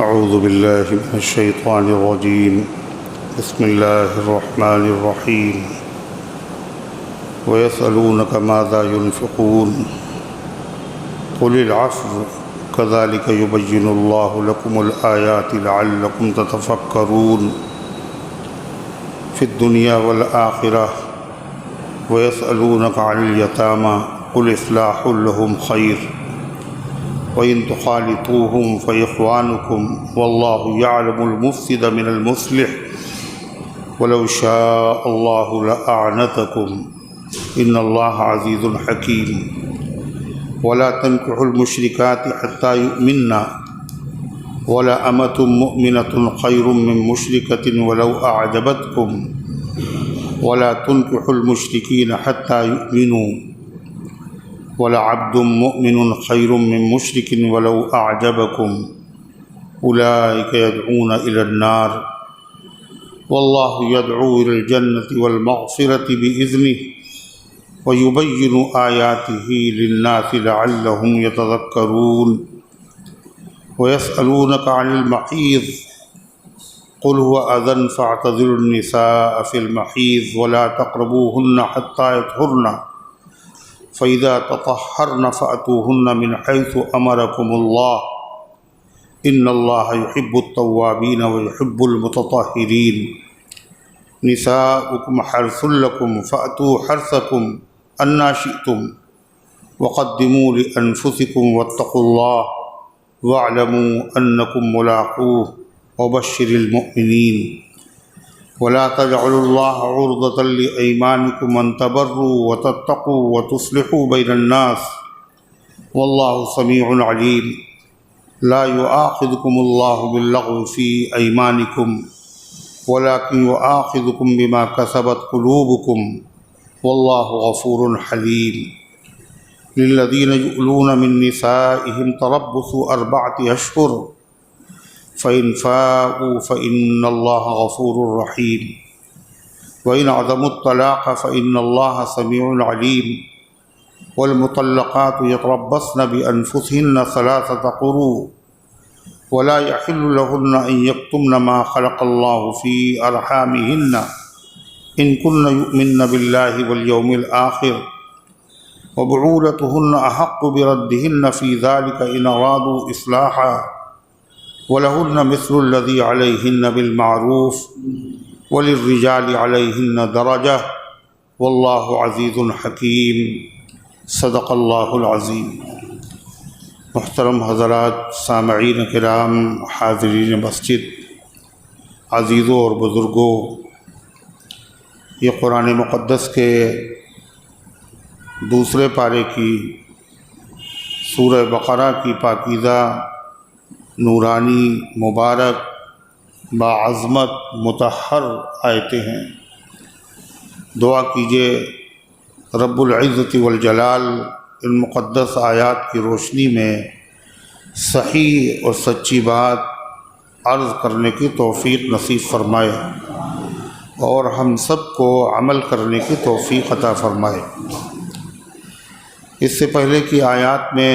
اعوذ باللہ من الشیطان الرجیم بسم اللہ الرحمن الرحیم وَيَسْأَلُونَكَ مَاذَا يُنْفِقُونَ قُلِ الْعَفْوَ كَذَلِكَ يُبَيِّنُ اللَّهُ لَكُمُ الْآيَاتِ لَعَلَّكُمْ تَتَفَكَّرُونَ فِي الدُّنْيَا وَالْآخِرَةِ وَيَسْأَلُونَكَ عَنِ الْيَتَامَى قُلْ إِصْلَاحٌ لَهُمْ خَيْرٌ وَإِن تُخَالِطُوهُمْ فَإِخْوَانُكُمْ وَاللَّهُ يَعْلَمُ الْمُفْسِدَ مِنَ الْمُصْلِحِ وَلَوْ شَاءَ اللَّهُ لَأَعْنَتَكُمْ إِنَّ اللَّهَ عَزِيزٌ حَكِيمٌ وَلَا تَنكِحُوا الْمُشْرِكَاتِ حَتَّى يُؤْمِنَّ وَلَأَمَةٌ مُؤْمِنَةٌ خَيْرٌ مِّن مُّشْرِكَةٍ وَلَوْ أَعْجَبَتْكُمْ وَلَا تُنكِحُوا الْمُشْرِكِينَ حَتَّى يُؤْمِنُوا وَلَعَبْدٌ مُّؤْمِنٌ خَيْرٌ مِّن مُّشْرِكٍ وَلَوْ أَعْجَبَكُمْ أُولَٰئِكَ يَدْعُونَ إِلَى النَّارِ وَاللَّهُ يَدْعُو إِلَى الْجَنَّةِ وَالْمَغْفِرَةِ بِإِذْنِهِ وَيُبَيِّنُ آيَاتِهِ لِلنَّاسِ لَعَلَّهُمْ يَتَذَكَّرُونَ وَيَسْأَلُونَكَ عَنِ الْمَحِيضِ قُلْ هُوَ أَذًى فَاعْتَزِلُوا النِّسَاءَ فِي الْمَحِيضِ وَلَا تَقْرَبُوهُنَّ حَتَّى يَطْهُرْنَ فَإِذَا تَطَهَّرْنَ فَأْتُوهُنَّ مِنْ حَيْثُ أَمَرَكُمُ اللَّهُ إِنَّ اللَّهَ يُحِبُّ التَّوَّابِينَ وَيُحِبُّ الْمُتَطَهِّرِينَ نِسَاؤُكُمْ حَرْثٌ لَكُمْ فَأْتُوا حَرْثَكُمْ أَنَّىٰ شِئْتُمْ وَقَدِّمُوا لِأَنفُسِكُمْ وَاتَّقُوا اللَّهَ وَاعْلَمُوا أَنَّكُمْ مُلَاقُوهُ وَبَشِّرِ الْمُؤْمِنِينَ وَلَا تَجْعَلُوا اللَّهَ عُرْضَةً لِأَيْمَانِكُمْ أَن تَبَرُّوا وَتَتَّقُوا وَتُصْلِحُوا بَيْنَ النَّاسِ وَاللَّهُ سَمِيعٌ عَلِيمٌ لا يؤاخذكم الله باللغو في أيمانكم ولكن يؤاخذكم بما كسبت قلوبكم والله غفور حليم للذين يؤلون من نسائهم تربص 4 أشهر فإن فاءوا فإن الله غفور رحيم وإن عزموا الطلاق فإن الله سميع عليم والمطلقات يتربصن بأنفسهن 3 قروء ولا يحل لهن أن يكتمن ما خلق الله في أرحامهن إن كن يؤمن بالله واليوم الآخر وبعولتهن أحق بردهن في ذلك إن أرادوا إصلاحا ولهن مثل الذي عليهن بالمعروف وللرجال عليهن درجة والله عزيز حكيم صدق اللہ العظیم۔ محترم حضرات، سامعین کرام، حاضرین مسجد، عزیزوں اور بزرگوں، یہ قرآن مقدس کے دوسرے پارے کی سورہ بقرہ کی پاکیزہ، نورانی، مبارک، باعظمت، مطہر آیتیں ہیں۔ دعا کیجیے رب العزت والجلال ان مقدس آیات کی روشنی میں صحیح اور سچی بات عرض کرنے کی توفیق نصیب فرمائے اور ہم سب کو عمل کرنے کی توفیق عطا فرمائے۔ اس سے پہلے کی آیات میں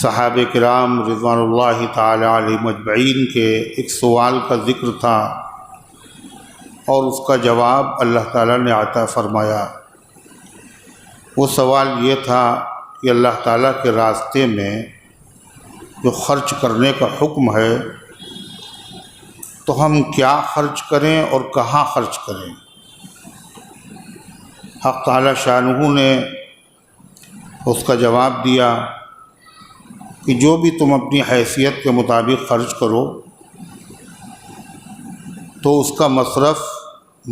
صحابہ کرام رضوان اللہ تعالی علیہم اجمعین کے ایک سوال کا ذکر تھا اور اس کا جواب اللہ تعالیٰ نے عطا فرمایا۔ وہ سوال یہ تھا کہ اللہ تعالیٰ کے راستے میں جو خرچ کرنے کا حکم ہے تو ہم کیا خرچ کریں اور کہاں خرچ کریں؟ حق تعالیٰ شانہ نے اس کا جواب دیا کہ جو بھی تم اپنی حیثیت کے مطابق خرچ کرو تو اس کا مصرف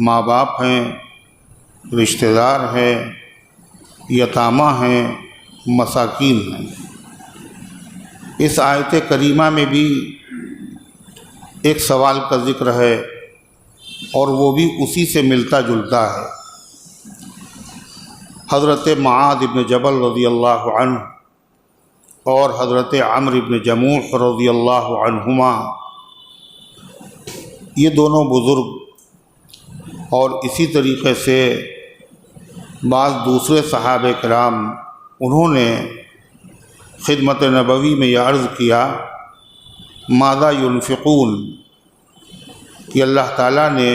ماں باپ ہیں، رشتہ دار ہیں، یتامہ ہیں، مساکین ہیں۔ اس آیت کریمہ میں بھی ایک سوال کا ذکر ہے اور وہ بھی اسی سے ملتا جلتا ہے۔ حضرت معاذ بن جبل رضی اللہ عنہ اور حضرت عمرو بن جموح رضی اللہ عنہما، یہ دونوں بزرگ اور اسی طریقے سے بعض دوسرے صحابہ کرام، انہوں نے خدمت نبوی میں یہ عرض کیا ماذا ينفقون کہ اللہ تعالیٰ نے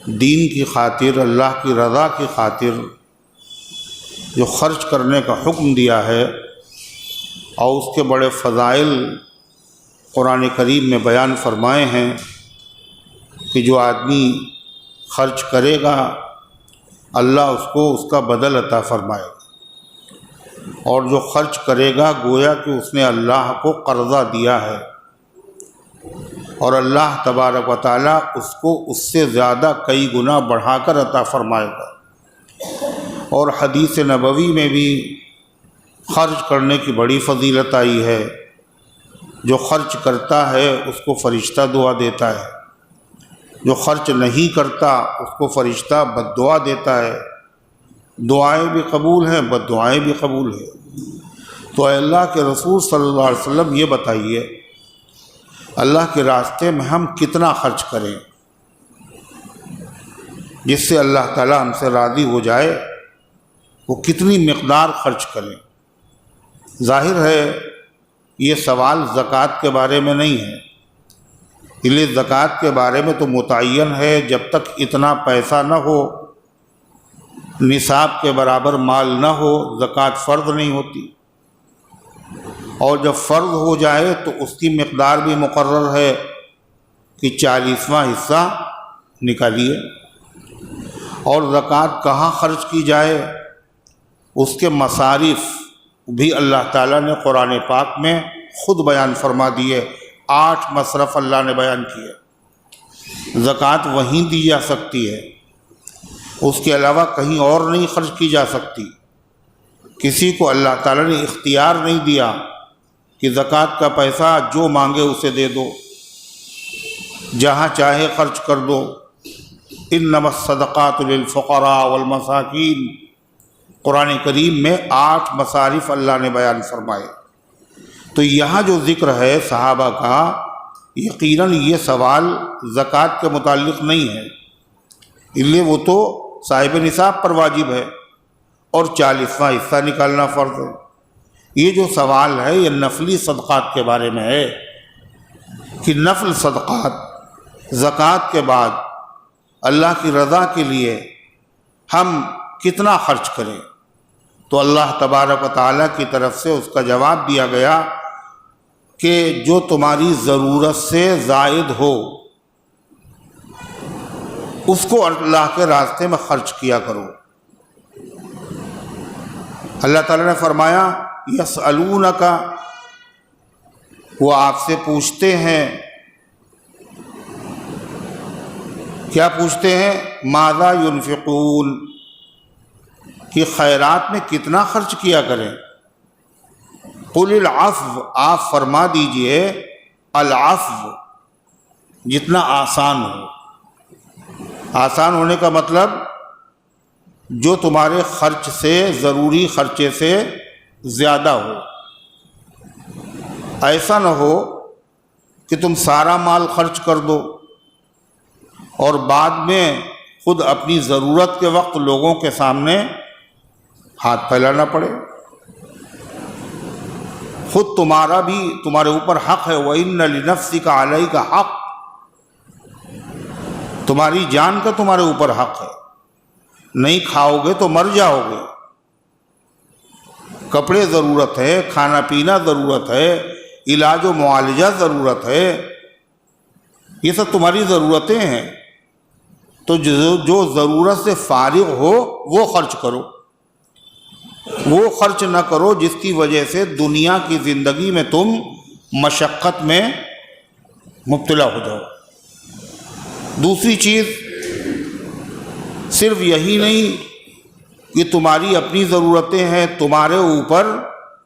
دین کی خاطر، اللہ کی رضا کی خاطر جو خرچ کرنے کا حکم دیا ہے اور اس کے بڑے فضائل قرآن کریم میں بیان فرمائے ہیں کہ جو آدمی خرچ کرے گا اللہ اس کو اس کا بدل عطا فرمائے گا، اور جو خرچ کرے گا گویا کہ اس نے اللہ کو قرضہ دیا ہے، اور اللہ تبارک و تعالیٰ اس کو اس سے زیادہ کئی گنا بڑھا کر عطا فرمائے گا۔ اور حدیث نبوی میں بھی خرچ کرنے کی بڑی فضیلت آئی ہے۔ جو خرچ کرتا ہے اس کو فرشتہ دعا دیتا ہے، جو خرچ نہیں کرتا اس کو فرشتہ بد دعا دیتا ہے۔ دعائیں بھی قبول ہیں، بد دعائیں بھی قبول ہیں۔ تو اے اللہ کے رسول صلی اللہ علیہ وسلم یہ بتائیے، اللہ کے راستے میں ہم کتنا خرچ کریں جس سے اللہ تعالیٰ ہم سے راضی ہو جائے، وہ کتنی مقدار خرچ کریں؟ ظاہر ہے یہ سوال زکوٰۃ کے بارے میں نہیں ہے، اس لیے زکوٰۃ کے بارے میں تو متعین ہے جب تک اتنا پیسہ نہ ہو، نصاب کے برابر مال نہ ہو، زکوٰۃ فرض نہیں ہوتی، اور جب فرض ہو جائے تو اس کی مقدار بھی مقرر ہے کہ 40واں حصہ نکالیے۔ اور زکوٰۃ کہاں خرچ کی جائے اس کے مصارف بھی اللہ تعالیٰ نے قرآن پاک میں خود بیان فرما دیے۔ 8 مصرف اللہ نے بیان کیے۔ زکوٰۃ وہیں دی جا سکتی ہے، اس کے علاوہ کہیں اور نہیں خرچ کی جا سکتی۔ کسی کو اللہ تعالیٰ نے اختیار نہیں دیا کہ زکوٰۃ کا پیسہ جو مانگے اسے دے دو، جہاں چاہے خرچ کر دو۔ انما الصدقات للفقراء والمساکین، قرآن کریم میں 8 مصارف اللہ نے بیان فرمائے۔ تو یہاں جو ذکر ہے صحابہ کا، یقیناً یہ سوال زکوٰۃ کے متعلق نہیں ہے، اس لیے وہ تو صاحب نصاب پر واجب ہے اور 40واں حصہ نکالنا فرض ہے۔ یہ جو سوال ہے یہ نفلی صدقات کے بارے میں ہے کہ نفل صدقات زکوٰۃ کے بعد اللہ کی رضا کے لیے ہم کتنا خرچ کریں۔ تو اللہ تبارک و تعالیٰ کی طرف سے اس کا جواب دیا گیا کہ جو تمہاری ضرورت سے زائد ہو اس کو اللہ کے راستے میں خرچ کیا کرو۔ اللہ تعالیٰ نے فرمایا یسألونک، وہ آپ سے پوچھتے ہیں۔ کیا پوچھتے ہیں؟ ماذا ينفقون، کہ خیرات میں کتنا خرچ کیا کریں۔ قل العفو، آپ فرما دیجئے العفو، جتنا آسان ہو۔ آسان ہونے کا مطلب جو تمہارے خرچ سے، ضروری خرچے سے زیادہ ہو۔ ایسا نہ ہو کہ تم سارا مال خرچ کر دو اور بعد میں خود اپنی ضرورت کے وقت لوگوں کے سامنے ہاتھ پھیلانا پڑے۔ خود تمہارا بھی تمہارے اوپر حق ہے، وَإِنَّ لِنَفْسِكَ عَلَيْكَ حق، تمہاری جان کا تمہارے اوپر حق ہے۔ نہیں کھاؤ گے تو مر جاؤ گے۔ کپڑے ضرورت ہے، کھانا پینا ضرورت ہے، علاج و معالجہ ضرورت ہے، یہ سب تمہاری ضرورتیں ہیں۔ تو جو ضرورت سے فارغ ہو وہ خرچ کرو، وہ خرچ نہ کرو جس کی وجہ سے دنیا کی زندگی میں تم مشقت میں مبتلا ہو جاؤ۔ دوسری چیز صرف یہی نہیں کہ تمہاری اپنی ضرورتیں ہیں، تمہارے اوپر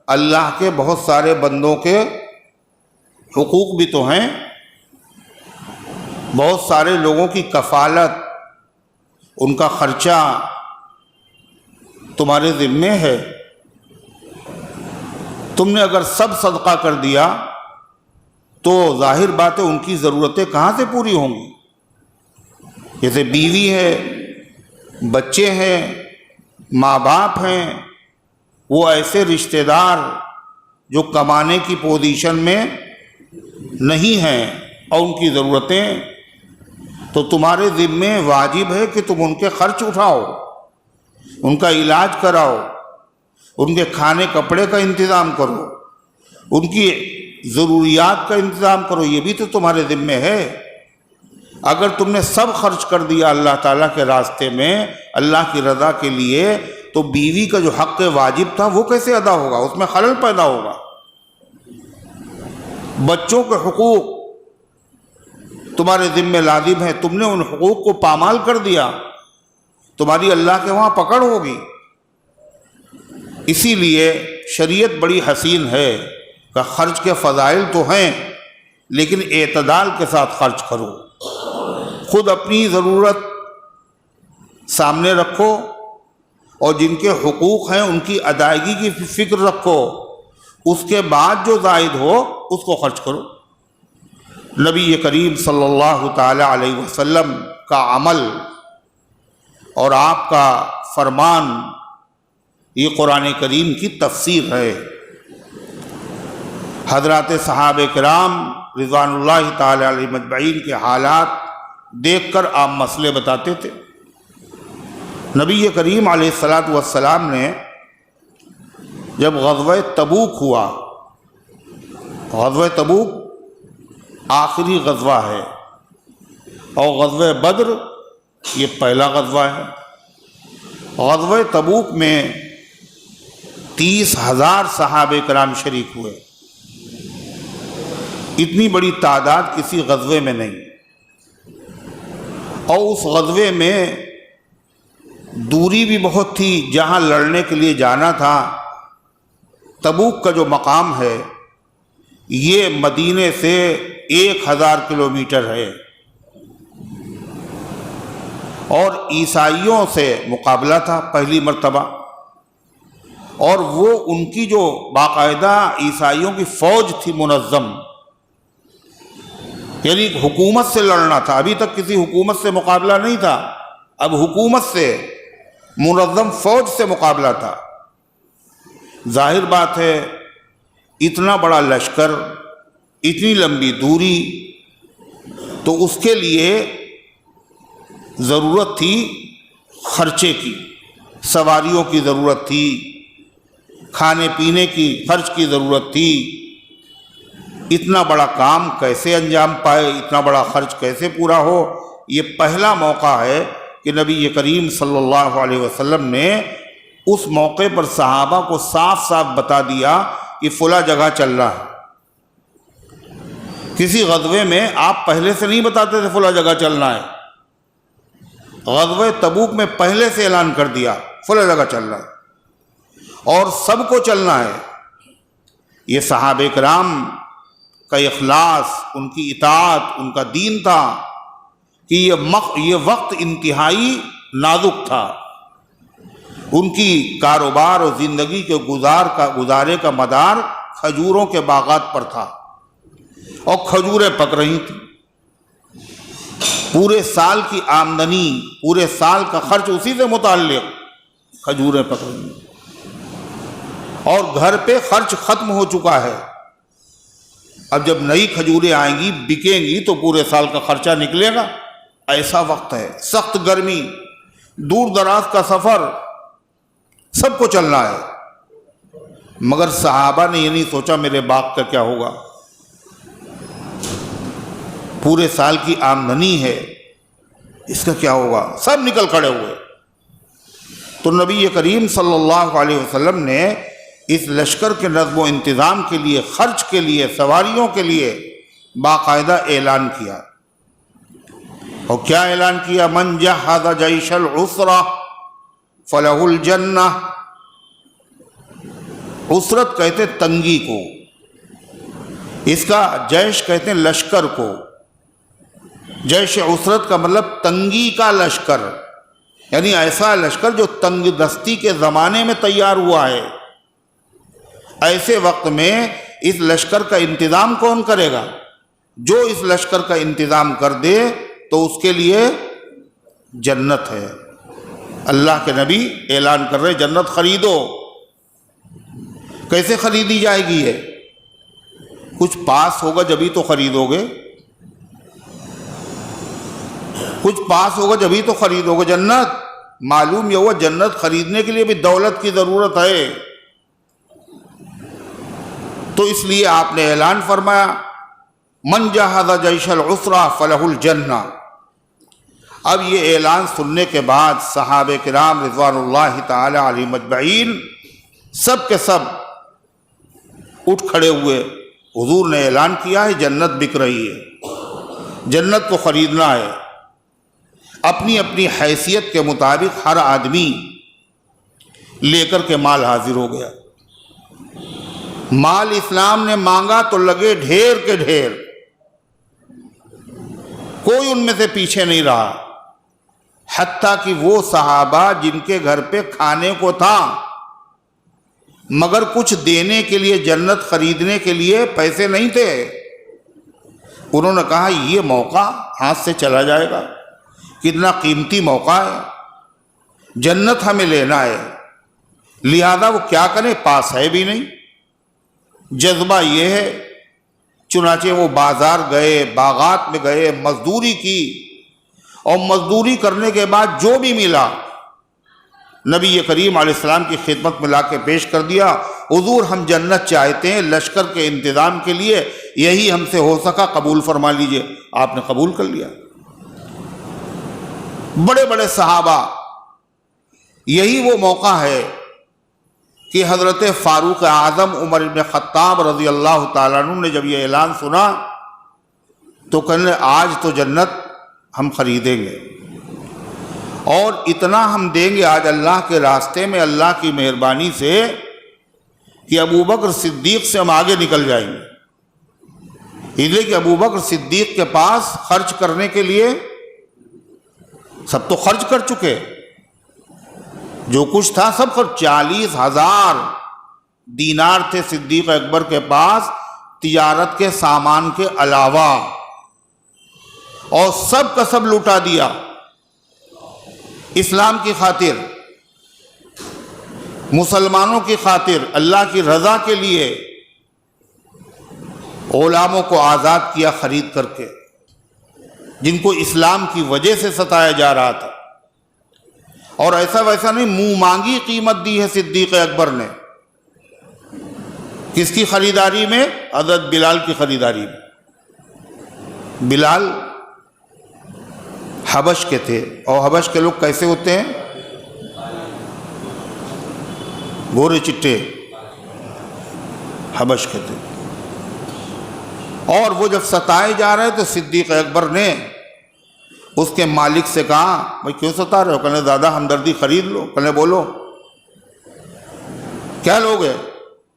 اللہ کے بہت سارے بندوں کے حقوق بھی تو ہیں۔ بہت سارے لوگوں کی کفالت، ان کا خرچہ تمہارے ذمے ہے۔ تم نے اگر سب صدقہ کر دیا تو ظاہر بات ہے ان کی ضرورتیں کہاں سے پوری ہوں گی۔ جیسے بیوی ہے، بچے ہیں، ماں باپ ہیں، وہ ایسے رشتہ دار جو کمانے کی پوزیشن میں نہیں ہیں اور ان کی ضرورتیں، تو تمہارے ذمے واجب ہے کہ تم ان کے خرچ اٹھاؤ، ان کا علاج کراؤ، ان کے کھانے کپڑے کا انتظام کرو، ان کی ضروریات کا انتظام کرو، یہ بھی تو تمہارے ذمے ہے۔ اگر تم نے سب خرچ کر دیا اللہ تعالیٰ کے راستے میں، اللہ کی رضا کے لیے، تو بیوی کا جو حق واجب تھا وہ کیسے ادا ہوگا؟ اس میں خلل پیدا ہوگا۔ بچوں کے حقوق تمہارے ذمہ لازم ہے، تم نے ان حقوق کو پامال کر دیا، تمہاری اللہ کے وہاں پکڑ ہوگی۔ اسی لیے شریعت بڑی حسین ہے کہ خرچ کے فضائل تو ہیں، لیکن اعتدال کے ساتھ خرچ کرو۔ خود اپنی ضرورت سامنے رکھو اور جن کے حقوق ہیں ان کی ادائیگی کی فکر رکھو، اس کے بعد جو زائد ہو اس کو خرچ کرو۔ نبی کریم صلی اللہ تعالی علیہ وسلم کا عمل اور آپ کا فرمان یہ قرآن کریم کی تفسیر ہے۔ حضرات صحابہ کرام رضوان اللہ تعالی علیہ مجمعین کے حالات دیکھ کر آپ مسئلے بتاتے تھے۔ نبی کریم علیہ الصلاۃ والسلام نے جب غزوہ تبوک ہوا، غزوہ تبوک آخری غزوہ ہے اور غزوہ بدر یہ پہلا غزوہ ہے۔ غزوہ تبوک میں 30,000 صحابہ کرام شریک ہوئے، اتنی بڑی تعداد کسی غزوے میں نہیں، اور اس غزوے میں دوری بھی بہت تھی، جہاں لڑنے کے لیے جانا تھا۔ تبوک کا جو مقام ہے یہ مدینے سے 1000 کلومیٹر ہے، اور عیسائیوں سے مقابلہ تھا پہلی مرتبہ، اور وہ ان کی جو باقاعدہ عیسائیوں کی فوج تھی منظم، یعنی حکومت سے لڑنا تھا۔ ابھی تک کسی حکومت سے مقابلہ نہیں تھا، اب حکومت سے منظم فوج سے مقابلہ تھا۔ ظاہر بات ہے اتنا بڑا لشکر، اتنی لمبی دوری، تو اس کے لیے ضرورت تھی خرچے کی، سواریوں کی ضرورت تھی، کھانے پینے کی خرچ کی ضرورت تھی۔ اتنا بڑا کام کیسے انجام پائے، اتنا بڑا خرچ کیسے پورا ہو؟ یہ پہلا موقع ہے کہ نبی کریم صلی اللہ علیہ وسلم نے اس موقع پر صحابہ کو صاف صاف بتا دیا کہ فلاں جگہ چلنا ہے۔ کسی غزوے میں آپ پہلے سے نہیں بتاتے تھے فلاں جگہ چلنا ہے، غزوہ تبوک میں پہلے سے اعلان کر دیا فلاں جگہ چلنا ہے اور سب کو چلنا ہے۔ یہ صحابہ کرام کا اخلاص، ان کی اطاعت، ان کا دین تھا کہ یہ وقت انتہائی نازک تھا۔ ان کی کاروبار اور زندگی کے گزارے کا مدار کھجوروں کے باغات پر تھا، اور کھجوریں پک رہی تھیں۔ پورے سال کی آمدنی، پورے سال کا خرچ اسی سے متعلق، کھجوریں پک رہی ہیں، اور گھر پہ خرچ ختم ہو چکا ہے۔ اب جب نئی کھجوریں آئیں گی، بکیں گی، تو پورے سال کا خرچہ نکلے گا۔ ایسا وقت ہے، سخت گرمی، دور دراز کا سفر، سب کو چلنا ہے۔ مگر صحابہ نے یہ نہیں سوچا میرے باغ کا کیا ہوگا، پورے سال کی آمدنی ہے، اس کا کیا ہوگا؟ سب نکل کھڑے ہوئے۔ تو نبی کریم صلی اللہ علیہ وسلم نے اس لشکر کے نظم و انتظام کے لیے، خرچ کے لیے، سواریوں کے لیے باقاعدہ اعلان کیا۔ اور کیا اعلان کیا؟ من جہز جیش العسرہ فلہ الجنہ۔ عسرت کہتے تنگی کو، اس کا جیش کہتے ہیں لشکر کو۔ جیش عسرت کا مطلب تنگی کا لشکر، یعنی ایسا لشکر جو تنگ دستی کے زمانے میں تیار ہوا ہے۔ ایسے وقت میں اس لشکر کا انتظام کون کرے گا؟ جو اس لشکر کا انتظام کر دے تو اس کے لیے جنت ہے۔ اللہ کے نبی اعلان کر رہے جنت خریدو۔ کیسے خریدی جائے گی؟ یہ کچھ پاس ہوگا جبھی تو خریدو گے، کچھ پاس ہوگا جبھی تو خریدو گے جنت۔ معلوم یہ ہوا جنت خریدنے کے لیے بھی دولت کی ضرورت ہے، تو اس لیے آپ نے اعلان فرمایا من جہز جیش العسرہ فلہ الجنہ۔ اب یہ اعلان سننے کے بعد صحابہ کرام رضوان اللہ تعالی علیہم اجمعین سب کے سب اٹھ کھڑے ہوئے۔ حضور نے اعلان کیا ہے جنت بک رہی ہے، جنت کو خریدنا ہے۔ اپنی اپنی حیثیت کے مطابق ہر آدمی لے کر کے مال حاضر ہو گیا۔ مال اسلام نے مانگا تو لگے ڈھیر کے ڈھیر، کوئی ان میں سے پیچھے نہیں رہا، حتیٰ کہ وہ صحابہ جن کے گھر پہ کھانے کو تھا مگر کچھ دینے کے لیے، جنت خریدنے کے لیے پیسے نہیں تھے، انہوں نے کہا یہ موقع ہاتھ سے چلا جائے گا، کتنا قیمتی موقع ہے، جنت ہمیں لینا ہے، لہذا وہ کیا کریں، پاس ہے بھی نہیں۔ جذبہ یہ ہے، چنانچہ وہ بازار گئے، باغات میں گئے، مزدوری کی، اور مزدوری کرنے کے بعد جو بھی ملا نبی کریم علیہ السلام کی خدمت میں لا کے پیش کر دیا۔ حضور ہم جنت چاہتے ہیں لشکر کے انتظام کے لیے، یہی ہم سے ہو سکا، قبول فرما لیجئے۔ آپ نے قبول کر لیا۔ بڑے بڑے صحابہ، یہی وہ موقع ہے کہ حضرت فاروق اعظم عمر بن خطاب رضی اللہ تعالیٰ عنہ نے جب یہ اعلان سنا تو کہنے آج تو جنت ہم خریدیں گے، اور اتنا ہم دیں گے آج اللہ کے راستے میں، اللہ کی مہربانی سے، کہ ابو بکر صدیق سے ہم آگے نکل جائیں گے۔ اس لیے کہ ابو بکر صدیق کے پاس خرچ کرنے کے لیے سب تو خرچ کر چکے، جو کچھ تھا سب خرچ۔ 40,000 دینار تھے صدیق اکبر کے پاس تجارت کے سامان کے علاوہ، اور سب کا سب لوٹا دیا اسلام کی خاطر، مسلمانوں کی خاطر، اللہ کی رضا کے لیے۔ غلاموں کو آزاد کیا خرید کر کے، جن کو اسلام کی وجہ سے ستایا جا رہا تھا، اور ایسا ویسا نہیں، منہ مانگی قیمت دی ہے صدیق اکبر نے۔ کس کی خریداری میں؟ حضرت بلال کی خریداری میں۔ بلال حبش کے تھے، اور حبش کے لوگ کیسے ہوتے ہیں؟ گورے چٹے، حبش کے تھے۔ اور وہ جب ستائے جا رہے تو صدیق اکبر نے اس کے مالک سے کہا بھائی کیوں ستا رہے ہو؟ کہنے دادا ہمدردی خرید لو۔ کہنے بولو کیا لوگے؟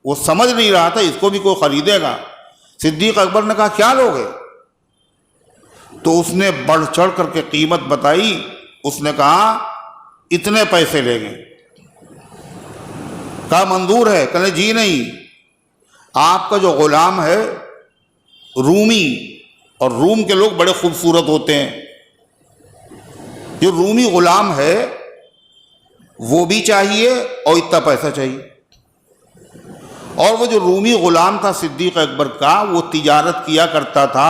وہ سمجھ نہیں رہا تھا اس کو بھی کوئی خریدے گا۔ صدیق اکبر نے کہا کیا لوگے؟ تو اس نے بڑھ چڑھ کر کے قیمت بتائی۔ اس نے کہا اتنے پیسے لیں گے۔ کہا منظور ہے؟ کہنے جی نہیں، آپ کا جو غلام ہے رومی، اور روم کے لوگ بڑے خوبصورت ہوتے ہیں، جو رومی غلام ہے وہ بھی چاہیے اور اتنا پیسہ چاہیے۔ اور وہ جو رومی غلام تھا صدیق اکبر کا، وہ تجارت کیا کرتا تھا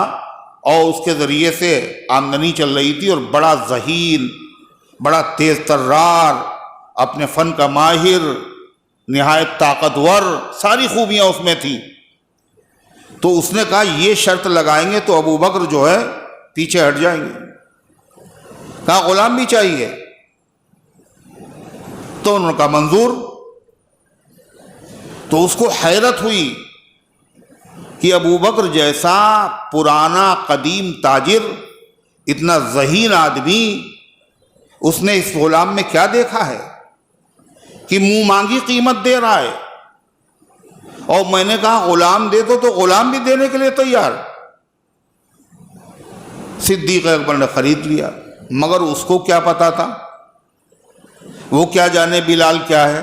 اور اس کے ذریعے سے آمدنی چل رہی تھی، اور بڑا ذہین، بڑا تیز ترار، اپنے فن کا ماہر، نہایت طاقتور، ساری خوبیاں اس میں تھیں۔ تو اس نے کہا یہ شرط لگائیں گے تو ابو بکر جو ہے پیچھے ہٹ جائیں گے۔ کہا غلام بھی چاہیے؟ تو انہوں نے کہا منظور۔ تو اس کو حیرت ہوئی کہ ابو بکر جیسا پرانا قدیم تاجر، اتنا ذہین آدمی، اس نے اس غلام میں کیا دیکھا ہے کہ منہ مانگی قیمت دے رہا ہے؟ اور میں نے کہا غلام دے دو، تو غلام بھی دینے کے لیے تیار۔ صدیق اکبر نے خرید لیا، مگر اس کو کیا پتا تھا، وہ کیا جانے بلال کیا ہے؟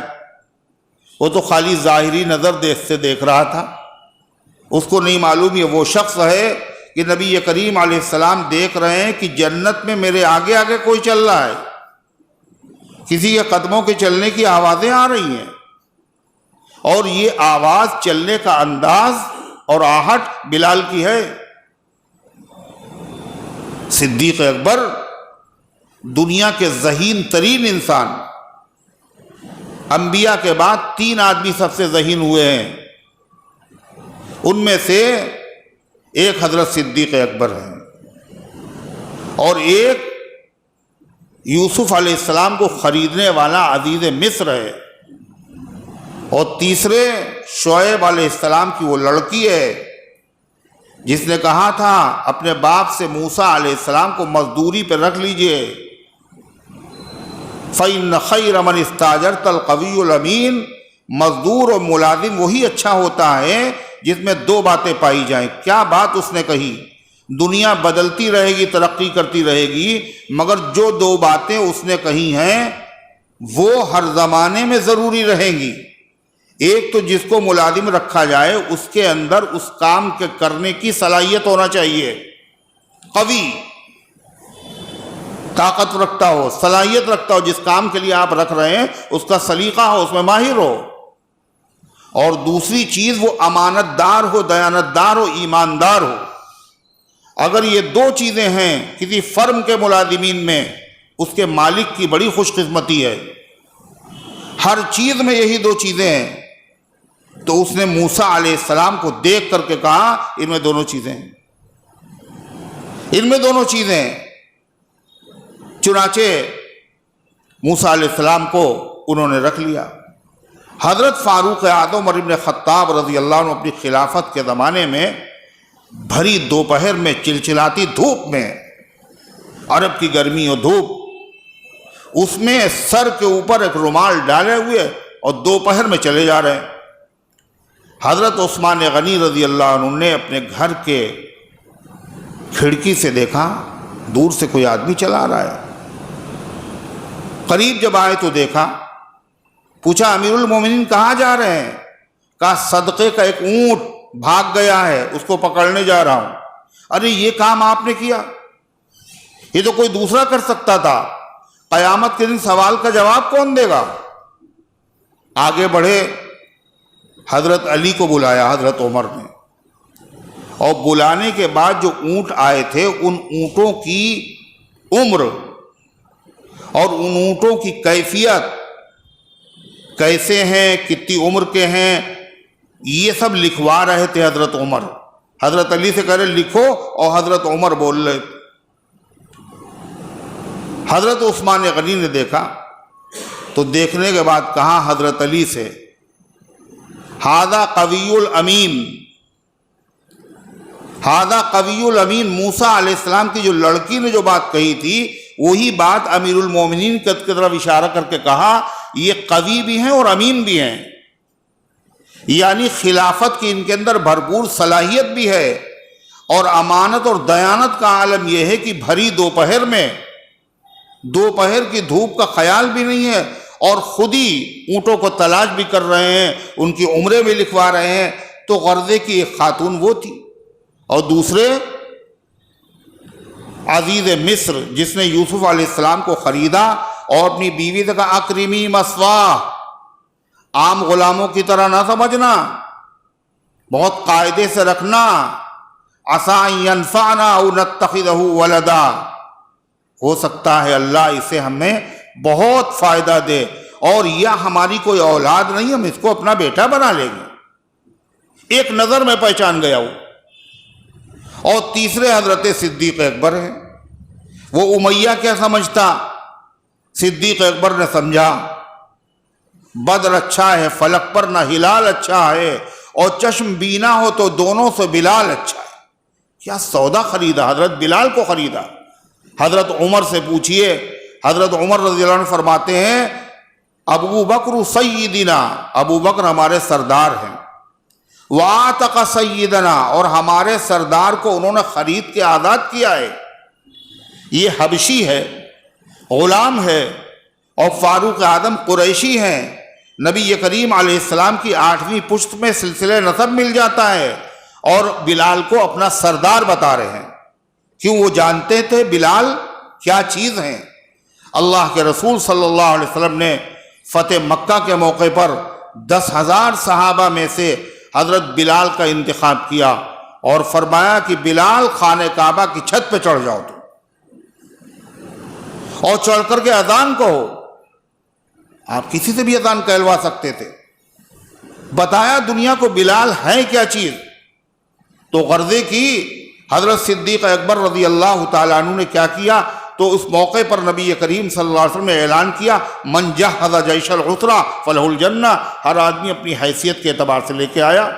وہ تو خالی ظاہری نظر سے دیکھ رہا تھا، اس کو نہیں معلوم یہ وہ شخص ہے کہ نبی کریم علیہ السلام دیکھ رہے ہیں کہ جنت میں میرے آگے آگے کوئی چل رہا ہے، کسی کے قدموں کے چلنے کی آوازیں آ رہی ہیں، اور یہ آواز، چلنے کا انداز اور آہٹ بلال کی ہے۔ صدیق اکبر دنیا کے ذہین ترین انسان، انبیاء کے بعد 3 آدمی سب سے ذہین ہوئے ہیں، ان میں سے ایک حضرت صدیق اکبر ہیں، اور ایک یوسف علیہ السلام کو خریدنے والا عزیز مصر ہے، اور تیسرے شعیب علیہ السلام کی وہ لڑکی ہے جس نے کہا تھا اپنے باپ سے موسیٰ علیہ السلام کو مزدوری پہ رکھ لیجئے، فَإِنَّ خَيْرَ مَنِ اسْتَأْجَرْتَ الْقَوِيُّ الْأَمِينُ، مزدور اور ملازم وہی اچھا ہوتا ہے جس میں 2 باتیں پائی جائیں۔ کیا بات اس نے کہی؟ دنیا بدلتی رہے گی، ترقی کرتی رہے گی، مگر جو 2 باتیں اس نے کہی ہیں وہ ہر زمانے میں ضروری رہیں گی۔ ایک تو جس کو ملازم رکھا جائے اس کے اندر اس کام کے کرنے کی صلاحیت ہونا چاہیے، قوی، طاقت رکھتا ہو، صلاحیت رکھتا ہو، جس کام کے لیے آپ رکھ رہے ہیں اس کا سلیقہ ہو، اس میں ماہر ہو، اور دوسری چیز وہ امانت دار ہو، دیانت دار ہو، ایماندار ہو۔ اگر یہ 2 چیزیں ہیں کسی فرم کے ملازمین میں، اس کے مالک کی بڑی خوش قسمتی ہے۔ ہر چیز میں یہی 2 چیزیں ہیں، تو اس نے موسیٰ علیہ السلام کو دیکھ کر کے کہا ان میں دونوں چیزیں ہیں، ان میں دونوں چیزیں ہیں۔ چنانچہ موسیٰ علیہ السلام کو انہوں نے رکھ لیا۔ حضرت فاروق اعظم عمر بن خطاب رضی اللہ عنہ اپنی خلافت کے زمانے میں بھری دوپہر میں چلچلاتی دھوپ میں، عرب کی گرمی اور دھوپ، اس میں سر کے اوپر ایک رومال ڈالے ہوئے اور دوپہر میں چلے جا رہے ہیں۔ حضرت عثمان غنی رضی اللہ عنہ نے اپنے گھر کے کھڑکی سے دیکھا دور سے کوئی آدمی چلا رہا ہے۔ قریب جب آئے تو دیکھا، پوچھا امیر المومنین کہاں جا رہے ہیں؟ کہا صدقے کا ایک اونٹ بھاگ گیا ہے، اس کو پکڑنے جا رہا ہوں۔ ارے یہ کام آپ نے کیا؟ یہ تو کوئی دوسرا کر سکتا تھا، قیامت کے دن سوال کا جواب کون دے گا؟ آگے بڑھے، حضرت علی کو بلایا حضرت عمر نے، اور بلانے کے بعد جو اونٹ آئے تھے ان اونٹوں کی عمر اور ان اونٹوں کی کیفیت، کیسے ہیں، کتنی عمر کے ہیں، یہ سب لکھوا رہے تھے حضرت عمر۔ حضرت علی سے کہہ رہے لکھو، اور حضرت عمر بول رہے تھے۔ حضرت عثمان غنی نے دیکھا تو دیکھنے کے بعد کہا حضرت علی سے، ھذا قوی الامین، ھذا قوی الامین۔ موسیٰ علیہ السلام کی جو لڑکی نے جو بات کہی تھی وہی بات امیر المومنین کی طرف اشارہ کر کے کہا، یہ قوی بھی ہیں اور امین بھی ہیں، یعنی خلافت کی ان کے اندر بھرپور صلاحیت بھی ہے، اور امانت اور دیانت کا عالم یہ ہے کہ بھری دوپہر میں، دوپہر کی دھوپ کا خیال بھی نہیں ہے، اور خود ہی اونٹوں کو تلاش بھی کر رہے ہیں، ان کی عمریں بھی لکھوا رہے ہیں۔ تو غرضے کی ایک خاتون وہ تھی، اور دوسرے عزیز مصر جس نے یوسف علیہ السلام کو خریدا اور اپنی بیوی سے کہا اکرمی مثواہ، عام غلاموں کی طرح نہ سمجھنا، بہت قاعدے سے رکھنا، عسیٰ ان ینفعنا او نتخذہ ولدا، ہو سکتا ہے اللہ اسے ہمیں بہت فائدہ دے، اور یہ ہماری کوئی اولاد نہیں، ہم اس کو اپنا بیٹا بنا لیں گے۔ ایک نظر میں پہچان گیا وہ۔ اور تیسرے حضرت صدیق اکبر ہیں، وہ امیہ کیا سمجھتا، صدیق اکبر نے سمجھا بدر اچھا ہے فلک پر نہ ہلال اچھا ہے، اور چشم بینا ہو تو دونوں سے بلال اچھا ہے۔ کیا سودا خریدا، حضرت بلال کو خریدا۔ حضرت عمر سے پوچھئے، حضرت عمر رضی اللہ عنہ فرماتے ہیں ابو بکر سیدنا، ابو بکر ہمارے سردار ہیں، وَآتَقَ سیدنا، اور ہمارے سردار کو انہوں نے خرید کے آزاد کیا ہے۔ یہ حبشی ہے، غلام ہے، اور فاروق اعظم قریشی ہیں، نبی کریم علیہ السلام کی 8ویں پشت میں سلسلہ نسب مل جاتا ہے، اور بلال کو اپنا سردار بتا رہے ہیں، کیوں وہ جانتے تھے بلال کیا چیز ہیں۔ اللہ کے رسول صلی اللہ علیہ وسلم نے فتح مکہ کے موقع پر 10,000 صحابہ میں سے حضرت بلال کا انتخاب کیا اور فرمایا کہ بلال خانہ کعبہ کی چھت پہ چڑھ جاؤ تم، اور چڑھ کر کے اذان کہو۔ آپ کسی سے بھی اذان کہلوا سکتے تھے۔ بتایا دنیا کو بلال ہے کیا چیز، تو غرضے کی حضرت صدیق اکبر رضی اللہ تعالیٰ عنہ نے کیا کیا، تو اس موقع پر نبی کریم صلی اللہ علیہ وسلم نے اعلان کیا من جہز جیش العسرہ فلہ الجنہ، ہر آدمی اپنی حیثیت کے اعتبار سے لے کے آیا۔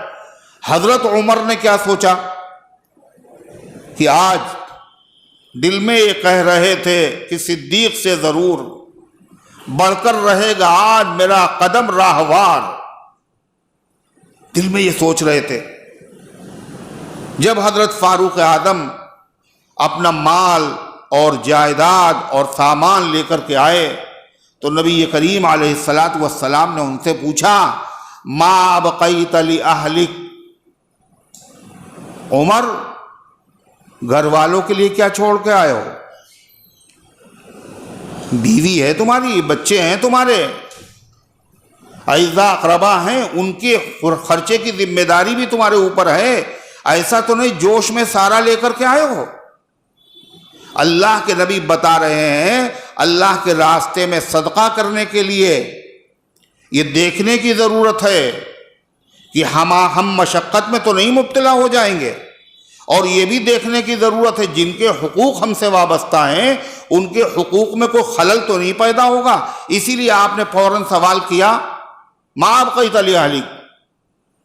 حضرت عمر نے کیا سوچا کہ آج دل میں یہ کہہ رہے تھے کہ صدیق سے ضرور بڑھ کر رہے گا آج میرا قدم راہوار، دل میں یہ سوچ رہے تھے۔ جب حضرت فاروق اعظم اپنا مال اور جائیداد اور سامان لے کر کے آئے تو نبی کریم علیہ الصلاۃ والسلام نے ان سے پوچھا ما بقیت لأہلک، عمر گھر والوں کے لیے کیا چھوڑ کے آئے ہو؟ بیوی ہے تمہاری، بچے ہیں تمہارے، اعزاء اقربا ہیں، ان کے خرچے کی ذمہ داری بھی تمہارے اوپر ہے، ایسا تو نہیں جوش میں سارا لے کر کے آئے ہو۔ اللہ کے نبی بتا رہے ہیں اللہ کے راستے میں صدقہ کرنے کے لیے یہ دیکھنے کی ضرورت ہے کہ ہم مشقت میں تو نہیں مبتلا ہو جائیں گے، اور یہ بھی دیکھنے کی ضرورت ہے جن کے حقوق ہم سے وابستہ ہیں ان کے حقوق میں کوئی خلل تو نہیں پیدا ہوگا۔ اسی لیے آپ نے فوراً سوال کیا ما بقیت لأہلک،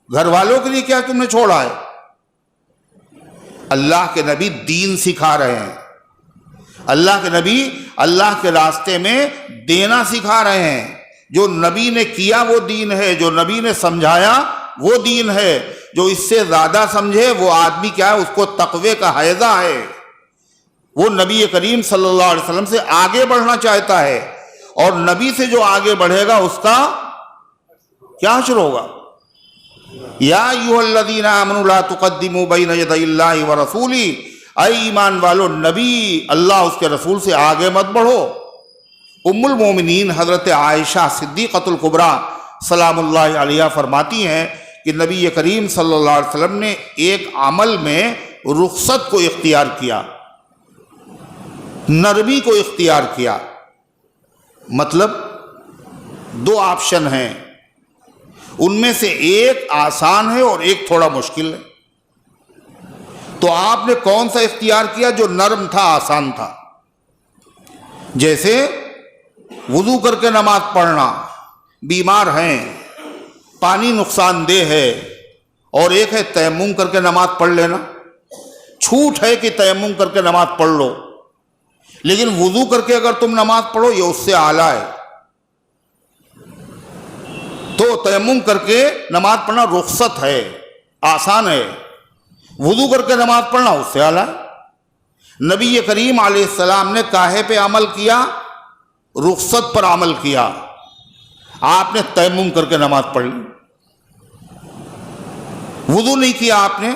گھر والوں کے لیے کیا تم نے چھوڑا ہے؟ اللہ کے نبی دین سکھا رہے ہیں، اللہ کے نبی اللہ کے راستے میں دینا سکھا رہے ہیں۔ جو نبی نے کیا وہ دین ہے، جو نبی نے سمجھایا وہ دین ہے، جو اس سے زیادہ سمجھے وہ آدمی کیا ہے، اس کو تقوی کا حیضہ ہے، وہ نبی کریم صلی اللہ علیہ وسلم سے آگے بڑھنا چاہتا ہے، اور نبی سے جو آگے بڑھے گا اس کا کیا حشر ہوگا۔ یا ایھا الذین آمنوا لا تقدموا بین یدی اللہ ورسولہ، اے ایمان والو نبی اللہ اس کے رسول سے آگے مت بڑھو۔ ام المومنین حضرت عائشہ صدیقۃ الکبریٰ سلام اللہ علیہا فرماتی ہیں کہ نبی کریم صلی اللہ علیہ وسلم نے ایک عمل میں رخصت کو اختیار کیا، نرمی کو اختیار کیا۔ مطلب دو آپشن ہیں، ان میں سے ایک آسان ہے اور ایک تھوڑا مشکل ہے، تو آپ نے کون سا اختیار کیا؟ جو نرم تھا، آسان تھا۔ جیسے وضو کر کے نماز پڑھنا، بیمار ہیں، پانی نقصان دہ ہے، اور ایک ہے تیمم کر کے نماز پڑھ لینا۔ چھوٹ ہے کہ تیمم کر کے نماز پڑھ لو، لیکن وضو کر کے اگر تم نماز پڑھو یہ اس سے اعلیٰ ہے۔ تو تیمم کر کے نماز پڑھنا رخصت ہے، آسان ہے، وضو کر کے نماز پڑھنا اس سے اعلیٰ ہے۔ نبی کریم علیہ السلام نے کاہے پہ عمل کیا؟ رخصت پر عمل کیا۔ آپ نے تیمم کر کے نماز پڑھ لی، وضو نہیں کیا آپ نے،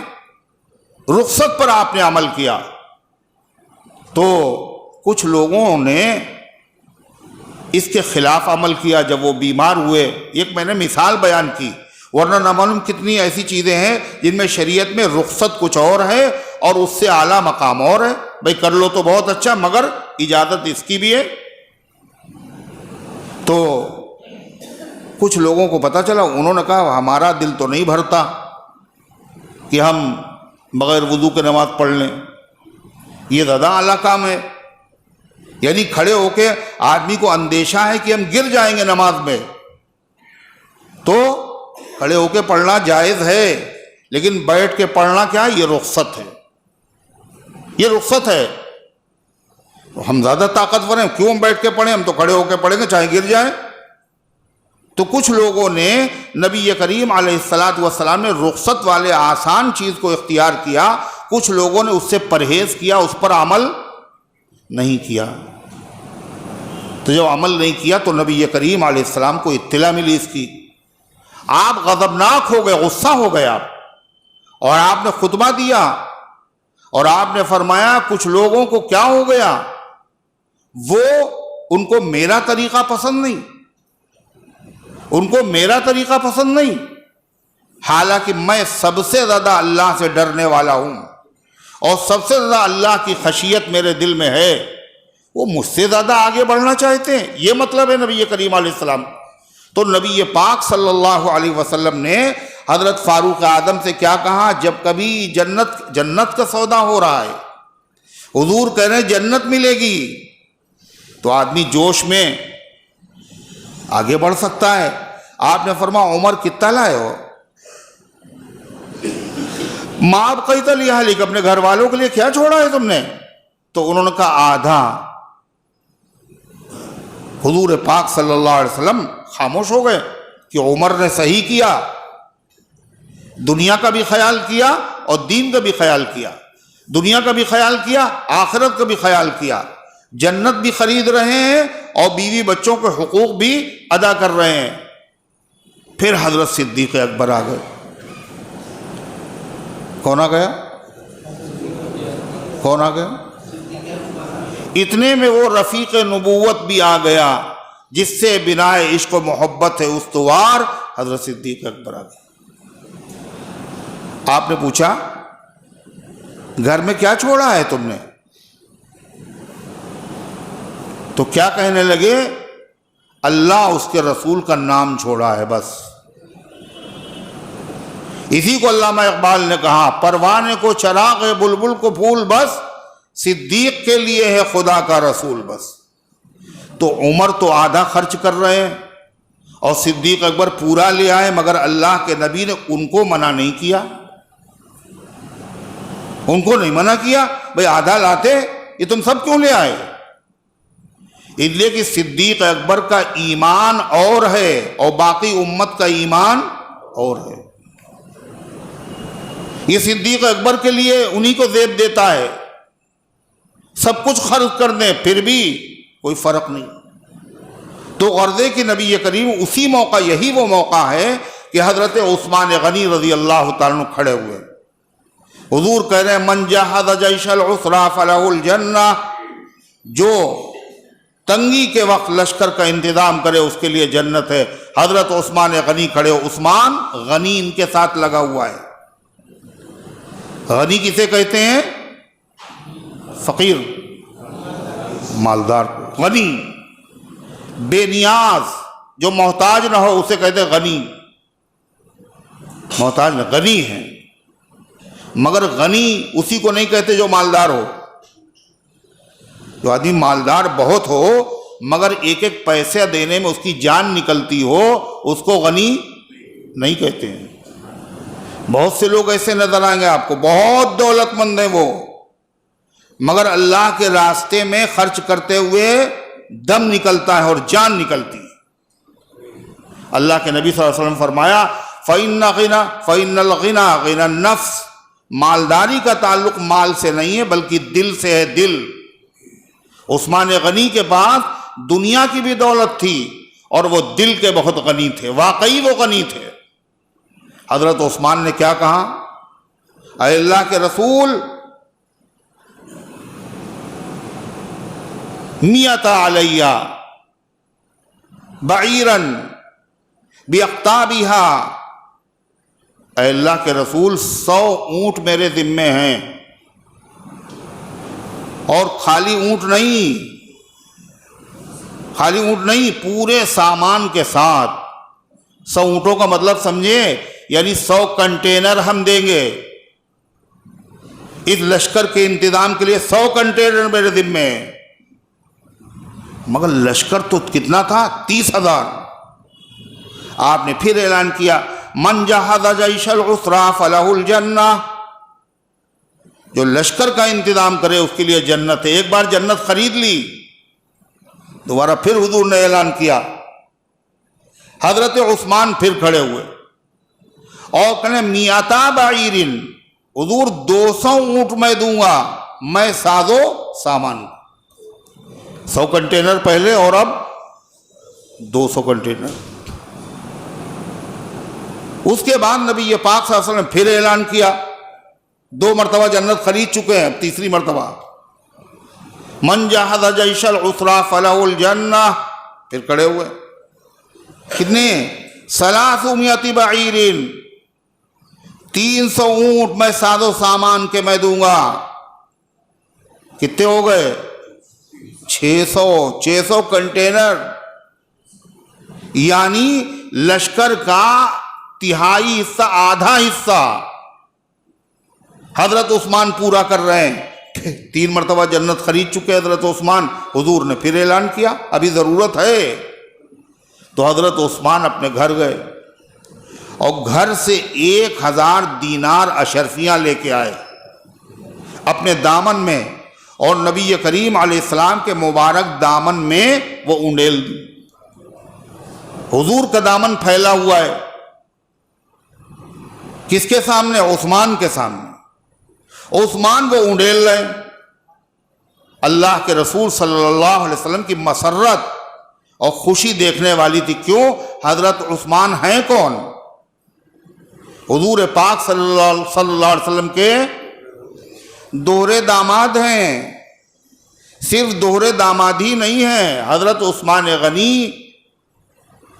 رخصت پر آپ نے عمل کیا۔ تو کچھ لوگوں نے اس کے خلاف عمل کیا جب وہ بیمار ہوئے۔ ایک میں نے مثال بیان کی، ورنہ نہ معلوم کتنی ایسی چیزیں ہیں جن میں شریعت میں رخصت کچھ اور ہے اور اس سے اعلیٰ مقام اور ہے۔ بھئی کر لو تو بہت اچھا، مگر اجازت اس کی بھی ہے۔ تو کچھ لوگوں کو پتہ چلا، انہوں نے کہا ہمارا دل تو نہیں بھرتا کہ ہم بغیر وضو کے نماز پڑھ لیں، یہ زیادہ اعلیٰ کام ہے۔ یعنی کھڑے ہو کے آدمی کو اندیشہ ہے کہ ہم گر جائیں گے نماز میں، تو کھڑے ہو کے پڑھنا جائز ہے، لیکن بیٹھ کے پڑھنا کیا ہے؟ یہ رخصت ہے، یہ رخصت ہے۔ ہم زیادہ طاقتور ہیں، کیوں ہم بیٹھ کے پڑھیں؟ ہم تو کھڑے ہو کے پڑھیں گے چاہے گر جائیں۔ تو کچھ لوگوں نے نبی کریم علیہ الصلاۃ والسلام نے رخصت والے آسان چیز کو اختیار کیا، کچھ لوگوں نے اس سے پرہیز کیا، اس پر عمل نہیں کیا۔ تو جب عمل نہیں کیا تو نبی کریم علیہ السلام کو اطلاع ملی اس کی، آپ غضبناک ہو گئے، غصہ ہو گئے آپ، اور آپ نے خطبہ دیا اور آپ نے فرمایا کچھ لوگوں کو کیا ہو گیا، وہ ان کو میرا طریقہ پسند نہیں، ان کو میرا طریقہ پسند نہیں، حالانکہ میں سب سے زیادہ اللہ سے ڈرنے والا ہوں اور سب سے زیادہ اللہ کی خشیت میرے دل میں ہے، وہ مجھ سے زیادہ آگے بڑھنا چاہتے ہیں۔ یہ مطلب ہے نبی کریم علیہ السلام۔ تو نبی پاک صلی اللہ علیہ وسلم نے حضرت فاروق اعظم سے کیا کہا؟ جب کبھی جنت کا سودا ہو رہا ہے، حضور کہہ رہے ہیں جنت ملے گی، تو آدمی جوش میں آگے بڑھ سکتا ہے۔ آپ نے فرمایا عمر کتنا لائے ہو؟ ما ابقیت لأہلک، اپنے گھر والوں کے لیے کیا چھوڑا ہے تم نے؟ تو انہوں نے کہا آدھا۔ حضور پاک صلی اللہ علیہ وسلم خاموش ہو گئے کہ عمر نے صحیح کیا، دنیا کا بھی خیال کیا اور دین کا بھی خیال کیا، دنیا کا بھی خیال کیا، آخرت کا بھی خیال کیا، جنت بھی خرید رہے ہیں اور بیوی بچوں کے حقوق بھی ادا کر رہے ہیں۔ پھر حضرت صدیق اکبر آ گئے۔ کون آ گیا؟ کون آ گیا؟ اتنے میں وہ رفیق نبوت بھی آ گیا جس سے بنا عشق و محبت ہے استوار، حضرت صدیق اکبر آ گئے۔ آپ نے پوچھا گھر میں کیا چھوڑا ہے تم نے؟ تو کیا کہنے لگے؟ اللہ اس کے رسول کا نام چھوڑا ہے بس۔ اسی کو علامہ اقبال نے کہا پروانے کو چراغ ہے بلبل کو پھول بس، صدیق کے لیے ہے خدا کا رسول بس۔ تو عمر تو آدھا خرچ کر رہے ہیں اور صدیق اکبر پورا لے آئے، مگر اللہ کے نبی نے ان کو منع نہیں کیا، ان کو نہیں منع کیا بھئی آدھا لاتے، یہ تم سب کیوں لے آئے؟ اس لیے کہ صدیق اکبر کا ایمان اور ہے اور باقی امت کا ایمان اور ہے۔ یہ صدیق اکبر کے لیے انہی کو زیب دیتا ہے، سب کچھ خرچ کر دیں پھر بھی کوئی فرق نہیں۔ تو غرضے کہ نبی کریم اسی موقع، یہی وہ موقع ہے کہ حضرت عثمان غنی رضی اللہ تعالیٰ عنہ کھڑے ہوئے۔ حضور کہہ رہے ہیں من جہز جیش العسرا فلہ الجنہ، جو تنگی کے وقت لشکر کا انتظام کرے اس کے لیے جنت ہے۔ حضرت عثمان غنی کھڑے ہو، عثمان غنی ان کے ساتھ لگا ہوا ہے۔ غنی کسے کہتے ہیں؟ فقیر، مالدار کو غنی، بے نیاز، جو محتاج نہ ہو اسے کہتے ہیں غنی، محتاج نہ، غنی ہے۔ مگر غنی اسی کو نہیں کہتے جو مالدار ہو۔ جو آدمی مالدار بہت ہو مگر ایک ایک پیسے دینے میں اس کی جان نکلتی ہو، اس کو غنی نہیں کہتے ہیں۔ بہت سے لوگ ایسے نظر آئیں گے آپ کو، بہت دولت مند ہیں وہ، مگر اللہ کے راستے میں خرچ کرتے ہوئے دم نکلتا ہے اور جان نکلتی ہے۔ اللہ کے نبی صلی اللہ علیہ وسلم فرمایا فَإِنَّ الْغِنَى غِنَى النَّفْسِ، مالداری کا تعلق مال سے نہیں ہے بلکہ دل سے ہے، دل۔ عثمان غنی کے پاس دنیا کی بھی دولت تھی اور وہ دل کے بہت غنی تھے، واقعی وہ غنی تھے۔ حضرت عثمان نے کیا کہا؟ اے اللہ کے رسول، میت علیہ بعیرا باقطابہا، اے اللہ کے رسول 100 اونٹ میرے ذمے ہیں، اور خالی اونٹ نہیں، پورے سامان کے ساتھ۔ 100 اونٹوں کا مطلب سمجھے، یعنی 100 کنٹینر ہم دیں گے اس لشکر کے انتظام کے لیے، 100 کنٹینر میرے ذمے ہیں۔ مگر لشکر تو کتنا تھا؟ 30,000۔ آپ نے پھر اعلان کیا من جہز جیش العسرا فلہ الجنہ، جو لشکر کا انتظام کرے اس کے لیے جنت ہے۔ ایک بار جنت خرید لی، دوبارہ پھر حضور نے اعلان کیا۔ حضرت عثمان پھر کھڑے ہوئے اور کہنے میاتا بعیرن، حضور 200 اونٹ میں دوں گا، میں سازو سامان، 100 کنٹینر پہلے اور اب 200 کنٹینر۔ اس کے بعد نبی پاک صلی اللہ علیہ وسلم نے پھر اعلان کیا، 2 مرتبہ جنت خرید چکے ہیں، تیسری مرتبہ من جہز جیش العسرا فلہ الجنہ، پھر کھڑے ہوئے۔ کتنے؟ 300 بعیر، 300 اونٹ میں سادو سامان کے میں دوں گا. کتنے ہو گئے؟ 600 کنٹینر، یعنی لشکر کا تہائی حصہ، آدھا حصہ حضرت عثمان پورا کر رہے ہیں. 3 مرتبہ جنت خرید چکے حضرت عثمان. حضور نے پھر اعلان کیا ابھی ضرورت ہے. تو حضرت عثمان اپنے گھر گئے اور گھر سے 1000 دینار اشرفیاں لے کے آئے اپنے دامن میں، اور نبی کریم علیہ السلام کے مبارک دامن میں وہ انڈیل دی. حضور کا دامن پھیلا ہوا ہے، کس کے سامنے؟ عثمان کے سامنے. عثمان وہ انڈیل رہے. اللہ کے رسول صلی اللہ علیہ وسلم کی مسرت اور خوشی دیکھنے والی تھی. کیوں؟ حضرت عثمان ہیں کون؟ حضور پاک صلی اللہ علیہ وسلم کے دوہرے داماد ہیں. صرف دوہرے داماد ہی نہیں ہیں، حضرت عثمان غنی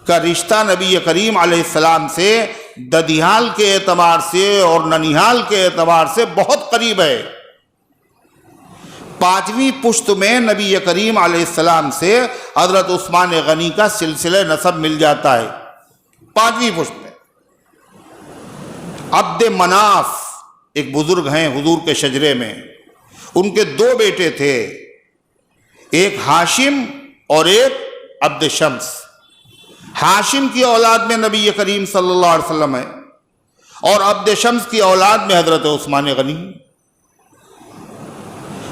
کا رشتہ نبی کریم علیہ السلام سے ددیال کے اعتبار سے اور ننیحال کے اعتبار سے بہت قریب ہے. 5ویں پشت میں نبی کریم علیہ السلام سے حضرت عثمان غنی کا سلسلہ نسب مل جاتا ہے. 5ویں پشت میں عبد مناف ایک بزرگ ہیں حضور کے شجرے میں، ان کے 2 بیٹے تھے، ایک ہاشم اور ایک عبد شمس. ہاشم کی اولاد میں نبی کریم صلی اللہ علیہ وسلم ہے اور عبد شمس کی اولاد میں حضرت عثمان غنی.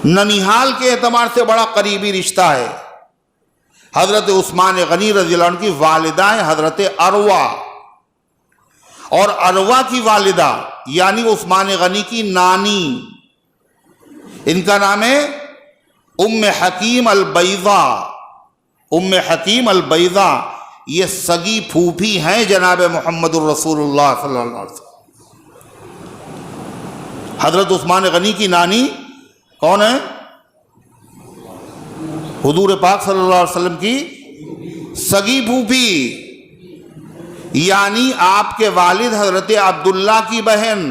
ننیحال کے اعتبار سے بڑا قریبی رشتہ ہے. حضرت عثمان غنی رضی اللہ عنہ کی والدہ ہیں حضرت عروہ، اور عروہ کی والدہ یعنی عثمان غنی کی نانی، ان کا نام ہے ام حکیم البیضہ. ام حکیم البیضہ یہ سگی پھوپھی ہیں جناب محمد الرسول اللہ صلی اللہ علیہ وسلم. حضرت عثمان غنی کی نانی کون ہے؟ حضور پاک صلی اللہ علیہ وسلم کی سگی پھوپھی، یعنی آپ کے والد حضرت عبداللہ کی بہن،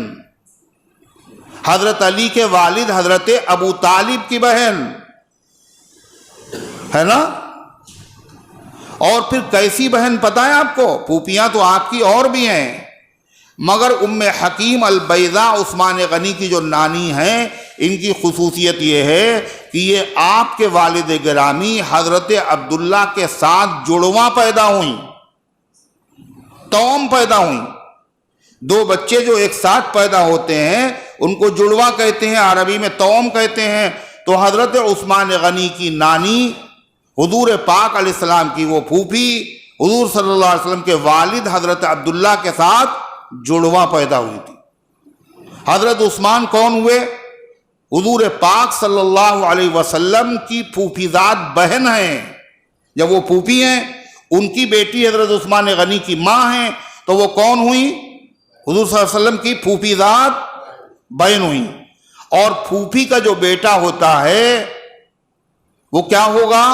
حضرت علی کے والد حضرت ابو طالب کی بہن ہے نا. اور پھر کیسی بہن پتہ ہے آپ کو؟ پھوپھیاں تو آپ کی اور بھی ہیں، مگر ام حکیم البیضہ عثمان غنی کی جو نانی ہیں، ان کی خصوصیت یہ ہے کہ یہ آپ کے والد گرامی حضرت عبداللہ کے ساتھ جڑواں پیدا ہوئیں، توم پیدا ہوئیں. 2 بچے جو ایک ساتھ پیدا ہوتے ہیں ان کو جڑواں کہتے ہیں، عربی میں توم کہتے ہیں. تو حضرت عثمان غنی کی نانی حضور پاک علیہ السلام کی وہ پھوپھی حضور صلی اللہ علیہ وسلم کے والد حضرت عبداللہ کے ساتھ جڑواں پیدا ہوئی تھی. حضرت عثمان کون ہوئے؟ حضور پاک صلی اللہ علیہ وسلم کی پھوپھیزاد بہن ہیں. جب وہ پھوپھی ہیں، ان کی بیٹی حضرت عثمان غنی کی ماں ہیں، تو وہ کون ہوئی؟ حضور صلی اللہ علیہ وسلم کی پھوپھیزاد بہن ہوئی. اور پھوپھی کا جو بیٹا ہوتا ہے وہ کیا ہوگا؟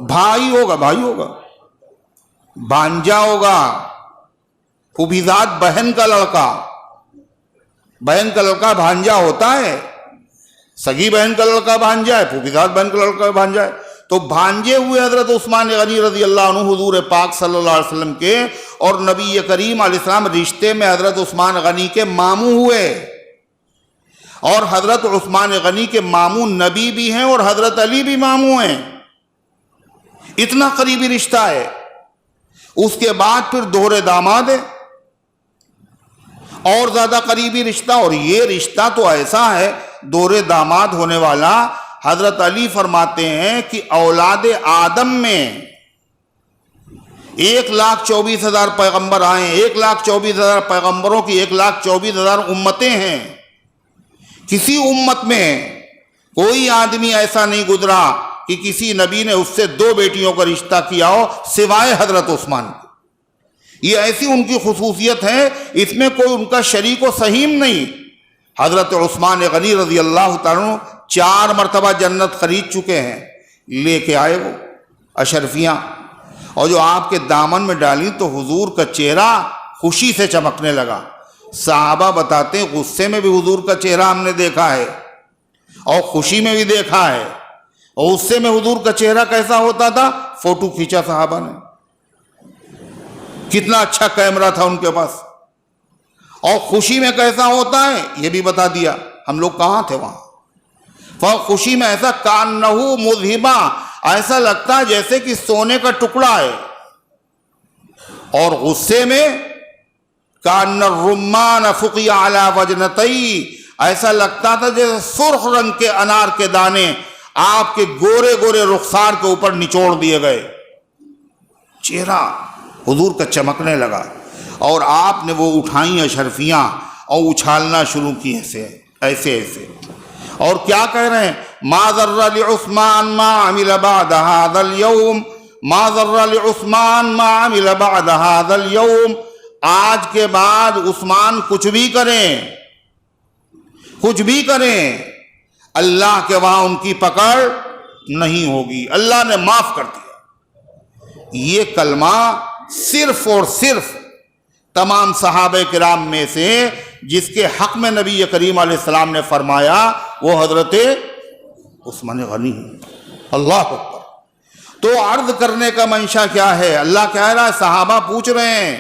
بھائی ہوگا، بھانجا ہوگا. پھوپھیزاد بہن کا لڑکا، بہن کا لڑکا بھانجا ہوتا ہے. سگی بہن کا لڑکا بھانجا ہے، پھوپھیزاد بہن کا لڑکا بھانجا ہے. تو بھانجے ہوئے حضرت عثمان غنی رضی اللہ عنہ حضور پاک صلی اللہ علیہ وسلم کے، اور نبی کریم علیہ السلام رشتے میں حضرت عثمان غنی کے ماموں ہوئے. اور حضرت عثمان غنی کے ماموں نبی بھی ہیں اور حضرت علی بھی ماموں ہیں. اتنا قریبی رشتہ ہے. اس کے بعد پھر دوہرے داماد ہے، اور زیادہ قریبی رشتہ. اور یہ رشتہ تو ایسا ہے دوہرے داماد ہونے والا، حضرت علی فرماتے ہیں کہ اولاد آدم میں 1,24,000 پیغمبر آئے، 1,24,000 پیغمبروں کی 1,24,000 امتیں ہیں. کسی امت میں کوئی آدمی ایسا نہیں گزرا کہ کسی نبی نے اس سے 2 بیٹیوں کا رشتہ کیا ہو سوائے حضرت عثمان کے. یہ ایسی ان کی خصوصیت ہے، اس میں کوئی ان کا شریک و سہیم نہیں. حضرت عثمان غنی رضی اللہ تعالیٰ 4 مرتبہ جنت خرید چکے ہیں. لے کے آئے وہ اشرفیاں، اور جو آپ کے دامن میں ڈالی تو حضور کا چہرہ خوشی سے چمکنے لگا. صحابہ بتاتے ہیں غصے میں بھی حضور کا چہرہ ہم نے دیکھا ہے اور خوشی میں بھی دیکھا ہے. اور غصے میں حضور کا چہرہ کیسا ہوتا تھا؟ فوٹو کھینچا صحابہ نے, کتنا اچھا کیمرہ تھا ان کے پاس. اور خوشی میں کیسا ہوتا ہے یہ بھی بتا دیا. ہم لوگ کہاں تھے وہاں. خوشی میں ایسا کانہو مذہبا, ایسا لگتا ہے جیسے کہ سونے کا ٹکڑا ہے. اور غصے میں کان الرمان فقی علی وجنتی, ایسا لگتا تھا جیسے سرخ رنگ کے انار کے دانے آپ کے گورے گورے رخسار کے اوپر نچوڑ دیے گئے. چہرہ حضور کا چمکنے لگا اور آپ نے وہ اٹھائیں اشرفیاں اور اچھالنا شروع کی ایسے ایسے. اور کیا کہہ رہے ہیں؟ ما ضر لعثمان ما عمل بعد هذا اليوم, ما ضر لعثمان ما عمل بعد هذا اليوم. آج کے بعد عثمان کچھ بھی کریں اللہ کے وہاں ان کی پکڑ نہیں ہوگی, اللہ نے معاف کر دیا. یہ کلمہ صرف اور صرف تمام صحابہ کرام میں سے جس کے حق میں نبی کریم علیہ السلام نے فرمایا وہ حضرت عثمان غنی ہے. اللہ اکبر. تو عرض کرنے کا منشا کیا ہے؟ اللہ کہہ رہا ہے صحابہ پوچھ رہے ہیں.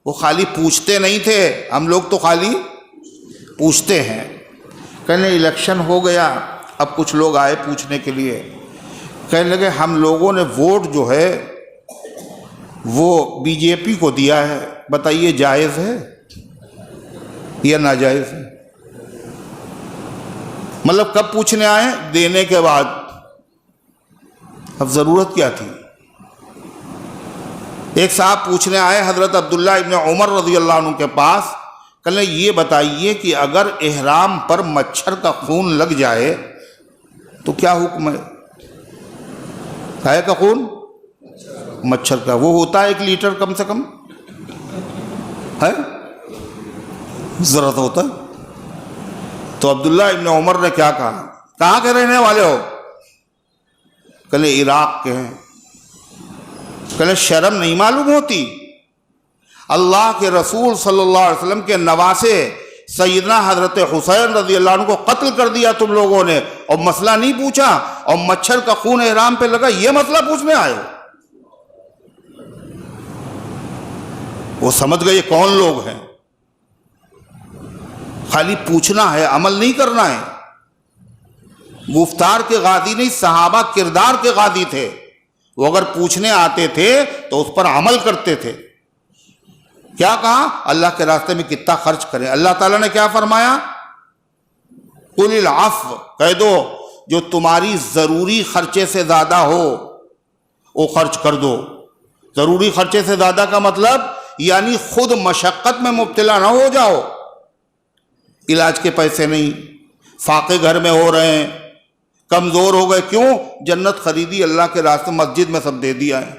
وہ خالی پوچھتے نہیں تھے, ہم لوگ تو خالی پوچھتے ہیں. کہنے الیکشن ہو گیا, اب کچھ لوگ آئے پوچھنے کے لیے, کہنے لگے ہم لوگوں نے ووٹ جو ہے وہ بی جے پی کو دیا ہے, بتائیے جائز ہے یا ناجائز ہے؟ مطلب کب پوچھنے آئے؟ دینے کے بعد. اب ضرورت کیا تھی؟ ایک صاحب پوچھنے آئے حضرت عبداللہ ابن عمر رضی اللہ عنہ کے پاس, کہنے یہ بتائیے کہ اگر احرام پر مچھر کا خون لگ جائے تو کیا حکم ہے؟ کائے کا خون؟ مچھر کا. وہ ہوتا ہے 1 لیٹر کم سے کم ہے, ضرورت ہوتا ہے. تو عبداللہ ابن عمر نے کیا کہا؟ کہاں کے رہنے والے ہو؟ کہنے عراق کے ہیں. کہنے شرم نہیں معلوم ہوتی؟ اللہ کے رسول صلی اللہ علیہ وسلم کے نواسے سیدنا حضرت حسین رضی اللہ عنہ کو قتل کر دیا تم لوگوں نے, اور مسئلہ نہیں پوچھا, اور مچھر کا خون احرام پہ لگا, یہ مسئلہ پوچھنے آئے ہو؟ وہ سمجھ گئے یہ کون لوگ ہیں. خالی پوچھنا ہے, عمل نہیں کرنا ہے. گفتار کے غازی نہیں, صحابہ کردار کے غازی تھے. وہ اگر پوچھنے آتے تھے تو اس پر عمل کرتے تھے. کیا کہا؟ اللہ کے راستے میں کتنا خرچ کریں. اللہ تعالیٰ نے کیا فرمایا؟ قل العفو, کہہ دو جو تمہاری ضروری خرچے سے زیادہ ہو وہ خرچ کر دو. ضروری خرچے سے زیادہ کا مطلب یعنی خود مشقت میں مبتلا نہ ہو جاؤ. علاج کے پیسے نہیں, فاقے گھر میں ہو رہے ہیں, کمزور ہو گئے, کیوں؟ جنت خریدی اللہ کے راستے, مسجد میں سب دے دیا ہے.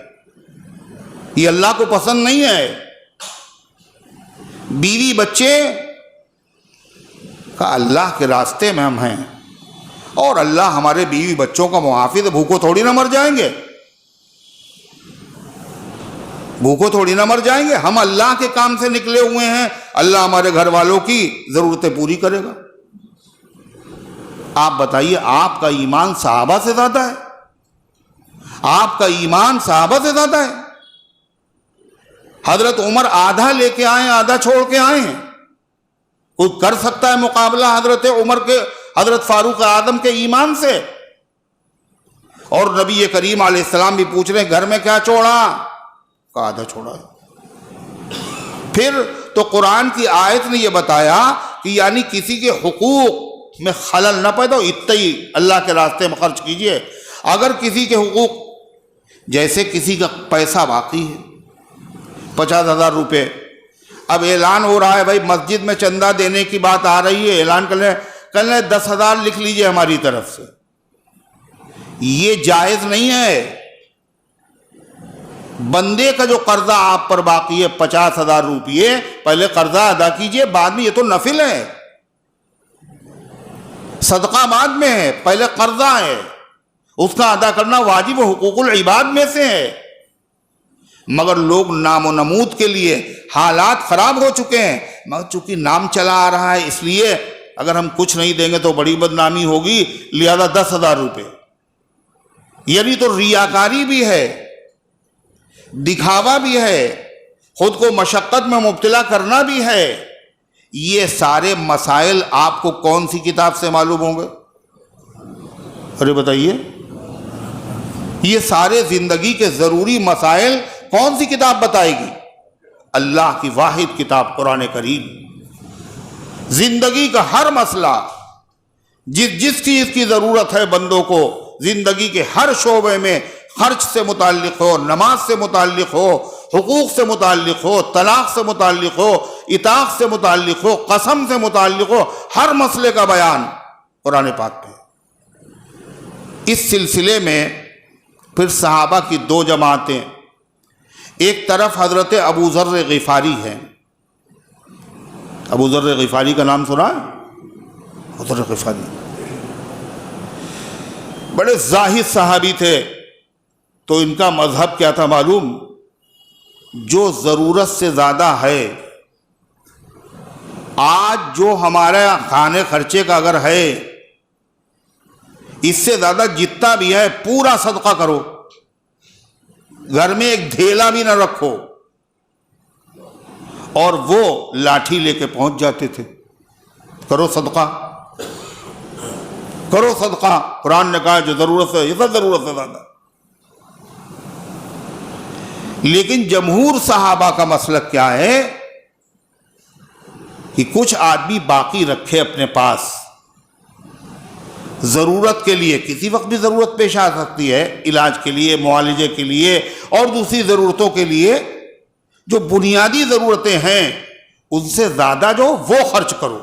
یہ اللہ کو پسند نہیں ہے. بیوی بچے کا اللہ کے راستے میں ہم ہیں, اور اللہ ہمارے بیوی بچوں کا محافظ ہے. بھوکو تھوڑی نہ مر جائیں گے, بھوکو تھوڑی نہ مر جائیں گے. ہم اللہ کے کام سے نکلے ہوئے ہیں, اللہ ہمارے گھر والوں کی ضرورتیں پوری کرے گا. آپ بتائیے, آپ کا ایمان صحابہ سے زیادہ ہے؟ آپ کا ایمان صحابہ سے زیادہ ہے؟ حضرت عمر آدھا لے کے آئے, آدھا چھوڑ کے آئے ہیں. کوئی کر سکتا ہے مقابلہ حضرت عمر کے, حضرت فاروق اعظم کے ایمان سے؟ اور نبی کریم علیہ السلام بھی پوچھ رہے ہیں گھر میں کیا چھوڑا؟ کا آدھا چھوڑا ہے. پھر تو قرآن کی آیت نے یہ بتایا کہ یعنی کسی کے حقوق میں خلل نہ پیدا ہو, اتنا ہی اللہ کے راستے میں خرچ کیجئے. اگر کسی کے حقوق, جیسے کسی کا پیسہ باقی ہے 50,000 روپے, اب اعلان ہو رہا ہے بھائی مسجد میں چندہ دینے کی بات آ رہی ہے, اعلان کر لیں 10,000 لکھ لیجئے ہماری طرف سے. یہ جائز نہیں ہے. بندے کا جو قرضہ آپ پر باقی ہے 50,000 روپیے, پہلے قرضہ ادا کیجئے, بعد میں, یہ تو نفل ہے, صدقہ بعد میں ہے, پہلے قرضہ ہے, اس کا ادا کرنا واجب و حقوق العباد میں سے ہے. مگر لوگ نام و نمود کے لیے, حالات خراب ہو چکے ہیں, مگر چونکہ نام چلا آ رہا ہے اس لیے اگر ہم کچھ نہیں دیں گے تو بڑی بدنامی ہوگی، لہذا 10,000 روپے۔ یعنی تو ریاکاری بھی ہے، دکھاوا بھی ہے، خود کو مشقت میں مبتلا کرنا بھی ہے۔ یہ سارے مسائل آپ کو کون سی کتاب سے معلوم ہوں گے؟ ارے بتائیے، یہ سارے زندگی کے ضروری مسائل کون سی کتاب بتائے گی؟ اللہ کی واحد کتاب قرآن کریم۔ زندگی کا ہر مسئلہ، جس چیز کی ضرورت ہے بندوں کو زندگی کے ہر شعبے میں، خرچ سے متعلق ہو، نماز سے متعلق ہو، حقوق سے متعلق ہو، طلاق سے متعلق ہو، اطاعت سے متعلق ہو، قسم سے متعلق ہو، ہر مسئلے کا بیان قرآن پاک پہ۔ اس سلسلے میں پھر صحابہ کی 2 جماعتیں، ایک طرف حضرت ابو ذر غفاری ہیں۔ ابو ذر غفاری کا نام سنا ہے؟ ابو ذر غفاری بڑے زاہد صحابی تھے، تو ان کا مذہب کیا تھا معلوم؟ جو ضرورت سے زیادہ ہے، آج جو ہمارے کھانے خرچے کا اگر ہے، اس سے زیادہ جتنا بھی ہے پورا صدقہ کرو، گھر میں ایک ڈھیلا بھی نہ رکھو۔ اور وہ لاٹھی لے کے پہنچ جاتے تھے، کرو صدقہ، کرو صدقہ۔ قرآن نے کہا جو ضرورت ہے، یہ سب ضرورت سے زیادہ۔ لیکن جمہور صحابہ کا مسلک کیا ہے کہ کچھ آدمی باقی رکھے اپنے پاس ضرورت کے لیے، کسی وقت بھی ضرورت پیش آ سکتی ہے، علاج کے لیے، معالجے کے لیے اور دوسری ضرورتوں کے لیے۔ جو بنیادی ضرورتیں ہیں ان سے زیادہ جو وہ خرچ کرو۔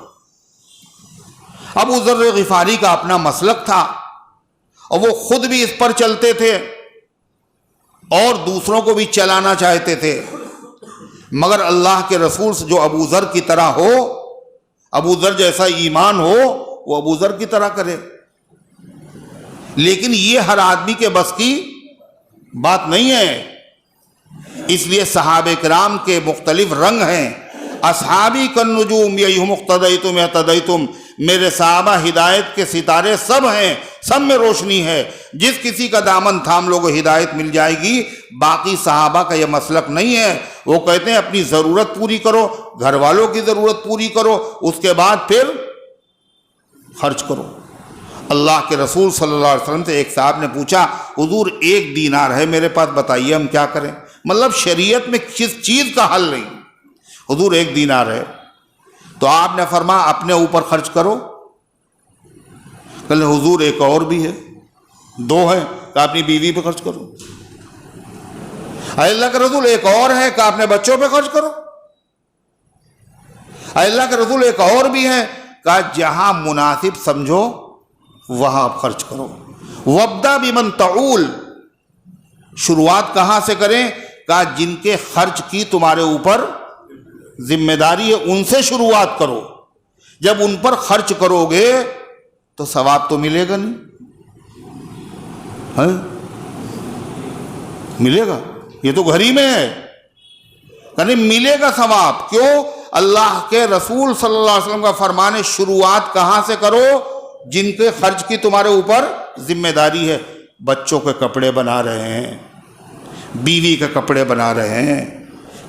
ابو ذر غفاری کا اپنا مسلک تھا اور وہ خود بھی اس پر چلتے تھے اور دوسروں کو بھی چلانا چاہتے تھے، مگر اللہ کے رسول جو ابو ذر کی طرح ہو، ابو ذر جیسا ایمان ہو، وہ ابو ذر کی طرح کرے۔ لیکن یہ ہر آدمی کے بس کی بات نہیں ہے، اس لیے صحابہ کرام کے مختلف رنگ ہیں۔ اصحابی کالنجوم یہم اقتدیتم اہتدیتم، میرے صحابہ ہدایت کے ستارے سب ہیں، سب میں روشنی ہے، جس کسی کا دامن تھام لوگوں کو ہدایت مل جائے گی۔ باقی صحابہ کا یہ مسلک نہیں ہے، وہ کہتے ہیں اپنی ضرورت پوری کرو، گھر والوں کی ضرورت پوری کرو، اس کے بعد پھر خرچ کرو۔ اللہ کے رسول صلی اللہ علیہ وسلم سے ایک صاحب نے پوچھا، حضور 1 دینار ہے میرے پاس، بتائیے ہم کیا کریں؟ مطلب شریعت میں کس چیز کا حل نہیں، حضور 1 دینار ہے۔ تو آپ نے فرمایا اپنے اوپر خرچ کرو۔ کہنے حضور ایک اور بھی ہے، 2 ہیں، کہ اپنی بیوی پہ خرچ کرو۔ اے اللہ کے رسول ایک اور ہے، کہ اپنے بچوں پہ خرچ کرو۔ اے اللہ کے رسول ایک اور بھی ہے، کہ جہاں مناسب سمجھو وہاں آپ خرچ کرو۔ وابدأ بمن تعول، شروعات کہاں سے کریں؟ کہ جن کے خرچ کی تمہارے اوپر ذمہ داری ہے ان سے شروعات کرو۔ جب ان پر خرچ کرو گے تو ثواب تو ملے گا نہیں، ملے گا؟ یہ تو گھر ہی میں ہے، یعنی ملے گا ثواب۔ کیوں؟ اللہ کے رسول صلی اللہ علیہ وسلم کا فرمان ہے شروعات کہاں سے کرو؟ جن کے خرچ کی تمہارے اوپر ذمہ داری ہے۔ بچوں کے کپڑے بنا رہے ہیں، بیوی کے کپڑے بنا رہے ہیں،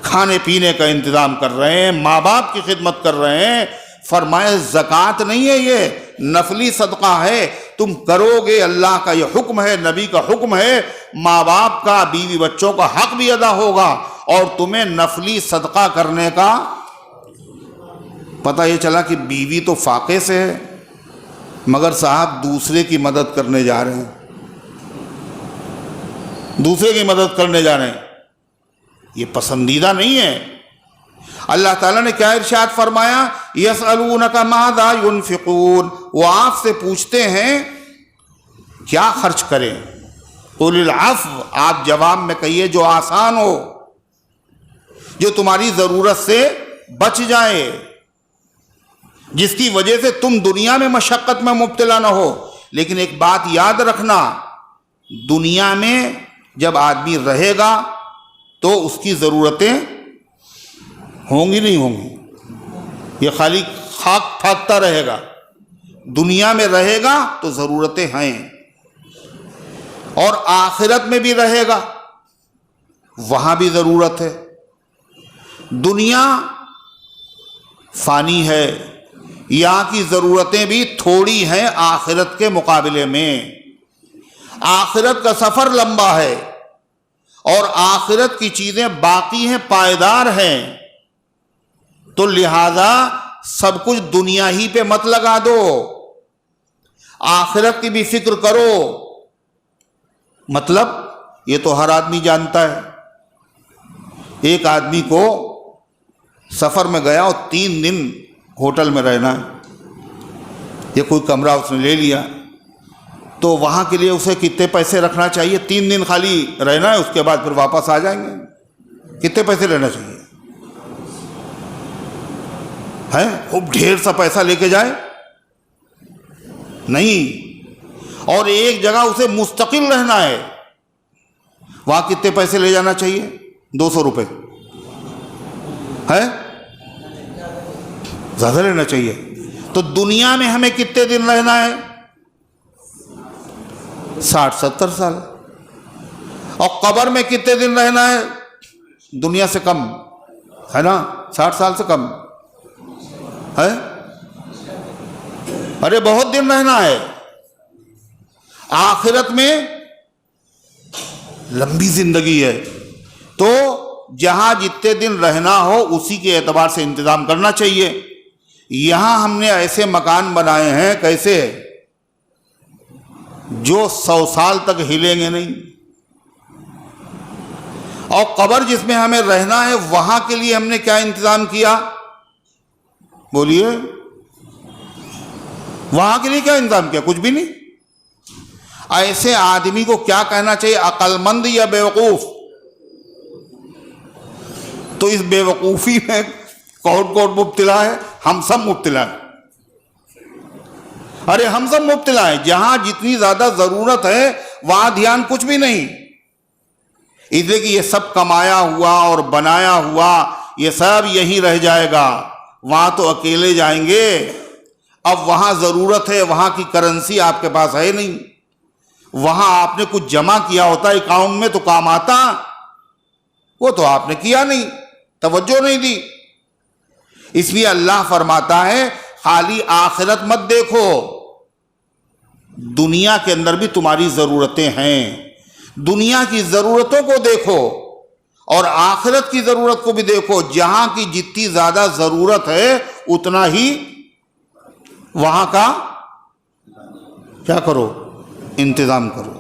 کھانے پینے کا انتظام کر رہے ہیں، ماں باپ کی خدمت کر رہے ہیں، فرمائے زکوٰۃ نہیں ہے، یہ نفلی صدقہ ہے، تم کرو گے، اللہ کا یہ حکم ہے، نبی کا حکم ہے، ماں باپ کا، بیوی بچوں کا حق بھی ادا ہوگا، اور تمہیں نفلی صدقہ کرنے کا پتہ یہ چلا کہ بیوی تو فاقے سے ہے، مگر صاحب دوسرے کی مدد کرنے جا رہے ہیں، دوسرے کی مدد کرنے جا رہے ہیں، یہ پسندیدہ نہیں ہے۔ اللہ تعالیٰ نے کیا ارشاد فرمایا؟ یسألونک ماذا ينفقون، وہ آپ سے پوچھتے ہیں کیا خرچ کریں، قل العفو، آپ جواب میں کہیے جو آسان ہو، جو تمہاری ضرورت سے بچ جائے، جس کی وجہ سے تم دنیا میں مشقت میں مبتلا نہ ہو۔ لیکن ایک بات یاد رکھنا، دنیا میں جب آدمی رہے گا تو اس کی ضرورتیں ہوں گی نہیں ہوں گی؟ یہ خالی خاک پھاکتا رہے گا. دنیا میں رہے گا تو ضرورتیں ہیں، اور آخرت میں بھی رہے گا وہاں بھی ضرورت ہے. دنیا فانی ہے، یہاں کی ضرورتیں بھی تھوڑی ہیں آخرت کے مقابلے میں. آخرت کا سفر لمبا ہے اور آخرت کی چیزیں باقی ہیں، پائیدار ہیں. تو لہذا سب کچھ دنیا ہی پہ مت لگا دو، آخرت کی بھی فکر کرو. مطلب یہ تو ہر آدمی جانتا ہے. ایک آدمی کو سفر میں گیا اور 3 دن ہوٹل میں رہنا ہے، یہ کوئی کمرہ اس نے لے لیا، تو وہاں کے لیے اسے کتنے پیسے رکھنا چاہیے؟ 3 دن خالی رہنا ہے، اس کے بعد پھر واپس آ جائیں گے. کتنے پیسے لینا چاہیے؟ ہے خوب ڈھیر سا پیسہ لے کے جائے؟ نہیں. اور ایک جگہ اسے مستقل رہنا ہے، وہاں کتنے پیسے لے جانا چاہیے؟ 200 روپے. ہے زیادہ لینا چاہیے. تو دنیا میں ہمیں کتنے دن رہنا ہے؟ 60-70 سال. اور قبر میں کتنے دن رہنا ہے؟ دنیا سے کم ہے نا، 60 سال سے کم ہے. ارے بہت دن رہنا ہے. آخرت میں لمبی زندگی ہے، تو جہاں جتنے دن رہنا ہو اسی کے اعتبار سے انتظام کرنا چاہیے. یہاں ہم نے ایسے مکان بنائے ہیں کیسے، جو 100 سال تک ہلیں گے نہیں. اور قبر جس میں ہمیں رہنا ہے وہاں کے لیے ہم نے کیا انتظام کیا؟ بولیے، وہاں کے لیے کیا انتظام کیا؟ کچھ بھی نہیں. ایسے آدمی کو کیا کہنا چاہیے، عقل مند یا بیوقوف؟ تو اس بیوقوفی میں کون مبتلا ہے؟ ہم سب مبتلا ہیں. ارے ہم سب مبتلا ہیں. جہاں جتنی زیادہ ضرورت ہے وہاں دھیان کچھ بھی نہیں، اس لیے کہ یہ سب کمایا ہوا اور بنایا ہوا یہ سب یہی رہ جائے گا. وہاں تو اکیلے جائیں گے. اب وہاں ضرورت ہے، وہاں کی کرنسی آپ کے پاس ہے نہیں. وہاں آپ نے کچھ جمع کیا ہوتا اکاؤنٹ میں تو کام آتا، وہ تو آپ نے کیا نہیں، توجہ نہیں دی. اس لیے اللہ فرماتا ہے خالی آخرت مت دیکھو، دنیا کے اندر بھی تمہاری ضرورتیں ہیں. دنیا کی ضرورتوں کو دیکھو اور آخرت کی ضرورت کو بھی دیکھو. جہاں کی جتنی زیادہ ضرورت ہے اتنا ہی وہاں کا کیا کرو، انتظام کرو.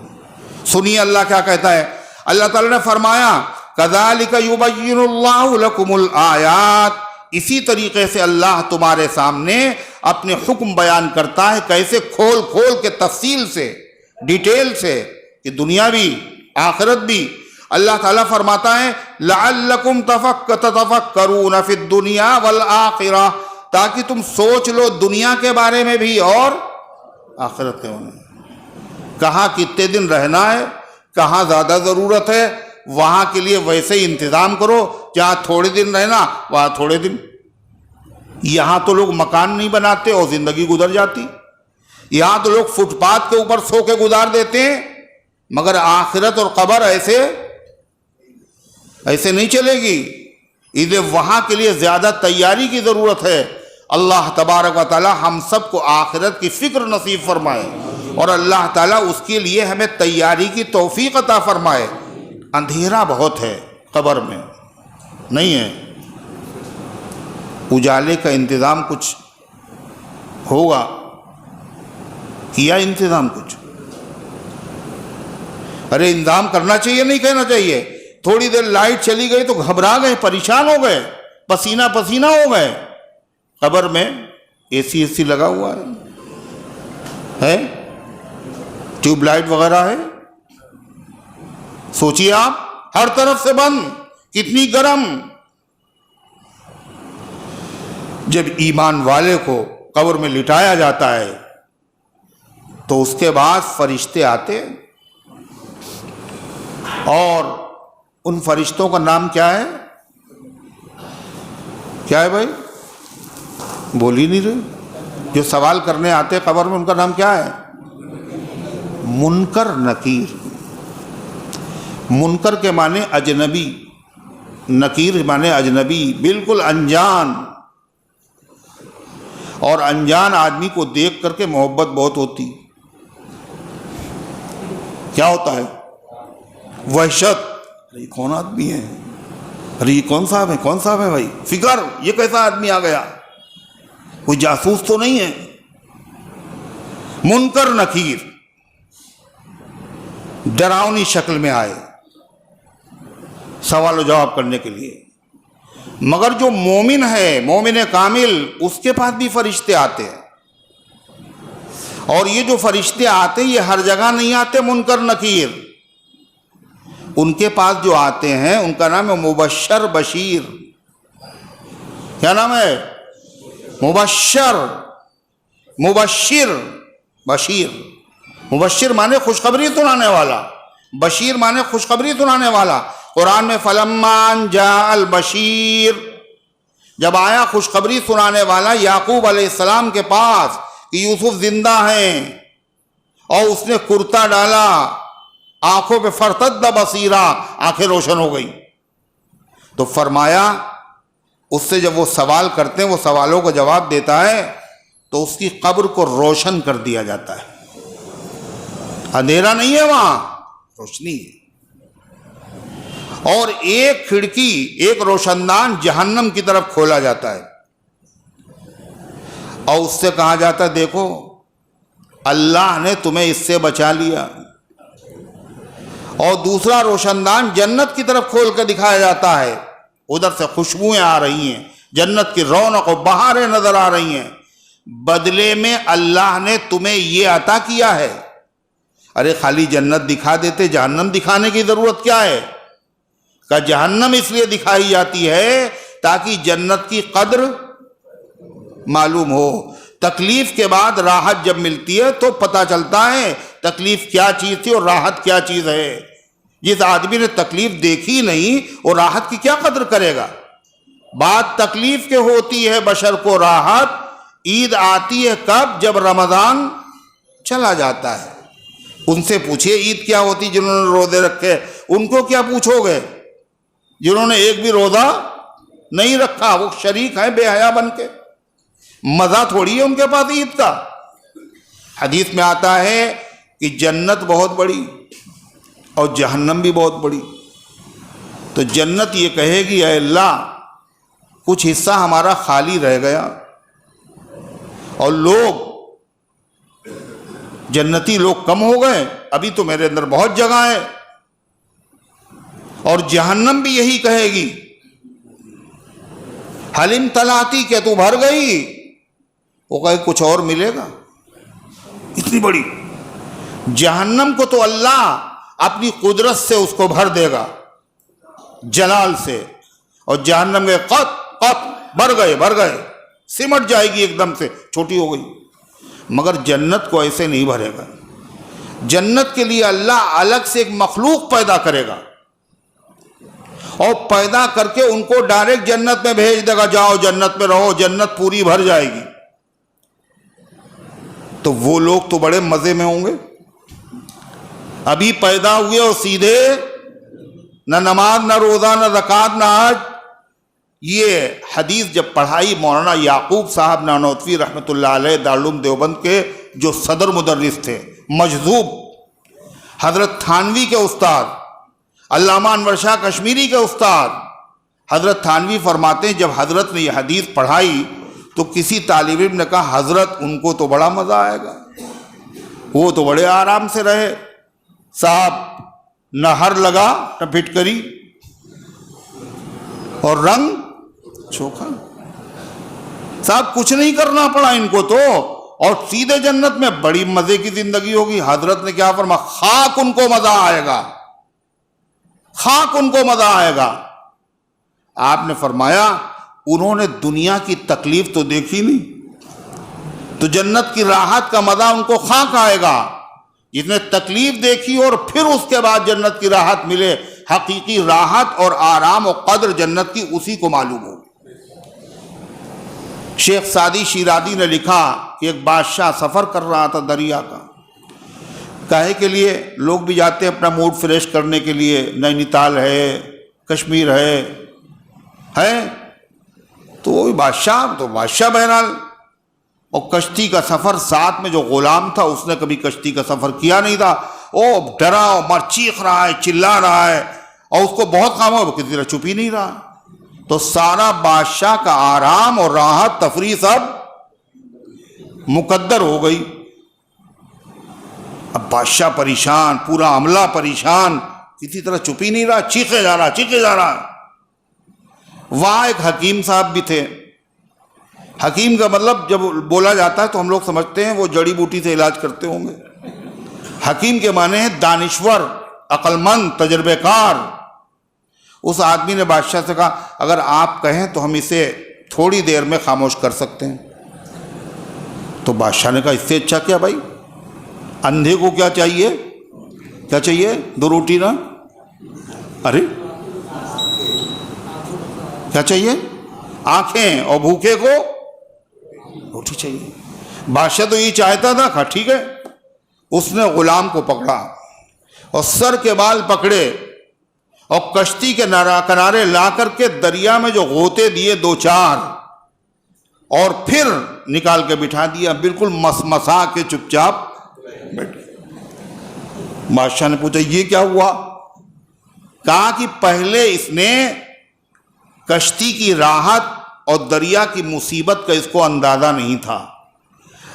سنیے اللہ کیا کہتا ہے. اللہ تعالیٰ نے فرمایا کذالک یبین اللہ لکم الآیات، اسی طریقے سے اللہ تمہارے سامنے اپنے حکم بیان کرتا ہے. کیسے؟ کھول کھول کے، تفصیل سے، ڈیٹیل سے، کہ دنیا بھی آخرت بھی. اللہ تعالیٰ فرماتا ہے لعلکم تتفکرون فی الدنیا والآخرہ، تاکہ تم سوچ لو دنیا کے بارے میں بھی اور آخرت کے بارے میں. کہاں کتنے دن رہنا ہے، کہاں زیادہ ضرورت ہے، وہاں کے لیے ویسے ہی انتظام کرو. جہاں تھوڑے دن رہنا وہاں تھوڑے دن. یہاں تو لوگ مکان نہیں بناتے اور زندگی گزر جاتی. یہاں تو لوگ فٹ پاتھ کے اوپر سو کے گزار دیتے ہیں، مگر آخرت اور قبر ایسے نہیں چلے گی. اس لیے وہاں کے لیے زیادہ تیاری کی ضرورت ہے. اللہ تبارک و تعالی ہم سب کو آخرت کی فکر نصیب فرمائے، اور اللہ تعالیٰ اس کے لیے ہمیں تیاری کی توفیق عطا فرمائے. اندھیرا بہت ہے قبر میں، نہیں ہے؟ اجالے کا انتظام کچھ ہوگا؟ کیا انتظام کچھ؟ ارے انتظام کرنا چاہیے، نہیں کہنا چاہیے. تھوڑی دیر لائٹ چلی گئی تو گھبرا گئے، پریشان ہو گئے، پسینہ پسینہ ہو گئے. قبر میں اے سی لگا ہوا ہے، ٹیوب لائٹ وغیرہ ہے. سوچیے آپ، ہر طرف سے بند، کتنی گرم. جب ایمان والے کو قبر میں لٹایا جاتا ہے تو اس کے بعد فرشتے آتے، اور ان فرشتوں کا نام کیا ہے؟ کیا ہے بھائی؟ بول ہی نہیں رہے. جو سوال کرنے آتے قبر میں ان کا نام کیا ہے؟ منکر نکیر. منکر کے معنی اجنبی، نکیر معنی اجنبی، بالکل انجان. اور انجان آدمی کو دیکھ کر کے محبت بہت ہوتی. کیا ہوتا ہے؟ وحشت. یہ کون آدمی ہے؟ ارے یہ کون صاحب ہے؟ کون صاحب ہے بھائی؟ فکر، یہ کیسا آدمی آ گیا؟ کوئی جاسوس تو نہیں ہے؟ منکر نکیر ڈراؤنی شکل میں آئے سوال و جواب کرنے کے لیے. مگر جو مومن ہے، مومن کامل، اس کے پاس بھی فرشتے آتے ہیں. اور یہ جو فرشتے آتے ہیں یہ ہر جگہ نہیں آتے منکر نکیر. ان کے پاس جو آتے ہیں ان کا نام ہے مبشر بشیر. کیا نام ہے؟ مبشر، مبشر، بشیر. مبشر مانے خوشخبری سنانے والا، بشیر مانے خوشخبری سنانے والا. قرآن میں فلما جاء البشیر، جب آیا خوشخبری سنانے والا یعقوب علیہ السلام کے پاس کہ یوسف زندہ ہیں، اور اس نے کرتا ڈالا، آنکھوں پہ فرتد بصیرہ، آنکھیں روشن ہو گئی، تو فرمایا اس سے جب وہ سوال کرتے ہیں، وہ سوالوں کا جواب دیتا ہے تو اس کی قبر کو روشن کر دیا جاتا ہے. اندھیرا نہیں ہے وہاں، روشنی ہے. اور ایک کھڑکی، ایک روشن دان جہنم کی طرف کھولا جاتا ہے، اور اس سے کہا جاتا ہے دیکھو اللہ نے تمہیں اس سے بچا لیا. اور دوسرا روشن دان جنت کی طرف کھول کے دکھایا جاتا ہے، ادھر سے خوشبوئیں آ رہی ہیں، جنت کی رونق و بہاریں نظر آ رہی ہیں. بدلے میں اللہ نے تمہیں یہ عطا کیا ہے. ارے خالی جنت دکھا دیتے، جہنم دکھانے کی ضرورت کیا ہے؟ کہ جہنم اس لیے دکھائی جاتی ہے تاکہ جنت کی قدر معلوم ہو. تکلیف کے بعد راحت جب ملتی ہے تو پتہ چلتا ہے تکلیف کیا چیز تھی اور راحت کیا چیز ہے. جس آدمی نے تکلیف دیکھی نہیں وہ راحت کی کیا قدر کرے گا؟ بات تکلیف کے ہوتی ہے بشر کو راحت. عید آتی ہے کب؟ جب رمضان چلا جاتا ہے. ان سے پوچھئے عید کیا ہوتی جنہوں نے روزے رکھے، ان کو کیا پوچھو گے جنہوں نے ایک بھی روزہ نہیں رکھا؟ وہ شریک ہیں بے حیا بن کے. مزہ تھوڑی ہے ان کے پاس عید کا. حدیث میں آتا ہے کہ جنت بہت بڑی اور جہنم بھی بہت بڑی. تو جنت یہ کہے گی اے اللہ کچھ حصہ ہمارا خالی رہ گیا، اور لوگ جنتی لوگ کم ہو گئے، ابھی تو میرے اندر بہت جگہ ہے. اور جہنم بھی یہی کہے گی حلیم تلاتی، کہ تو بھر گئی. وہ کہے کچھ اور ملے گا. اتنی بڑی جہنم کو تو اللہ اپنی قدرت سے اس کو بھر دے گا، جلال سے. اور جہنم کے قط قط بھر گئے، سمٹ جائے گی ایک دم سے، چھوٹی ہو گئی. مگر جنت کو ایسے نہیں بھرے گا. جنت کے لیے اللہ الگ سے ایک مخلوق پیدا کرے گا، اور پیدا کر کے ان کو ڈائریکٹ جنت میں بھیج دے گا، جاؤ جنت میں رہو، جنت پوری بھر جائے گی. تو وہ لوگ تو بڑے مزے میں ہوں گے. ابھی پیدا ہوئے اور سیدھے نہ نماز نہ روزہ نہ زکوٰۃ نہ حج. یہ حدیث جب پڑھائی مولانا یعقوب صاحب نانوتوی رحمۃ اللہ علیہ دارالعلوم دیوبند کے جو صدر مدرس تھے، مجذوب، حضرت تھانوی کے استاد، علامہ انور شاہ کشمیری کے استاد، حضرت تھانوی فرماتے ہیں جب حضرت نے یہ حدیث پڑھائی تو کسی طالب علم نے کہا حضرت ان کو تو بڑا مزہ آئے گا، وہ تو بڑے آرام سے رہے صاحب، نہ ہر لگا نہ پھٹکری اور رنگ چوکھا. صاحب کچھ نہیں کرنا پڑا ان کو تو، اور سیدھے جنت میں بڑی مزے کی زندگی ہوگی. حضرت نے کیا فرمایا؟ خاک ان کو مزہ آئے گا، خاک ان کو مزہ آئے گا. آپ نے فرمایا انہوں نے دنیا کی تکلیف تو دیکھی نہیں، تو جنت کی راحت کا مزہ ان کو خاک آئے گا. جس نے تکلیف دیکھی اور پھر اس کے بعد جنت کی راحت ملے، حقیقی راحت اور آرام و قدر جنت کی اسی کو معلوم ہوگی. شیخ سعدی شیرازی نے لکھا کہ ایک بادشاہ سفر کر رہا تھا دریا کا، کاہے کے لیے؟ لوگ بھی جاتے ہیں اپنا موڈ فریش کرنے کے لیے، نینی تال ہے، کشمیر ہے تو وہ بھی بادشاہ بہرحال، اور کشتی کا سفر، ساتھ میں جو غلام تھا اس نے کبھی کشتی کا سفر کیا نہیں تھا، وہ ڈرا اور چیخ رہا ہے، چلا رہا ہے، اور اس کو بہت کام ہو، کسی طرح چھپ ہی نہیں رہا، تو سارا بادشاہ کا آرام اور راحت تفریح سب مقدر ہو گئی۔ اب بادشاہ پریشان، پورا عملہ پریشان، کسی طرح چھپ ہی نہیں رہا، چیخے جا رہا۔ وہاں ایک حکیم صاحب بھی تھے۔ حکیم کا مطلب جب بولا جاتا ہے تو ہم لوگ سمجھتے ہیں وہ جڑی بوٹی سے علاج کرتے ہوں گے۔ حکیم کے معنی ہے دانشور، عقل مند، تجربے کار۔ اس آدمی نے بادشاہ سے کہا اگر آپ کہیں تو ہم اسے تھوڑی دیر میں خاموش کر سکتے ہیں۔ تو بادشاہ نے کہا اس سے اچھا کیا بھائی، اندھے کو کیا چاہیے؟ 2 روٹی نا، ارے کیا چاہیے؟ آنکھیں، اور بھوکے کو روٹی چاہیے۔ بادشاہ تو یہ چاہتا تھا، کہا ٹھیک ہے۔ اس نے غلام کو پکڑا اور سر کے بال پکڑے اور کشتی کے کنارے لا کر کے دریا میں جو غوطے دیے 2-4 اور پھر نکال کے بٹھا دیا، بالکل مسمسا کے چپ چاپ بیٹھے۔ بادشاہ نے پوچھا یہ کیا ہوا؟ کہا کہ پہلے اس نے کشتی کی راحت اور دریا کی مصیبت کا اس کو اندازہ نہیں تھا،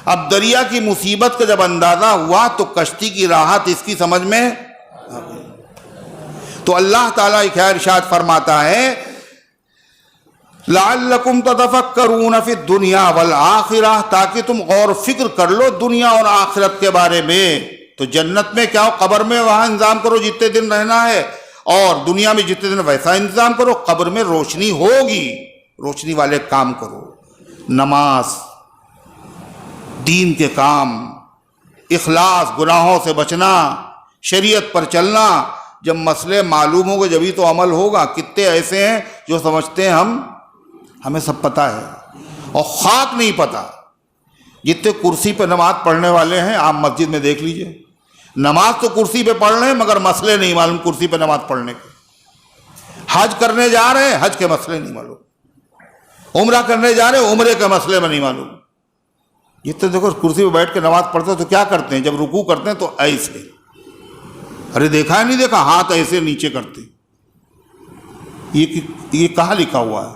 اب دریا کی مصیبت کا جب اندازہ ہوا تو کشتی کی راحت اس کی سمجھ میں آ گئی۔ تو اللہ تعالیٰ خیر ارشاد فرماتا ہے لعلکم تتفکرون فی الدنیا والآخرہ، تاکہ تم غور و فکر کر لو دنیا اور آخرت کے بارے میں۔ تو جنت میں کیا ہو، قبر میں وہاں انتظام کرو جتنے دن رہنا ہے، اور دنیا میں جتنے دن ویسا انتظام کرو۔ قبر میں روشنی ہوگی، روشنی والے کام کرو، نماز، دین کے کام، اخلاص، گناہوں سے بچنا، شریعت پر چلنا۔ جب مسئلے معلوم ہوں گے جبھی تو عمل ہوگا۔ کتنے ایسے ہیں جو سمجھتے ہیں ہمیں سب پتہ ہے، اور خاک نہیں پتہ۔ جتنے کرسی پہ نماز پڑھنے والے ہیں آپ مسجد میں دیکھ لیجئے، نماز تو کرسی پہ پڑھ رہے ہیں مگر مسئلے نہیں معلوم کرسی پہ نماز پڑھنے کے۔ حج کرنے جا رہے ہیں، حج کے مسئلے نہیں معلوم، عمرہ کرنے جا رہے ہیں، عمرے کے مسئلے میں نہیں معلوم۔ جتنے دیکھو کرسی پہ بیٹھ کے نماز پڑھتے ہیں تو کیا کرتے ہیں، جب رکوع کرتے ہیں تو ایسے، ارے دیکھا ہے نہیں دیکھا، ہاتھ ایسے نیچے کرتے، یہ کہاں لکھا ہوا ہے؟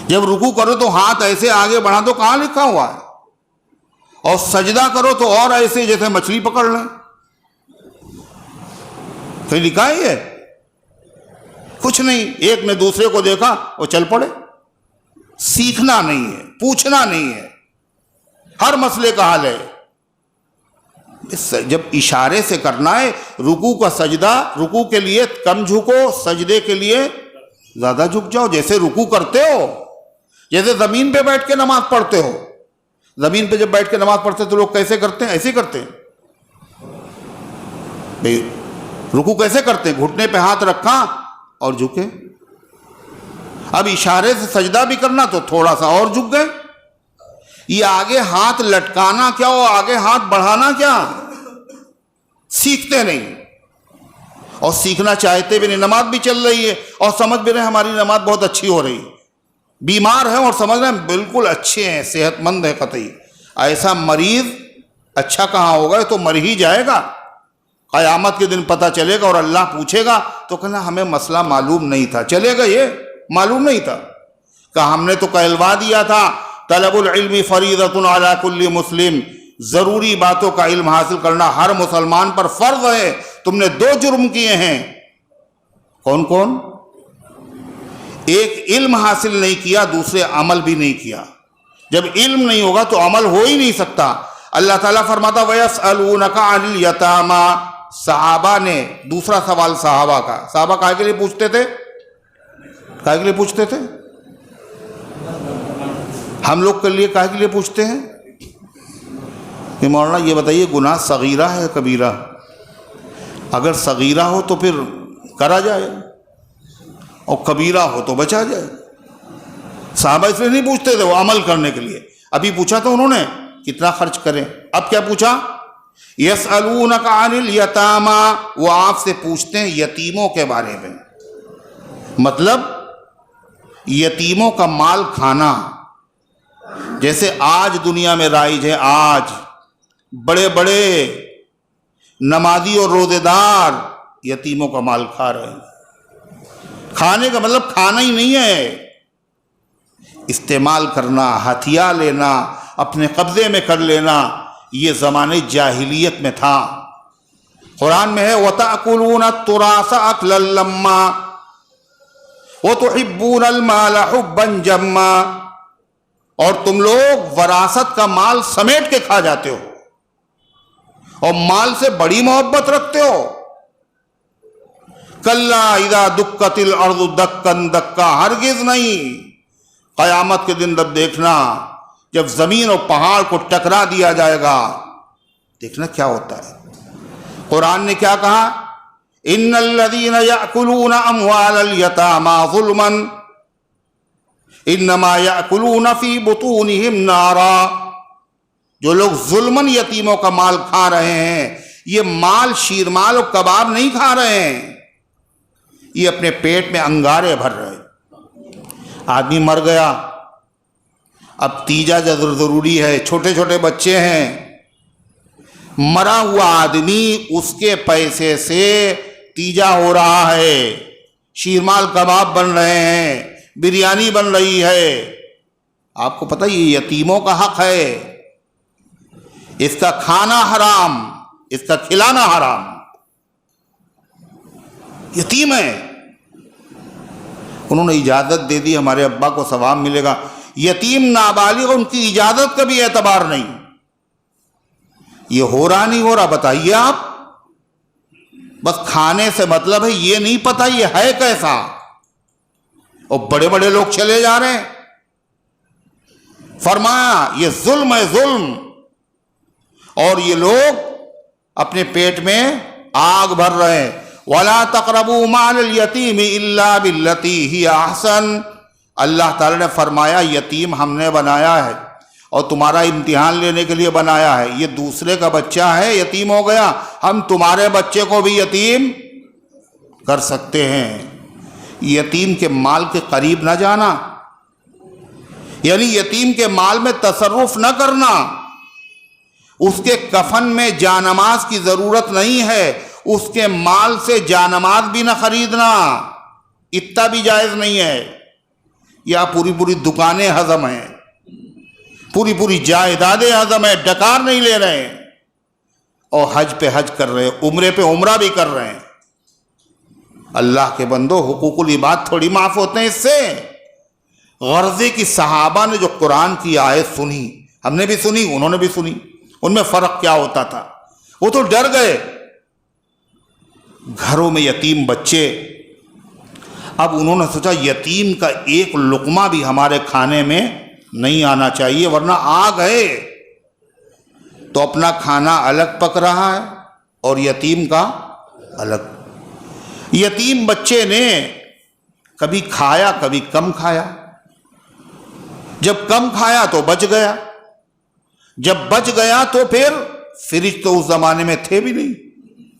جب رکوع کرو تو ہاتھ ایسے آگے بڑھا دو، کہاں لکھا ہوا ہے؟ اور سجدہ کرو تو اور ایسے جیسے مچھلی پکڑ لیں، کہیں لکھا ہے یہ؟ کچھ نہیں۔ ایک نے دوسرے کو دیکھا وہ چل پڑے۔ سیکھنا نہیں ہے، پوچھنا نہیں ہے، ہر مسئلے کا حل ہے۔ جب اشارے سے کرنا ہے، رکوع کا سجدہ، رکوع کے لیے کم جھکو، سجدے کے لیے زیادہ جھک جاؤ، جیسے رکوع کرتے ہو، جیسے زمین پہ بیٹھ کے نماز پڑھتے ہو۔ زمین پہ جب بیٹھ کے نماز پڑھتے تو لوگ کیسے کرتے ہیں؟ ایسے کرتے ہیں۔ رکوع کیسے کرتے ہیں؟ گھٹنے پہ ہاتھ رکھا اور جھکے۔ اب اشارے سے سجدہ بھی کرنا تو تھوڑا سا اور جھک گئے۔ یہ آگے ہاتھ لٹکانا کیا ہو، آگے ہاتھ بڑھانا کیا؟ سیکھتے نہیں، اور سیکھنا چاہتے بھی نہیں۔ نماز بھی چل رہی ہے اور سمجھ بھی رہے ہیں ہماری نماز بہت اچھی ہو رہی ہے، بیمار ہیں اور سمجھ رہے ہیں بالکل اچھے ہیں، صحت مند ہے قطعی۔ ایسا مریض اچھا کہاں ہوگا، تو مر ہی جائے گا۔ قیامت کے دن پتہ چلے گا اور اللہ پوچھے گا تو کہنا ہمیں مسئلہ معلوم نہیں تھا، چلے گا یہ معلوم نہیں تھا، کہ ہم نے تو کہلوا دیا تھا طلب العلم فریضۃ علی کل مسلم، ضروری باتوں کا علم حاصل کرنا ہر مسلمان پر فرض ہے۔ تم نے 2 جرم کیے ہیں۔ کون کون؟ ایک علم حاصل نہیں کیا، دوسرے عمل بھی نہیں کیا۔ جب علم نہیں ہوگا تو عمل ہو ہی نہیں سکتا۔ اللہ تعالیٰ فرماتا وَيَسْأَلُونَكَ عَنِ الْيَتَامَى، صحابہ نے دوسرا سوال صحابہ کا، صحابہ کاہے کے لیے پوچھتے تھے؟ کاہے کے لیے پوچھتے تھے؟ ہم لوگ کے لیے کاہے کے لیے پوچھتے ہیں کہ مولانا یہ بتائیے گناہ صغیرہ ہے کبیرہ؟ اگر صغیرہ ہو تو پھر کرا جائے، اور کبیرہ ہو تو بچا جائے۔ صحابہ اس لیے نہیں پوچھتے تھے، وہ عمل کرنے کے لیے. ابھی پوچھا تو انہوں نے کتنا خرچ کریں. اب کیا پوچھا؟ یسألونک عن الیتامی، وہ آپ سے پوچھتے ہیں یتیموں کے بارے میں. مطلب یتیموں کا مال کھانا. جیسے آج دنیا میں رائج ہے، آج بڑے بڑے نمازی اور روزے دار یتیموں کا مال کھا رہے ہیں. کھانے کا مطلب کھانا ہی نہیں ہے، استعمال کرنا، ہتھیا لینا، اپنے قبضے میں کر لینا. یہ زمانے جاہلیت میں تھا. قرآن میں ہے وَتَأْكُلُونَ التُّرَاثَ أَكْلًا لَمًّا وَتُحِبُّونَ الْمَالَ حُبًّا جَمًّا، اور تم لوگ وراثت کا مال سمیٹ کے کھا جاتے ہو اور مال سے بڑی محبت رکھتے ہو. کَلَّا اِذَا دُكَّتِ الْأَرْضُ دَكًّا دَكًّا، ہرگز نہیں. قیامت کے دن جب دیکھنا، جب زمین اور پہاڑ کو ٹکرا دیا جائے گا، دیکھنا کیا ہوتا ہے. قرآن نے کیا کہا؟ ان الذین یأکلون اموال الیتامی ظلما انما یأکلون فی بطونہم نارا. جو لوگ ظلماً یتیموں کا مال کھا رہے ہیں، یہ مال شیرمال اور کباب نہیں کھا رہے ہیں، یہ اپنے پیٹ میں انگارے بھر رہے ہیں. آدمی مر گیا، اب تیجا ضروری ہے، چھوٹے چھوٹے بچے ہیں. مرا ہوا آدمی، اس کے پیسے سے تیجا ہو رہا ہے، شیرمال کباب بن رہے ہیں، بریانی بن رہی ہے. آپ کو پتہ یہ یتیموں کا حق ہے، اس کا کھانا حرام، اس کا کھلانا حرام. یتیم ہے، انہوں نے اجازت دے دی، ہمارے ابا کو ثواب ملے گا. یتیم نابالغ، ان کی اجازت کا بھی اعتبار نہیں. یہ ہو رہا نہیں ہو رہا بتائیے آپ. بس کھانے سے مطلب ہے، یہ نہیں پتہ یہ ہے کیسا. اور بڑے بڑے لوگ چلے جا رہے ہیں. فرمایا یہ ظلم ہے، ظلم. اور یہ لوگ اپنے پیٹ میں آگ بھر رہے ہیں. وَلَا تَقْرَبُوا مَالَ الْيَتِيمِ إِلَّا بِالَّتِي هِيَ أَحْسَنُ. اللہ تعالیٰ نے فرمایا یتیم ہم نے بنایا ہے اور تمہارا امتحان لینے کے لیے بنایا ہے. یہ دوسرے کا بچہ ہے، یتیم ہو گیا، ہم تمہارے بچے کو بھی یتیم کر سکتے ہیں. یتیم کے مال کے قریب نہ جانا، یعنی یتیم کے مال میں تصرف نہ کرنا. اس کے کفن میں جانماز کی ضرورت نہیں ہے، اس کے مال سے جانماز بھی نہ خریدنا، اتنا بھی جائز نہیں ہے. یا پوری پوری دکانیں ہضم ہیں، پوری پوری جائیدادیں ہضم ہیں، ڈکار نہیں لے رہے ہیں، اور حج پہ حج کر رہے ہیں، عمرے پہ عمرہ بھی کر رہے ہیں. اللہ کے بندو، حقوق العباد تھوڑی معاف ہوتے ہیں اس سے. غرضے کی صحابہ نے جو قرآن کی آیت سنی، ہم نے بھی سنی، انہوں نے بھی سنی، ان میں فرق کیا ہوتا تھا؟ وہ تو ڈر گئے. گھروں میں یتیم بچے، اب انہوں نے سوچا یتیم کا ایک لقمہ بھی ہمارے کھانے میں نہیں آنا چاہیے، ورنہ آ گئے تو اپنا کھانا الگ پک رہا ہے اور یتیم کا الگ. یتیم بچے نے کبھی کھایا کبھی کم کھایا. جب کم کھایا تو بچ گیا، جب بچ گیا تو پھر فریج تو اس زمانے میں تھے بھی نہیں،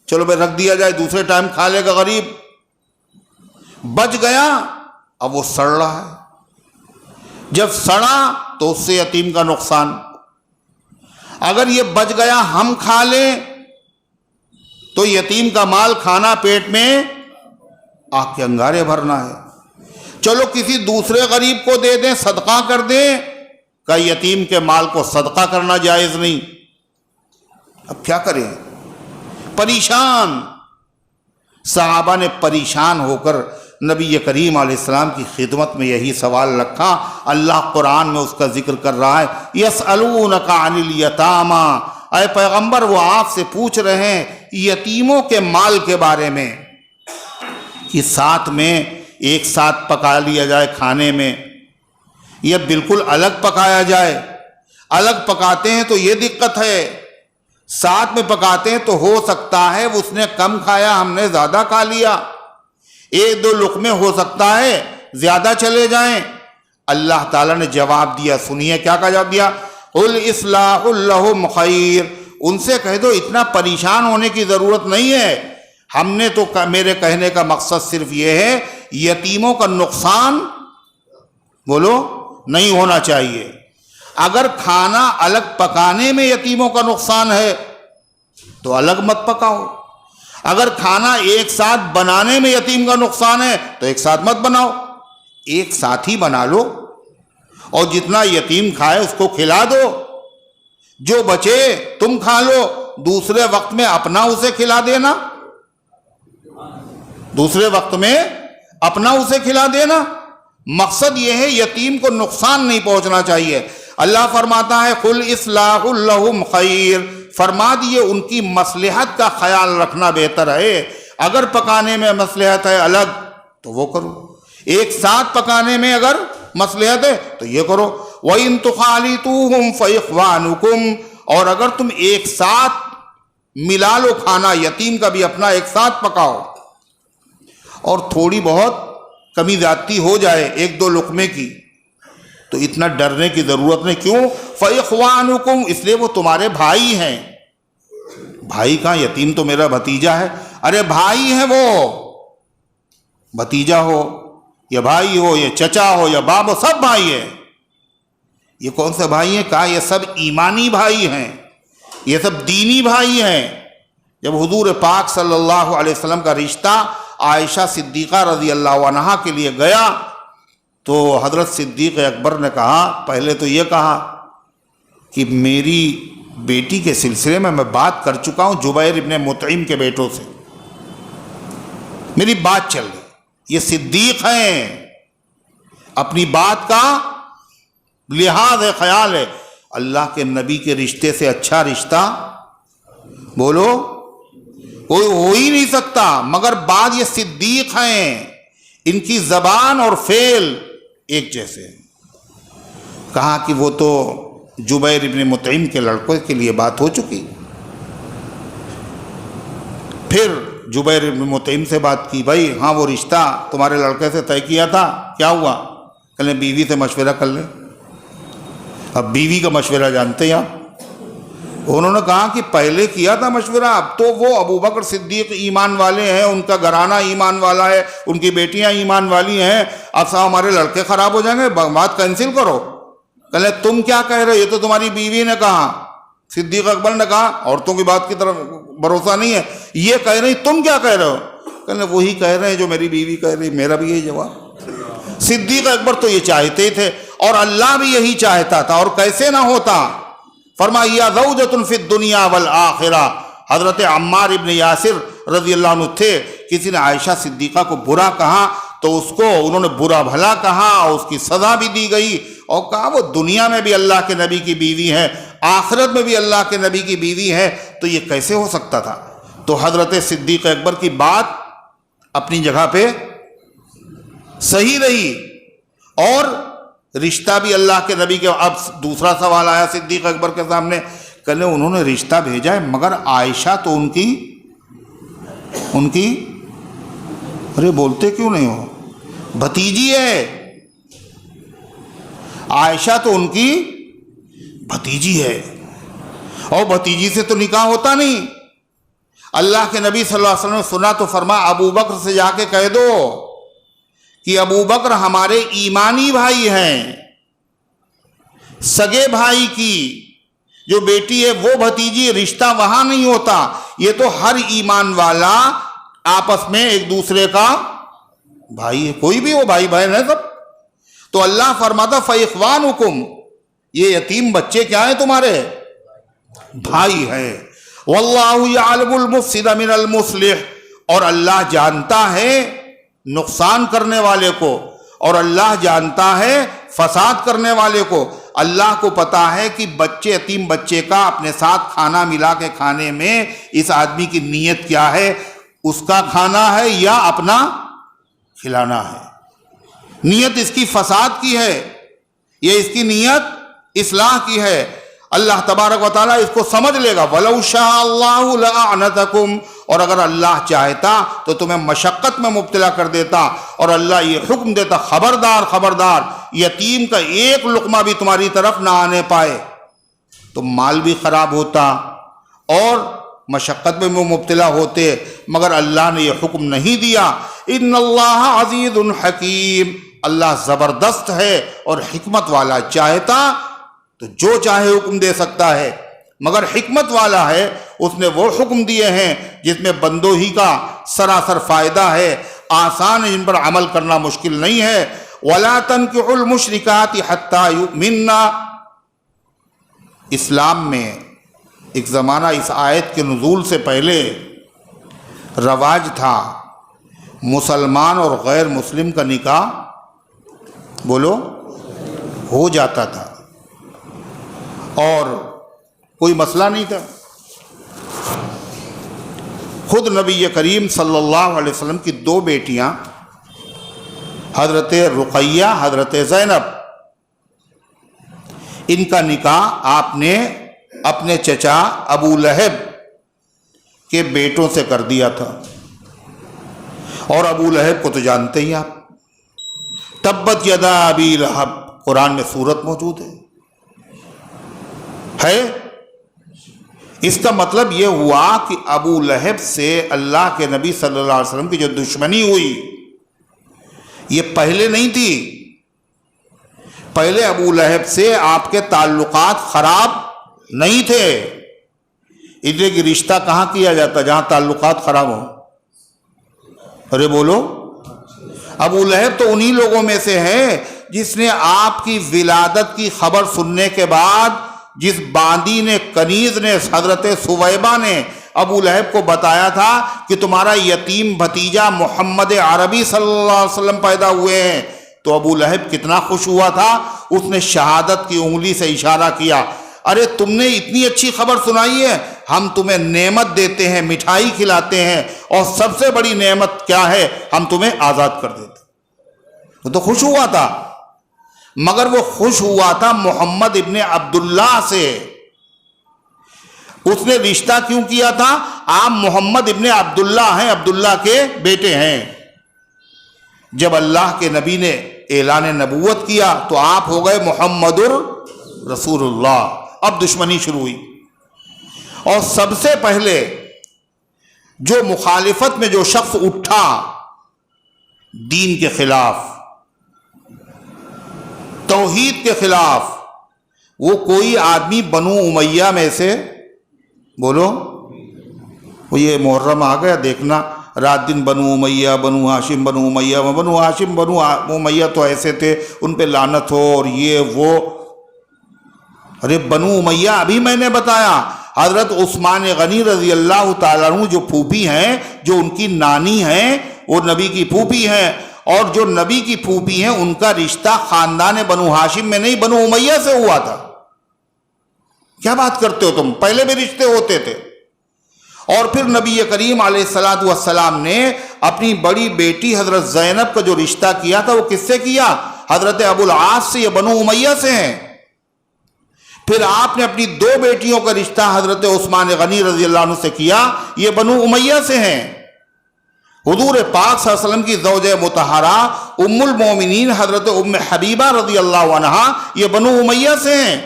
چلو بھائی رکھ دیا جائے، دوسرے ٹائم کھا لے گا غریب. بچ گیا، اب وہ سڑ رہا ہے. جب سڑا تو اس سے یتیم کا نقصان. اگر یہ بچ گیا ہم کھا لیں تو یتیم کا مال کھانا، پیٹ میں آگ کے انگارے بھرنا ہے. چلو کسی دوسرے غریب کو دے دیں، صدقہ کر دیں، کہ یتیم کے مال کو صدقہ کرنا جائز نہیں. اب کیا کریں؟ پریشان. صحابہ نے پریشان ہو کر نبی کریم علیہ السلام کی خدمت میں یہی سوال رکھا. اللہ قرآن میں اس کا ذکر کر رہا ہے، یسألونک عن الیتامی. اے پیغمبر، وہ آپ سے پوچھ رہے ہیں یتیموں کے مال کے بارے میں، کہ ساتھ میں ایک ساتھ پکا لیا جائے کھانے میں، یا بالکل الگ پکایا جائے. الگ پکاتے ہیں تو یہ دقت ہے، ساتھ میں پکاتے ہیں تو ہو سکتا ہے اس نے کم کھایا، ہم نے زیادہ کھا لیا، ایک دو لقمے ہو سکتا ہے زیادہ چلے جائیں. اللہ تعالیٰ نے جواب دیا، سنیے کیا کا جواب دیا، قل اصلاح لہم خیر، ان سے کہہ دو اتنا پریشان ہونے کی ضرورت نہیں ہے، ہم نے تو میرے کہنے کا مقصد صرف یہ ہے یتیموں کا نقصان بولو نہیں ہونا چاہیے۔ اگر کھانا الگ پکانے میں یتیموں کا نقصان ہے تو الگ مت پکاؤ، اگر کھانا ایک ساتھ بنانے میں یتیم کا نقصان ہے تو ایک ساتھ مت بناؤ، ایک ساتھ ہی بنا لو اور جتنا یتیم کھائے اس کو کھلا دو، جو بچے تم کھا لو، دوسرے وقت میں اپنا اسے کھلا دینا، دوسرے وقت میں اپنا اسے کھلا دینا۔ مقصد یہ ہے یتیم کو نقصان نہیں پہنچنا چاہیے۔ اللہ فرماتا ہے قل اصلاح لہم خیر، فرما دیے ان کی مصلحت کا خیال رکھنا بہتر ہے، اگر پکانے میں مصلحت ہے الگ تو وہ کرو، ایک ساتھ پکانے میں اگر مصلحت ہے تو یہ کرو۔ وَإِن تُخَالِطُوهُمْ فَإِخْوَانُكُمْ، اور اگر تم ایک ساتھ ملا لو کھانا، یتیم کا بھی اپنا ایک ساتھ پکاؤ، اور تھوڑی بہت کمی زیادتی ہو جائے ایک دو لقمے کی تو اتنا ڈرنے کی ضرورت نہیں، کیوں؟ فَإِخْوَانُكُمْ، اس لیے وہ تمہارے بھائی ہیں۔ بھائی کہاں، یتیم تو میرا بھتیجا ہے، ارے بھائی ہے وہ، بھتیجا ہو یا بھائی ہو یا چچا ہو یا باپ ہو، سب بھائی ہیں۔ یہ کون سے بھائی ہیں؟ کہا یہ سب ایمانی بھائی ہیں، یہ سب دینی بھائی ہیں۔ جب حضور پاک صلی اللہ علیہ وسلم کا رشتہ عائشہ صدیقہ رضی اللہ عنہا کے لیے گیا تو حضرت صدیق اکبر نے کہا، پہلے تو یہ کہا کہ میری بیٹی کے سلسلے میں بات کر چکا ہوں جبیر ابن مطعم کے بیٹوں سے، میری بات چل رہی، یہ صدیق ہیں، اپنی بات کا لحاظ ہے، خیال ہے۔ اللہ کے نبی کے رشتے سے اچھا رشتہ بولو کوئی ہو ہی نہیں سکتا، مگر بعد یہ صدیق ہیں، ان کی زبان اور فعل ایک جیسے ہیں۔ کہا کہ وہ تو جبیر ابن مطعم کے لڑکوں کے لیے بات ہو چکی، پھر جبیر ابن مطعم سے بات کی، بھائی ہاں وہ رشتہ تمہارے لڑکے سے طے کیا تھا، کیا ہوا؟ کہنے بیوی سے مشورہ کر لیں۔ اب بیوی کا مشورہ جانتے ہیں آپ، انہوں نے کہا کہ پہلے کیا تھا مشورہ، اب تو وہ ابو بکر صدیق ایمان والے ہیں، ان کا گھرانہ ایمان والا ہے، ان کی بیٹیاں ایمان والی ہیں، اب صاحب ہمارے لڑکے خراب ہو جائیں گے، بات کینسل کرو۔ کہلے تم کیا کہہ رہے ہو، یہ تو تمہاری بیوی نے کہا۔ صدیق اکبر نے کہا عورتوں کی بات کی طرف بھروسہ نہیں ہے، یہ کہہ رہی تم کیا کہہ رہے ہو؟ کہلے وہی کہہ رہے ہیں جو میری بیوی کہہ رہی، میرا بھی یہی جواب۔ صدیق اکبر تو یہ چاہتے تھے اور اللہ بھی یہی چاہتا تھا، اور کیسے نہ ہوتا۔ فرمایا زوجۃ فی الدنیا والآخرہ، حضرت عمار ابن یاسر رضی اللہ عنہ تھے، کسی نے عائشہ صدیقہ کو برا کہا تو اس کو انہوں نے برا بھلا کہا، اور اس کی سزا بھی دی گئی، اور کہا وہ دنیا میں بھی اللہ کے نبی کی بیوی ہے، آخرت میں بھی اللہ کے نبی کی بیوی ہے، تو یہ کیسے ہو سکتا تھا؟ تو حضرت صدیق اکبر کی بات اپنی جگہ پہ صحیح رہی، اور رشتہ بھی اللہ کے نبی کے۔ اب دوسرا سوال آیا صدیق اکبر کے سامنے، کہنے انہوں نے رشتہ بھیجا ہے مگر عائشہ تو ان کی ارے بولتے کیوں نہیں ہو، بھتیجی ہے، عائشہ تو ان کی بھتیجی ہے، اور بھتیجی سے تو نکاح ہوتا نہیں۔ اللہ کے نبی صلی اللہ علیہ وسلم نے سنا تو فرما ابو بکر سے جا کے کہہ دو کہ ابو بکر ہمارے ایمانی بھائی ہیں، سگے بھائی کی جو بیٹی ہے وہ بھتیجی، رشتہ وہاں نہیں ہوتا، یہ تو ہر ایمان والا آپس میں ایک دوسرے کا بھائی ہے، کوئی بھی وہ بھائی بہن ہے سب۔ تو اللہ فرماتا فَإِخْوَانُكُمْ، یہ یتیم بچے کیا ہیں تمہارے؟ بھائی ہیں۔ وَاللَّهُ يَعْلَمُ الْمُفْسِدَ مِنَ الْمُصْلِحِ، اور اللہ جانتا ہے نقصان کرنے والے کو، اور اللہ جانتا ہے فساد کرنے والے کو۔ اللہ کو پتا ہے کہ بچے، یتیم بچے کا اپنے ساتھ کھانا ملا کے کھانے میں اس آدمی کی نیت کیا ہے، اس کا کھانا ہے یا اپنا کھلانا ہے۔ نیت اس کی فساد کی ہے، یہ اس کی نیت اصلاح کی ہے۔ اللہ تبارک و تعالیٰ اس کو سمجھ لے گا۔ وَلَوْ شَاءَ اللَّهُ لَأَعْنَتَكُمْ، اور اگر اللہ چاہتا تو تمہیں مشقت میں مبتلا کر دیتا، اور اللہ یہ حکم دیتا خبردار خبردار یتیم کا ایک لقمہ بھی تمہاری طرف نہ آنے پائے، تو مال بھی خراب ہوتا اور مشقت میں وہ مبتلا ہوتے، مگر اللہ نے یہ حکم نہیں دیا۔ ان اللہ عزیز حکیم، اللہ زبردست ہے اور حکمت والا، چاہتا تو جو چاہے حکم دے سکتا ہے، مگر حکمت والا ہے، اس نے وہ حکم دیے ہیں جس میں بندوں ہی کا سراسر فائدہ ہے، آسان ہے، جن پر عمل کرنا مشکل نہیں ہے۔ وَلَا تَنكِحُوا الْمُشْرِكَاتِ حَتَّى يُؤْمِنَّ، اسلام میں ایک زمانہ اس آیت کے نزول سے پہلے رواج تھا مسلمان اور غیر مسلم کا نکاح بولو ہو جاتا تھا اور کوئی مسئلہ نہیں تھا۔ خود نبی کریم صلی اللہ علیہ وسلم کی دو بیٹیاں حضرت رقیہ، حضرت زینب، ان کا نکاح آپ نے اپنے چچا ابو لہب کے بیٹوں سے کر دیا تھا، اور ابو لہب کو تو جانتے ہی آپ، تبت یدا ابی لہب، قرآن میں سورت موجود ہے۔ اس کا مطلب یہ ہوا کہ ابو لہب سے اللہ کے نبی صلی اللہ علیہ وسلم کی جو دشمنی ہوئی یہ پہلے نہیں تھی، پہلے ابو لہب سے آپ کے تعلقات خراب نہیں تھے، اس لیے کہ رشتہ کہاں کیا جاتا جہاں تعلقات خراب ہو؟ ارے بولو، ابو لہب تو انہی لوگوں میں سے ہے جس نے آپ کی ولادت کی خبر سننے کے بعد، جس باندی نے، کنیز نے، حضرت سویبہ نے ابو لہب کو بتایا تھا کہ تمہارا یتیم بھتیجا محمد عربی صلی اللہ علیہ وسلم پیدا ہوئے ہیں، تو ابو لہب کتنا خوش ہوا تھا، اس نے شہادت کی انگلی سے اشارہ کیا، ارے تم نے اتنی اچھی خبر سنائی ہے، ہم تمہیں نعمت دیتے ہیں، مٹھائی کھلاتے ہیں، اور سب سے بڑی نعمت کیا ہے، ہم تمہیں آزاد کر دیتے ہیں۔ وہ تو خوش ہوا تھا، مگر وہ خوش ہوا تھا محمد ابن عبداللہ سے۔ اس نے رشتہ کیوں کیا تھا؟ آپ محمد ابن عبداللہ ہیں، عبداللہ کے بیٹے ہیں۔ جب اللہ کے نبی نے اعلان نبوت کیا تو آپ ہو گئے محمد رسول اللہ، اب دشمنی شروع ہوئی، اور سب سے پہلے جو مخالفت میں جو شخص اٹھا دین کے خلاف، توحید کے خلاف، وہ کوئی آدمی بنو امیہ میں سے، بولو، وہ یہ محرم آ گیا دیکھنا، رات دن بنو امیہ، بنو ہاشم، بنو امیہ، بنو ہاشم، بنو امیہ تو ایسے تھے، ان پہ لعنت ہو اور یہ وہ۔ ارے بنو امیہ ابھی میں نے بتایا، حضرت عثمان غنی رضی اللہ تعالیٰ عنہ جو پھوپھی ہیں، جو ان کی نانی ہیں، وہ نبی کی پھوپھی ہیں، اور جو نبی کی پھوپھی ہیں ان کا رشتہ خاندان بنو ہاشم میں نہیں، بنو امیہ سے ہوا تھا۔ کیا بات کرتے ہو تم، پہلے بھی رشتے ہوتے تھے۔ اور پھر نبی کریم علیہ السلام نے اپنی بڑی بیٹی حضرت زینب کا جو رشتہ کیا تھا وہ کس سے کیا؟ حضرت ابو العاص سے، یہ بنو امیہ سے ہیں۔ پھر آپ نے اپنی دو بیٹیوں کا رشتہ حضرت عثمان غنی رضی اللہ عنہ سے کیا، یہ بنو امیہ سے ہیں۔ حضور پاک صلی اللہ علیہ وسلم کی زوجہ مطہرہ ام المومنین حضرت ام حبیبہ رضی اللہ عنہا، یہ بنو امیہ سے ہیں۔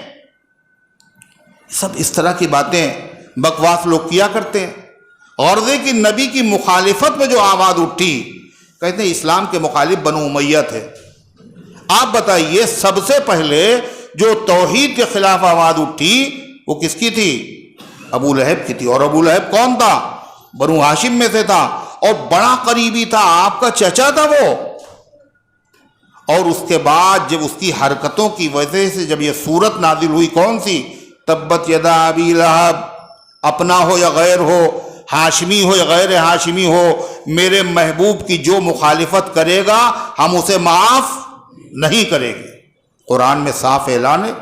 سب اس طرح کی باتیں بکواس لوگ کیا کرتے ہیں۔ غرض کہ نبی کی مخالفت میں جو آواز اٹھی، کہتے ہیں اسلام کے مخالف بنو امیہ تھے۔ آپ بتائیے سب سے پہلے جو توحید کے خلاف آواز اٹھی وہ کس کی تھی؟ ابو لہب کی تھی۔ اور ابو لہب کون تھا؟ بنو ہاشم میں سے تھا، اور بڑا قریبی تھا، آپ کا چچا تھا وہ۔ اور اس کے بعد جب اس کی حرکتوں کی وجہ سے جب یہ صورت نازل ہوئی، کون سی؟ تبت یدا ابی لہب، اپنا ہو یا غیر ہو، ہاشمی ہو یا غیر ہاشمی ہو، میرے محبوب کی جو مخالفت کرے گا ہم اسے معاف نہیں کریں گے۔ قرآن میں صاف اعلان ہے،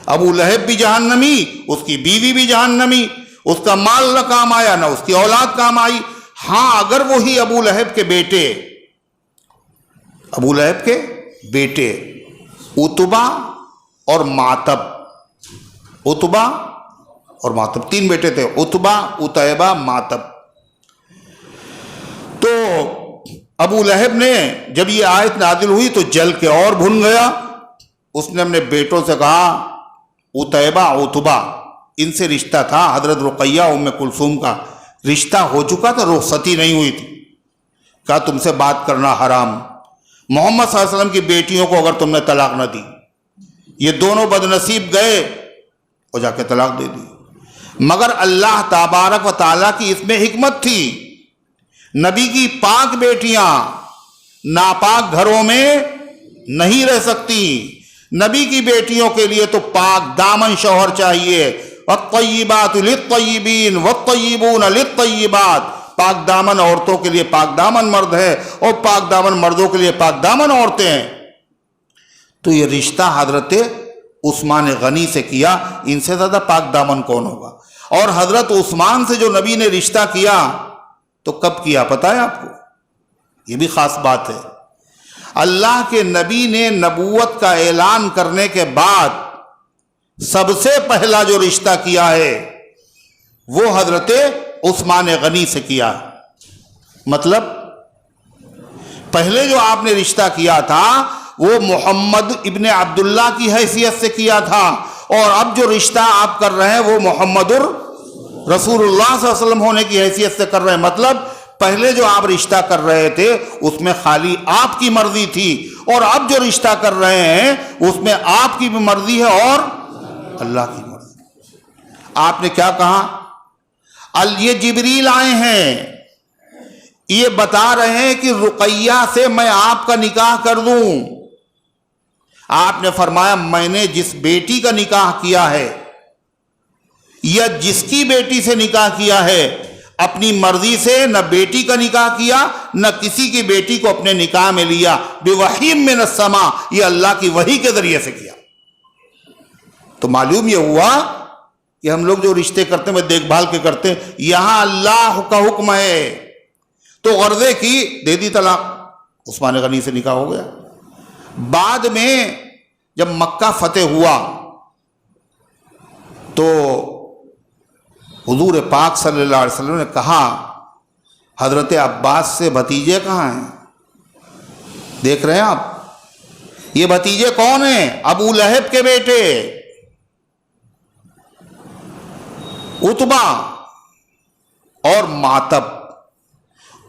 ابو لہب بھی جہنمی، اس کی بیوی بھی جہنمی، اس کا مال نہ کام آیا نہ اس کی اولاد کام آئی۔ ہاں اگر وہی ابو لہب کے بیٹے، ابو لہب کے بیٹے عتبہ اور معتب، عتبہ اور ماتب، 3 بیٹے تھے، عتبہ، عتیبہ، ماتب۔ تو ابو لہب نے جب یہ آیت نازل ہوئی تو جل کے اور بھن گیا۔ اس نے اپنے بیٹوں سے کہا، عتیبہ، عتبہ، ان سے رشتہ تھا، حضرت رقیہ ام کلثوم کا رشتہ ہو چکا تھا، رخصتی نہیں ہوئی تھی، کہا تم سے بات کرنا حرام، محمد صلی اللہ علیہ وسلم کی بیٹیوں کو اگر تم نے طلاق نہ دی، یہ دونوں بد نصیب گئے اور جا کے طلاق دے دی۔ مگر اللہ تبارک و تعالیٰ کی اس میں حکمت تھی، نبی کی پاک بیٹیاں ناپاک گھروں میں نہیں رہ سکتی، نبی کی بیٹیوں کے لیے تو پاک دامن شوہر چاہیے، والطیبات للطیبین والطیبون للطیبات، پاک دامن عورتوں کے لیے پاک دامن مرد ہے اور پاک دامن مردوں کے لیے پاک دامن عورتیں ہیں۔ تو یہ رشتہ حضرت عثمان غنی سے کیا، ان سے زیادہ پاک دامن کون ہوگا؟ اور حضرت عثمان سے جو نبی نے رشتہ کیا تو کب کیا پتہ ہے آپ کو؟ یہ بھی خاص بات ہے۔ اللہ کے نبی نے نبوت کا اعلان کرنے کے بعد سب سے پہلا جو رشتہ کیا ہے وہ حضرت عثمان غنی سے کیا۔ مطلب پہلے جو آپ نے رشتہ کیا تھا وہ محمد ابن عبداللہ کی حیثیت سے کیا تھا، اور اب جو رشتہ آپ کر رہے ہیں وہ محمد رسول اللہ صلی اللہ علیہ وسلم ہونے کی حیثیت سے کر رہے ہیں۔ مطلب پہلے جو آپ رشتہ کر رہے تھے اس میں خالی آپ کی مرضی تھی، اور اب جو رشتہ کر رہے ہیں اس میں آپ کی بھی مرضی ہے اور اللہ کی مرضی۔ آپ نے کیا کہا؟ یہ جبریل آئے ہیں، یہ بتا رہے ہیں کہ رقیہ سے میں آپ کا نکاح کر دوں۔ آپ نے فرمایا میں نے جس بیٹی کا نکاح کیا ہے یا جس کی بیٹی سے نکاح کیا ہے، اپنی مرضی سے نہ بیٹی کا نکاح کیا نہ کسی کی بیٹی کو اپنے نکاح میں لیا، بوحی من السماء، یہ اللہ کی وحی کے ذریعے سے کیا۔ تو معلوم یہ ہوا کہ ہم لوگ جو رشتے کرتے ہیں وہ دیکھ بھال کے کرتے ہیں، یہاں اللہ کا حکم ہے تو غرضے کی دے دی طلاق، عثمان غنی سے نکاح ہو گیا۔ بعد میں جب مکہ فتح ہوا تو حضور پاک صلی اللہ علیہ وسلم نے کہا حضرت عباس سے بھتیجے کہاں ہیں؟ دیکھ رہے ہیں آپ، یہ بھتیجے کون ہیں؟ ابو لہب کے بیٹے عتبہ اور ماتب۔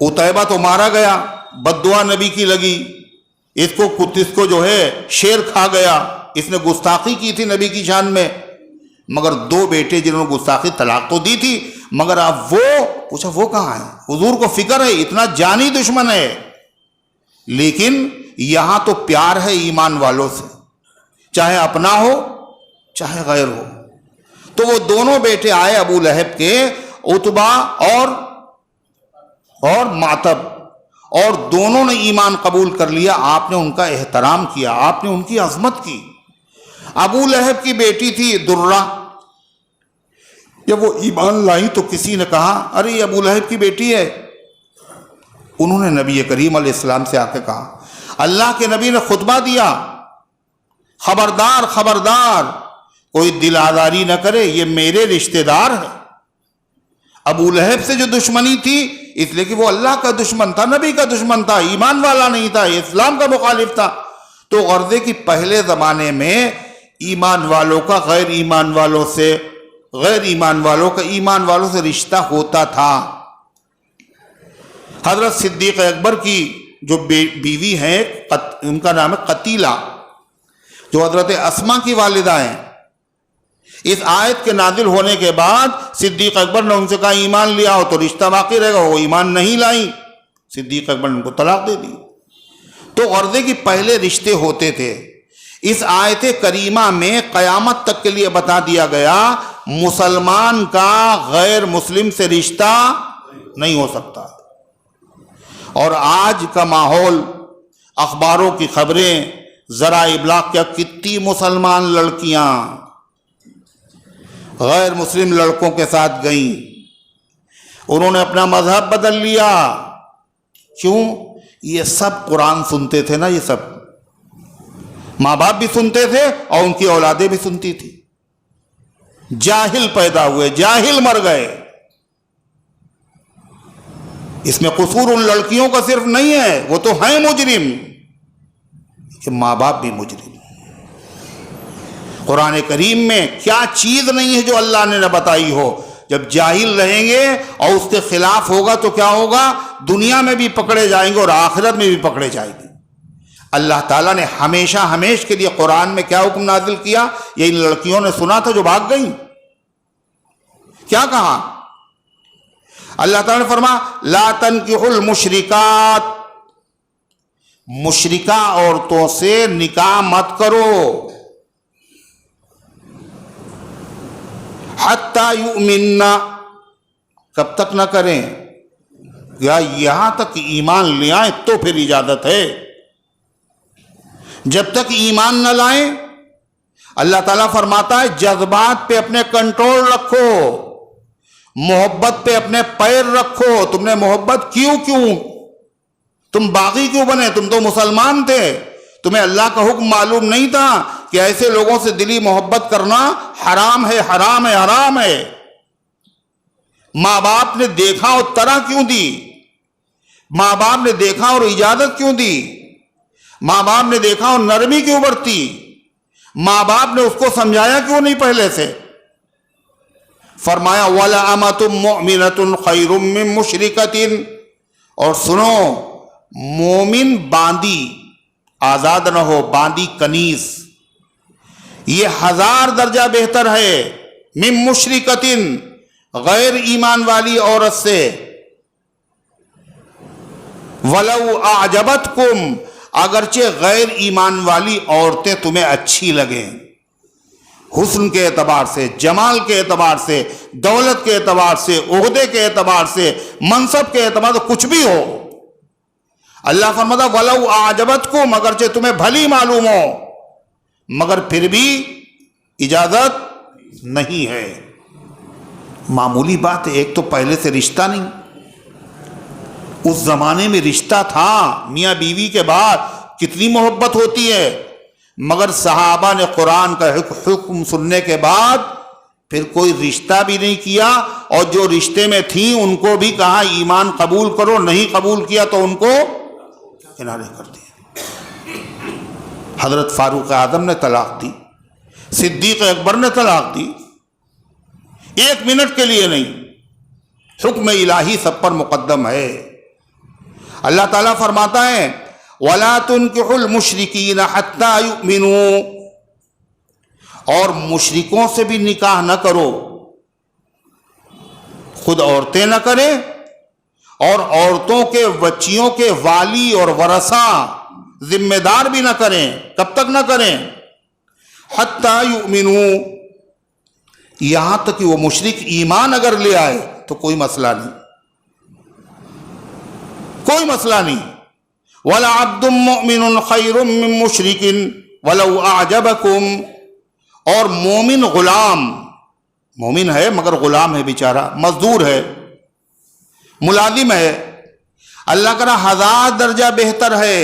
عتیبہ تو مارا گیا، بددعا نبی کی لگی، اس کو جو ہے شیر کھا گیا، اس نے گستاخی کی تھی نبی کی شان میں۔ مگر 2 بیٹے جنہوں نے گستاخی، طلاق تو دی تھی، مگر اب وہ پوچھا وہ کہاں ہے؟ حضور کو فکر ہے، اتنا جانی دشمن ہے، لیکن یہاں تو پیار ہے ایمان والوں سے، چاہے اپنا ہو چاہے غیر ہو۔ تو وہ دونوں بیٹے آئے ابو لہب کے، عتبہ اور ماتب، اور دونوں نے ایمان قبول کر لیا۔ آپ نے ان کا احترام کیا، آپ نے ان کی عظمت کی۔ ابو لہب کی بیٹی تھی درہ، جب وہ ایمان لائی تو کسی نے کہا ارے یہ ابو لہب کی بیٹی ہے۔ انہوں نے نبی کریم علیہ السلام سے آ کے کہا، اللہ کے نبی نے خطبہ دیا، خبردار خبردار، کوئی دل آزاری نہ کرے، یہ میرے رشتہ دار ہے۔ ابو لہب سے جو دشمنی تھی اس لیے کہ وہ اللہ کا دشمن تھا، نبی کا دشمن تھا، ایمان والا نہیں تھا، اسلام کا مخالف تھا۔ تو غرضے کی پہلے زمانے میں ایمان والوں کا غیر ایمان والوں سے، غیر ایمان والوں کا ایمان والوں سے رشتہ ہوتا تھا۔ حضرت صدیق اکبر کی جو بیوی ہیں ان کا نام ہے قتیلہ، جو حضرت اسما کی والدہ ہیں، اس آیت کے نازل ہونے کے بعد صدیق اکبر نے ان سے کہا ایمان لیا ہو تو رشتہ باقی رہے گا، وہ ایمان نہیں لائی، صدیق اکبر نے ان کو طلاق دے دی۔ تو غرضے کی پہلے رشتے ہوتے تھے۔ اس آیت کریمہ میں قیامت تک کے لیے بتا دیا گیا مسلمان کا غیر مسلم سے رشتہ نہیں ہو سکتا۔ اور آج کا ماحول، اخباروں کی خبریں، ذرائع ابلاغ کیا، کتنی مسلمان لڑکیاں غیر مسلم لڑکوں کے ساتھ گئیں، انہوں نے اپنا مذہب بدل لیا۔ کیوں؟ یہ سب قرآن سنتے تھے نا، یہ سب ماں باپ بھی سنتے تھے اور ان کی اولادیں بھی سنتی تھی۔ جاہل پیدا ہوئے، جاہل مر گئے۔ اس میں قصور ان لڑکیوں کا صرف نہیں ہے، وہ تو ہیں مجرم، کہ ماں باپ بھی مجرم۔ قرآن کریم میں کیا چیز نہیں ہے جو اللہ نے نہ بتائی ہو۔ جب جاہل رہیں گے اور اس کے خلاف ہوگا تو کیا ہوگا؟ دنیا میں بھی پکڑے جائیں گے اور آخرت میں بھی پکڑے جائیں گے۔ اللہ تعالیٰ نے ہمیشہ ہمیش کے لیے قرآن میں کیا حکم نازل کیا؟ یہ ان لڑکیوں نے سنا تھا جو بھاگ گئیں، کیا کہا؟ اللہ تعالیٰ نے فرمایا لا تنکحوا المشرکات، مشرکہ عورتوں سے نکاح مت کرو، حتی یؤمننا، کب تک نہ کریں؟ یا یہاں تک ایمان لے آئیں تو پھر اجازت ہے، جب تک ایمان نہ لائیں۔ اللہ تعالیٰ فرماتا ہے جذبات پہ اپنے کنٹرول رکھو، محبت پہ اپنے پیر رکھو۔ تم نے محبت کیوں تم باغی کیوں بنے؟ تم تو مسلمان تھے، تمہیں اللہ کا حکم معلوم نہیں تھا کہ ایسے لوگوں سے دلی محبت کرنا حرام ہے، حرام ہے، حرام ہے۔ ماں باپ نے دیکھا اور طرح کیوں دی؟ ماں باپ نے دیکھا اور اجازت کیوں دی؟ ماں باپ نے دیکھا اور نرمی کیوں برتی؟ ماں باپ نے اس کو سمجھایا کیوں نہیں پہلے سے؟ فرمایا وَلَأَمَةٌ مُؤْمِنَةٌ خَيْرٌ مِّن مُشْرِكَةٍ، اور سنو، مومن باندی، آزاد نہ ہو، باندی کنیز، یہ 1000 درجہ بہتر ہے من مشرکتن، غیر ایمان والی عورت سے۔ ولو اعجبتکم، اگرچہ غیر ایمان والی عورتیں تمہیں اچھی لگیں، حسن کے اعتبار سے، جمال کے اعتبار سے، دولت کے اعتبار سے، عہدے کے اعتبار سے، منصب کے اعتبار سے، کچھ بھی ہو۔ اللہ فرماتا ولو اعجبتکم، اگرچہ تمہیں بھلی معلوم ہو، مگر پھر بھی اجازت نہیں ہے۔ معمولی بات ہے، ایک تو پہلے سے رشتہ نہیں، اس زمانے میں رشتہ تھا، میاں بیوی کے بعد کتنی محبت ہوتی ہے، مگر صحابہ نے قرآن کا حکم سننے کے بعد پھر کوئی رشتہ بھی نہیں کیا، اور جو رشتے میں تھیں ان کو بھی کہا ایمان قبول کرو، نہیں قبول کیا تو ان کو کنارے کر دیا۔ حضرت فاروق اعظم نے طلاق دی، صدیق اکبر نے طلاق دی، 1 منٹ کے لیے نہیں، حکم الہی سب پر مقدم ہے۔ اللہ تعالیٰ فرماتا ہے وَلَا تُنْكِحُوا الْمُشْرِكِينَ حَتَّى يُؤْمِنُوا، اور مشرکوں سے بھی نکاح نہ کرو، خود عورتیں نہ کریں اور عورتوں کے بچیوں کے والی اور ورثہ ذمہ دار بھی نہ کریں۔ کب تک نہ کریں؟ حَتَّى يُؤْمِنُوا، یہاں تک کہ وہ مشرک ایمان اگر لے آئے تو کوئی مسئلہ نہیں، کوئی مسئلہ نہیں۔ وَلَعَبْدٌ مُؤْمِنٌ خَيْرٌ مِّن مُشْرِكٍ وَلَوْ أَعْجَبَكُمْ، اور مومن غلام، مومن ہے مگر غلام ہے بیچارہ، مزدور ہے، ملازم ہے، اللہ کا 1000 درجہ بہتر ہے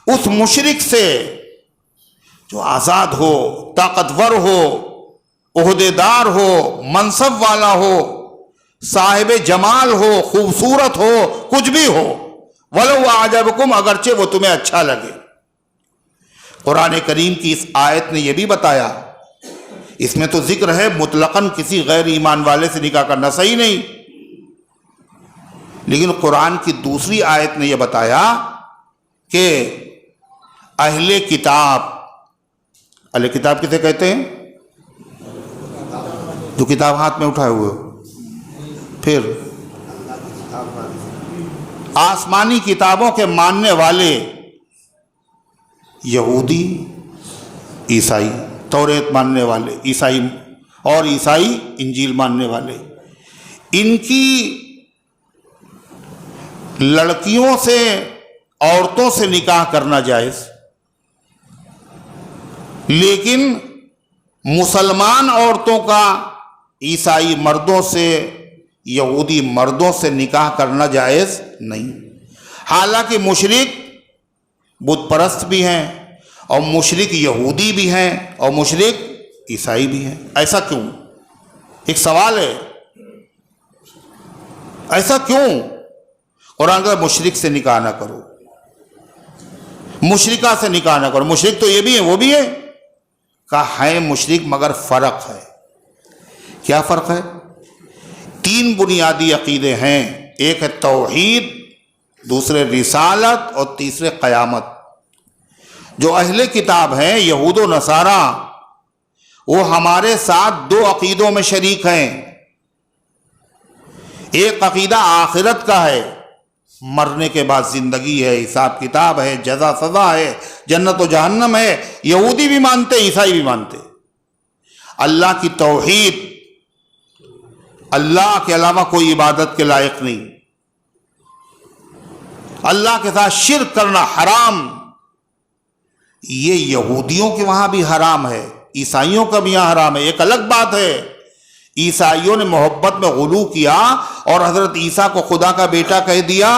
اس مشرک سے جو آزاد ہو، طاقتور ہو، عہدے دار ہو، منصب والا ہو، صاحب جمال ہو، خوبصورت ہو، کچھ بھی ہو، وَلَوْ أَعْجَبَكُمْ، اگرچہ وہ تمہیں اچھا لگے۔ قرآن کریم کی اس آیت نے یہ بھی بتایا، اس میں تو ذکر ہے مطلقاً کسی غیر ایمان والے سے نکاح کرنا صحیح نہیں، لیکن قرآن کی دوسری آیت نے یہ بتایا کہ اہل کتاب، اہل کتاب کسے کہتے ہیں؟ جو کتاب ہاتھ میں اٹھائے ہوئے ہو، پھر آسمانی کتابوں کے ماننے والے، یہودی، عیسائی، توریت ماننے والے عیسائی، اور عیسائی انجیل ماننے والے، ان کی لڑکیوں سے، عورتوں سے نکاح کرنا جائز، لیکن مسلمان عورتوں کا عیسائی مردوں سے، یہودی مردوں سے نکاح کرنا جائز نہیں۔ حالانکہ مشرک بت پرست بھی ہیں، اور مشرک یہودی بھی ہیں، اور مشرک عیسائی بھی ہیں۔ ایسا کیوں؟ ایک سوال ہے، ایسا کیوں؟ قرآن کا مشرک سے نکاح نہ کرو، مشرکہ سے نکاح نہ کرو۔ مشرک تو یہ بھی ہیں وہ بھی ہیں، کہا ہے مشرک مگر فرق ہے۔ کیا فرق ہے؟ 3 بنیادی عقیدے ہیں، ایک ہے توحید، دوسرے رسالت اور تیسرے قیامت۔ جو اہل کتاب ہیں یہود و نصارہ، وہ ہمارے ساتھ 2 عقیدوں میں شریک ہیں۔ ایک عقیدہ آخرت کا ہے، مرنے کے بعد زندگی ہے، حساب کتاب ہے، جزا سزا ہے، جنت و جہنم ہے۔ یہودی بھی مانتے، عیسائی بھی مانتے۔ اللہ کی توحید، اللہ کے علاوہ کوئی عبادت کے لائق نہیں، اللہ کے ساتھ شرک کرنا حرام۔ یہ یہودیوں کے وہاں بھی حرام ہے، عیسائیوں کا بھی یہاں حرام ہے۔ ایک الگ بات ہے، عیسائیوں نے محبت میں غلو کیا اور حضرت عیسیٰ کو خدا کا بیٹا کہہ دیا،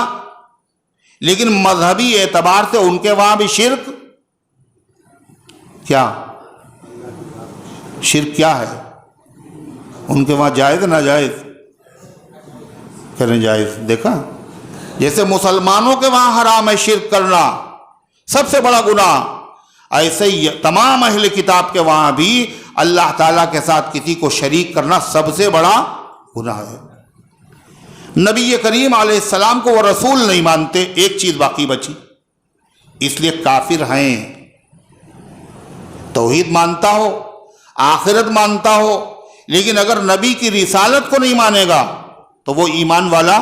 لیکن مذہبی اعتبار سے ان کے وہاں بھی شرک کیا؟ شرک کیا ہے ان کے وہاں؟ جائز ناجائز؟ کریں جائز۔ دیکھا، جیسے مسلمانوں کے وہاں حرام ہے شرک کرنا، سب سے بڑا گناہ، ایسے ہی تمام اہل کتاب کے وہاں بھی اللہ تعالیٰ کے ساتھ کسی کو شریک کرنا سب سے بڑا گناہ ہے۔ نبی کریم علیہ السلام کو وہ رسول نہیں مانتے، ایک چیز باقی بچی، اس لیے کافر ہیں۔ توحید مانتا ہو، آخرت مانتا ہو، لیکن اگر نبی کی رسالت کو نہیں مانے گا تو وہ ایمان والا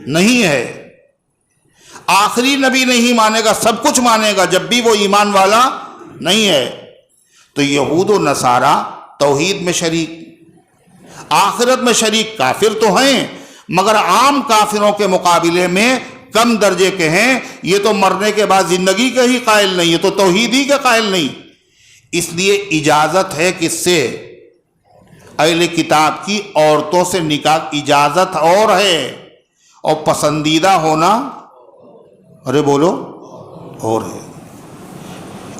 نہیں ہے۔ آخری نبی نہیں مانے گا، سب کچھ مانے گا، جب بھی وہ ایمان والا نہیں ہے۔ تو یہود و نصارہ توحید میں شریک، آخرت میں شریک، کافر تو ہیں مگر عام کافروں کے مقابلے میں کم درجے کے ہیں۔ یہ تو مرنے کے بعد زندگی کے ہی قائل نہیں، یہ تو توحید ہی کے قائل نہیں۔ اس لیے اجازت ہے کس سے؟ اہل کتاب کی عورتوں سے نکاح اجازت اور ہے، اور پسندیدہ ہونا، ارے بولو، اور ہے۔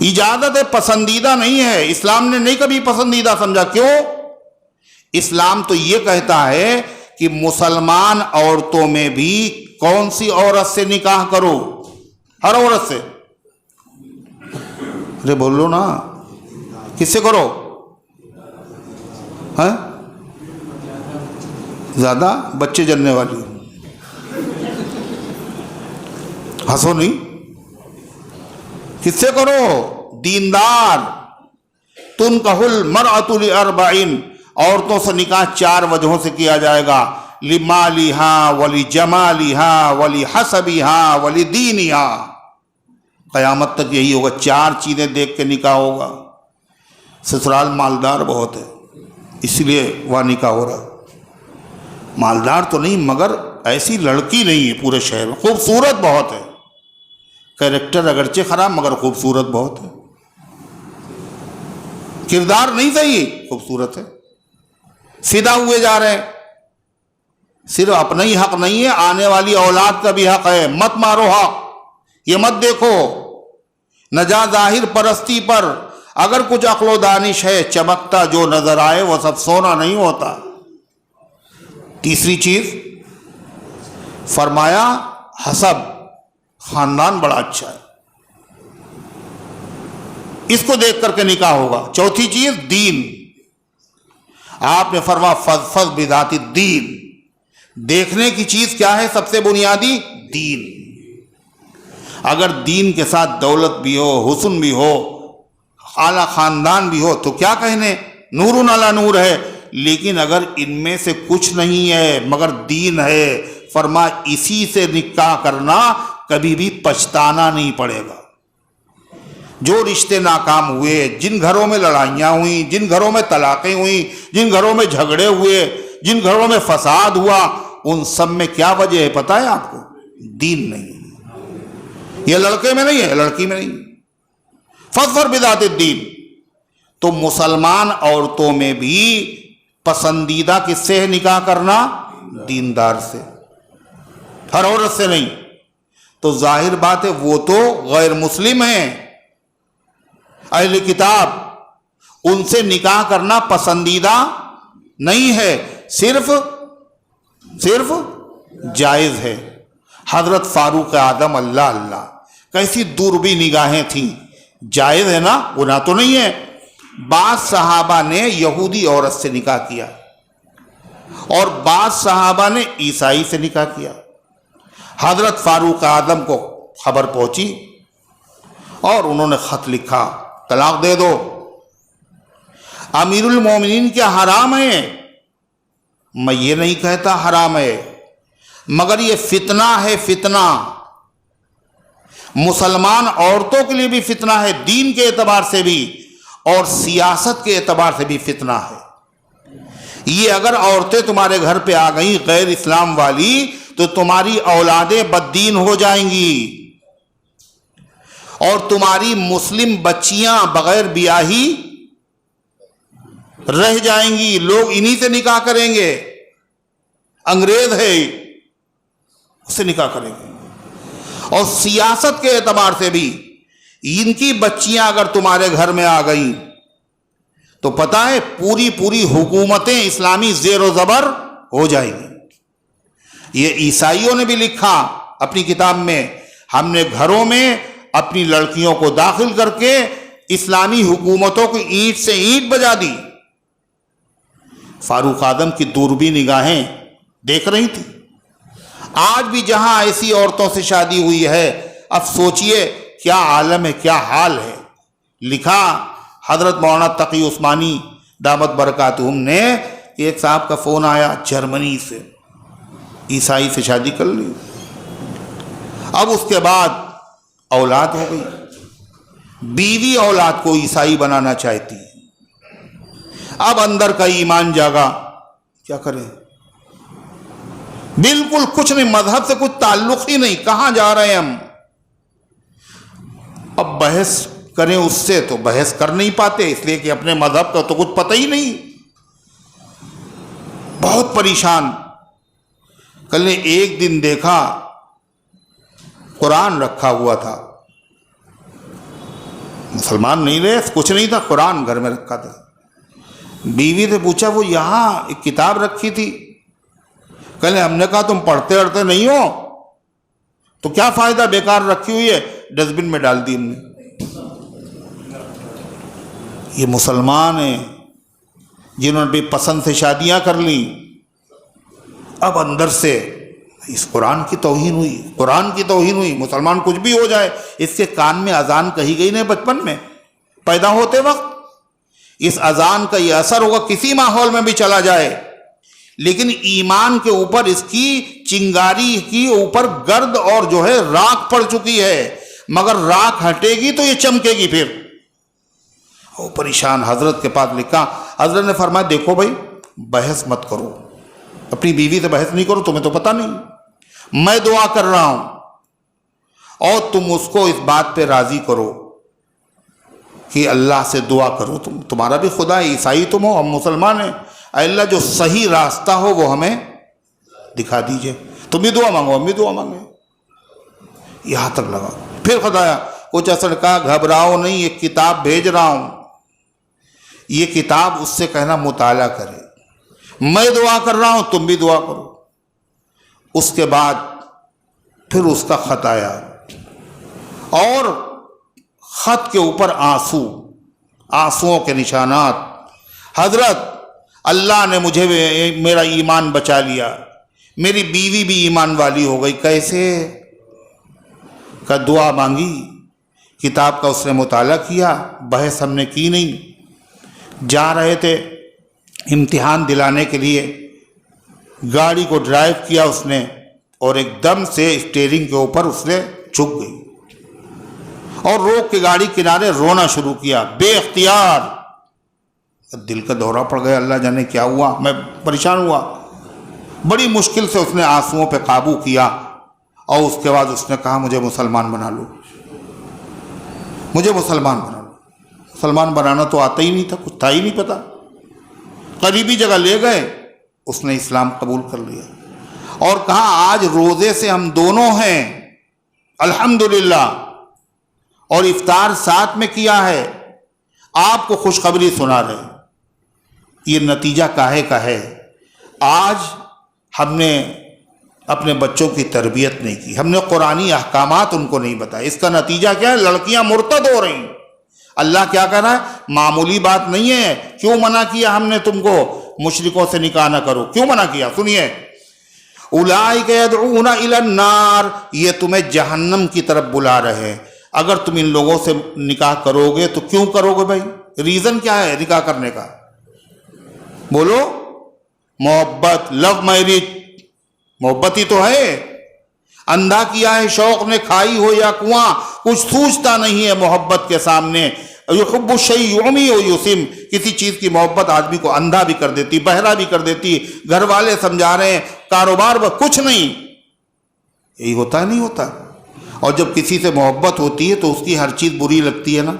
اجازت ہے، پسندیدہ نہیں ہے۔ اسلام نے نہیں کبھی پسندیدہ سمجھا۔ کیوں؟ اسلام تو یہ کہتا ہے کہ مسلمان عورتوں میں بھی کون سی عورت سے نکاح کرو؟ ہر عورت سے۔ ارے بولو نا، کس سے کرو؟ ہاں؟ زیادہ بچے جننے والی، ہنسو نہیں، کس سے کرو؟ دیندار۔ تنکح المرأۃ لاربع، عورتوں سے نکاح 4 وجہوں سے کیا جائے گا، لمالہا ولجمالہا ولحسبہا ولدینہا۔ قیامت تک یہی ہوگا، 4 چیزیں دیکھ کے نکاح ہوگا۔ سسرال مالدار بہت ہے اس لیے وہاں نکاح ہو رہا۔ مالدار تو نہیں مگر ایسی لڑکی نہیں ہے پورے شہر میں، خوبصورت بہت ہے، کریکٹر اگرچہ خراب مگر خوبصورت بہت ہے، کردار نہیں صحیح، خوبصورت ہے۔ سیدھا ہوئے جا رہے ہیں، صرف اپنا ہی حق نہیں ہے، آنے والی اولاد کا بھی حق ہے۔ مت مارو حق، یہ مت دیکھو، نہ جا ظاہر پرستی پر، اگر کچھ عقل و دانش ہے، چمکتا جو نظر آئے وہ سب سونا نہیں ہوتا۔ تیسری چیز فرمایا حسب، خاندان بڑا اچھا ہے، اس کو دیکھ کر کے نکاح ہوگا۔ چوتھی چیز دین، آپ نے فرمایا فضفض بذات الدین، دیکھنے کی چیز کیا ہے؟ سب سے بنیادی دین۔ اگر دین کے ساتھ دولت بھی ہو، حسن بھی ہو، اعلیٰ خاندان بھی ہو تو کیا کہنے، نور علی نور ہے، لیکن اگر ان میں سے کچھ نہیں ہے مگر دین ہے، فرمایا اسی سے نکاح کرنا، کبھی بھی پچھتانا نہیں پڑے گا۔ جو رشتے ناکام ہوئے، جن گھروں میں لڑائیاں ہوئیں، جن گھروں میں طلاقیں ہوئیں، جن گھروں میں جھگڑے ہوئے، جن گھروں میں فساد ہوا، ان سب میں کیا وجہ ہے پتہ ہے آپ کو؟ دین نہیں۔ یہ لڑکے میں نہیں ہے، لڑکی میں نہیں۔ فاظفر بذات الدین۔ تو مسلمان عورتوں میں بھی پسندیدہ کس سے ہے نکاح کرنا؟ دیندار سے، ہر عورت سے نہیں۔ تو ظاہر بات ہے وہ تو غیر مسلم ہیں، اہل کتاب، ان سے نکاح کرنا پسندیدہ نہیں ہے، صرف جائز ہے۔ حضرت فاروق اعظم، اللہ اللہ، کیسی دوربی نگاہیں تھیں، جائز ہے نا، گناہ تو نہیں ہے۔ بعض صحابہ نے یہودی عورت سے نکاح کیا اور بعض صحابہ نے عیسائی سے نکاح کیا۔ حضرت فاروق اعظم کو خبر پہنچی اور انہوں نے خط لکھا، طلاق دے دو۔ امیر المومنین کیا حرام ہے؟ میں یہ نہیں کہتا حرام ہے، مگر یہ فتنہ ہے، فتنہ مسلمان عورتوں کے لیے بھی فتنہ ہے، دین کے اعتبار سے بھی اور سیاست کے اعتبار سے بھی فتنہ ہے۔ یہ اگر عورتیں تمہارے گھر پہ آ گئیں غیر اسلام والی تو تمہاری اولادیں بددین ہو جائیں گی اور تمہاری مسلم بچیاں بغیر بیاہی رہ جائیں گی، لوگ انہی سے نکاح کریں گے، انگریز ہے اس سے نکاح کریں گے۔ اور سیاست کے اعتبار سے بھی ان کی بچیاں اگر تمہارے گھر میں آ گئیں تو پتہ ہے پوری حکومتیں اسلامی زیر و زبر ہو جائیں گی۔ یہ عیسائیوں نے بھی لکھا اپنی کتاب میں، ہم نے گھروں میں اپنی لڑکیوں کو داخل کر کے اسلامی حکومتوں کو اینٹ سے اینٹ بجا دی۔ فاروق اعظم کی دوربی نگاہیں دیکھ رہی تھی۔ آج بھی جہاں ایسی عورتوں سے شادی ہوئی ہے، اب سوچئے کیا عالم ہے، کیا حال ہے۔ لکھا حضرت مولانا تقی عثمانی دامت برکاتہم نے، ایک صاحب کا فون آیا جرمنی سے، عیسائی سے شادی کر لی، اب اس کے بعد اولاد ہو گئی، بیوی اولاد کو عیسائی بنانا چاہتی ہے، اب اندر کا ایمان جاگا، کیا کریں؟ بالکل کچھ نہیں، مذہب سے کچھ تعلق ہی نہیں، کہاں جا رہے ہیں ہم؟ اب بحث کریں اس سے تو بحث کر نہیں پاتے، اس لیے کہ اپنے مذہب کا تو کچھ پتہ ہی نہیں، بہت پریشان۔ کل نے ایک دن دیکھا قرآن رکھا ہوا تھا، مسلمان نہیں رہے، کچھ نہیں تھا، قرآن گھر میں رکھا تھا۔ بیوی سے پوچھا وہ یہاں ایک کتاب رکھی تھی، کہنے ہم نے کہا تم پڑھتے اڑتے نہیں ہو تو کیا فائدہ، بیکار رکھی ہوئی ہے، ڈسٹ بن میں ڈال دی ہم نے۔ یہ مسلمان ہیں جنہوں نے بھی پسند سے شادیاں کر لیں، اب اندر سے اس قرآن کی توہین ہوئی، قرآن کی توہین ہوئی۔ مسلمان کچھ بھی ہو جائے، اس کے کان میں اذان کہی گئی نہیں بچپن میں پیدا ہوتے وقت، اس اذان کا یہ اثر ہوگا کسی ماحول میں بھی چلا جائے، لیکن ایمان کے اوپر اس کی چنگاری کی اوپر گرد اور جو ہے راکھ پڑ چکی ہے، مگر راکھ ہٹے گی تو یہ چمکے گی پھر۔ وہ پریشان حضرت کے پاس لکھا، حضرت نے فرمایا دیکھو بھائی بحث مت کرو، اپنی بیوی سے بحث نہیں کرو، تمہیں تو پتہ نہیں، میں دعا کر رہا ہوں اور تم اس کو اس بات پہ راضی کرو کہ اللہ سے دعا کرو، تمہارا بھی خدا ہے، عیسائی تم ہو، ہم مسلمان ہیں، اے اللہ جو صحیح راستہ ہو وہ ہمیں دکھا دیجئے، تم بھی دعا مانگو ہم بھی دعا مانگیں۔ یہاں تک لگا، پھر خدایا کچھ اثر کہا گھبراؤ نہیں، ایک کتاب بھیج رہا ہوں، یہ کتاب اس سے کہنا مطالعہ کرے، میں دعا کر رہا ہوں تم بھی دعا کرو۔ اس کے بعد پھر اس کا خط آیا اور خط کے اوپر آنسوؤں کے نشانات، حضرت اللہ نے مجھے میرا ایمان بچا لیا، میری بیوی بھی ایمان والی ہو گئی۔ کیسے؟ کا دعا مانگی، کتاب کا اس نے مطالعہ کیا، بحث ہم نے کی نہیں۔ جا رہے تھے امتحان دلانے کے لیے، گاڑی کو ڈرائیو کیا اس نے اور ایک دم سے اسٹیئرنگ کے اوپر اس نے جھک گئی اور روک کے گاڑی کنارے رونا شروع کیا بے اختیار۔ دل کا دورہ پڑ گیا، اللہ جانے کیا ہوا، میں پریشان ہوا۔ بڑی مشکل سے اس نے آنسوؤں پہ قابو کیا اور اس کے بعد اس نے کہا مجھے مسلمان بنا لو، مجھے مسلمان بنا لو۔ مسلمان بنانا تو آتا ہی نہیں تھا، کچھ تھا ہی نہیں پتا۔ قریبی جگہ لے گئے، اس نے اسلام قبول کر لیا اور کہا آج روزے سے ہم دونوں ہیں الحمدللہ، اور افطار ساتھ میں کیا ہے، آپ کو خوشخبری سنا رہے ہیں۔ یہ نتیجہ کاہے کا ہے؟ آج ہم نے اپنے بچوں کی تربیت نہیں کی، ہم نے قرآنی احکامات ان کو نہیں بتائے۔ اس کا نتیجہ کیا ہے؟ لڑکیاں مرتد ہو رہی ہیں۔ اللہ کیا کہہ رہا ہے؟ معمولی بات نہیں ہے۔ کیوں منع کیا ہم نے تم کو مشرکوں سے نکاح نہ کرو؟ کیوں منع کیا؟ سنیے، اولئک یدعون الی النار، یہ تمہیں جہنم کی طرف بلا رہے ہیں۔ اگر تم ان لوگوں سے نکاح کرو گے تو کیوں کرو گے بھائی؟ ریزن کیا ہے نکاح کرنے کا؟ بولو۔ محبت، لو میرج، محبت ہی تو ہے۔ اندھا کیا ہے شوق نے، کھائی ہو یا کنواں، کچھ سوچتا نہیں ہے محبت کے سامنے۔ یحب الشیء یعمی و یسم، کسی چیز کی محبت آدمی کو اندھا بھی کر دیتی، بہرا بھی کر دیتی۔ گھر والے سمجھا رہے ہیں، کاروبار میں کچھ نہیں، یہی ہوتا ہے نہیں ہوتا؟ اور جب کسی سے محبت ہوتی ہے تو اس کی ہر چیز بری لگتی ہے نا؟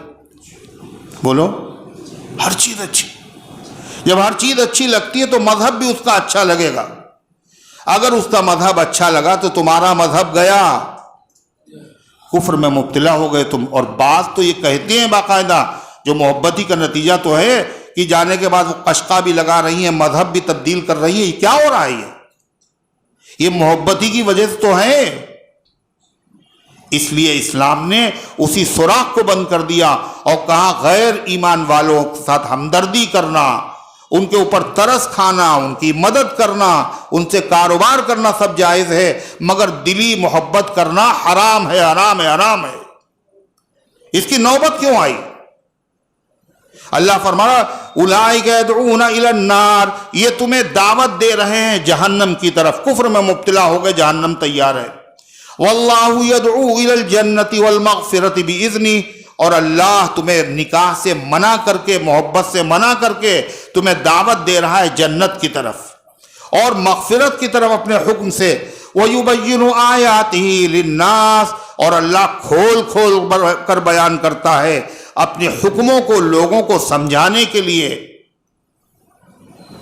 بولو، ہر چیز اچھی۔ جب ہر چیز اچھی لگتی ہے تو مذہب بھی اس کا اچھا لگے گا۔ اگر اس کا مذہب اچھا لگا تو تمہارا مذہب گیا، کفر میں مبتلا ہو گئے تم۔ اور بعض تو یہ کہتے ہیں باقاعدہ، جو محبتی کا نتیجہ تو ہے کہ جانے کے بعد وہ قشقہ بھی لگا رہی ہیں، مذہب بھی تبدیل کر رہی ہے۔ یہ کیا ہو رہا ہے؟ یہ محبتی کی وجہ سے تو ہے۔ اس لیے اسلام نے اسی سوراخ کو بند کر دیا اور کہا غیر ایمان والوں کے ساتھ ہمدردی کرنا، ان کے اوپر ترس کھانا، ان کی مدد کرنا، ان سے کاروبار کرنا سب جائز ہے، مگر دلی محبت کرنا حرام ہے، حرام ہے، حرام ہے۔ اس کی نوبت کیوں آئی؟ اللہ فرما رہا اولئک یدعون الی النار، یہ تمہیں دعوت دے رہے ہیں جہنم کی طرف۔ کفر میں مبتلا ہو گئے، جہنم تیار ہے۔ واللہ یدعو الی الجنۃ والمغفرۃ باذنہ، اور اللہ تمہیں نکاح سے منع کر کے، محبت سے منع کر کے تمہیں دعوت دے رہا ہے جنت کی طرف اور مغفرت کی طرف اپنے حکم سے۔ وَيُبَيِّنُ آیَاتِهِ لِلنَّاسِ، اور اللہ کھول کھول کر بیان کرتا ہے اپنے حکموں کو لوگوں کو سمجھانے کے لیے،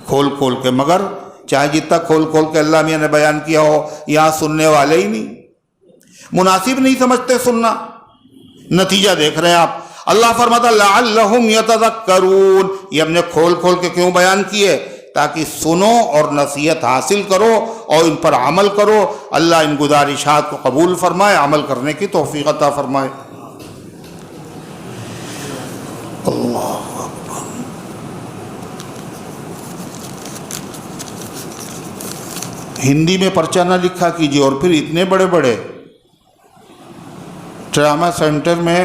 کھول کھول کے۔ مگر چاہے جتنا کھول کھول کے اللہ میاں نے بیان کیا ہو، یہاں سننے والے ہی نہیں، مناسب نہیں سمجھتے سننا۔ نتیجہ دیکھ رہے ہیں آپ۔ اللہ فرماتا لعلہم یتذکرون، یہ ہم نے کھول کھول کے کیوں بیان کیے؟ تاکہ سنو اور نصیحت حاصل کرو اور ان پر عمل کرو۔ اللہ ان گزارشات کو قبول فرمائے، عمل کرنے کی توفیق عطا فرمائے۔ اللہ اکبر۔ ہندی میں پرچہ نہ لکھا کیجیے، اور پھر اتنے بڑے بڑے ٹراما سینٹر میں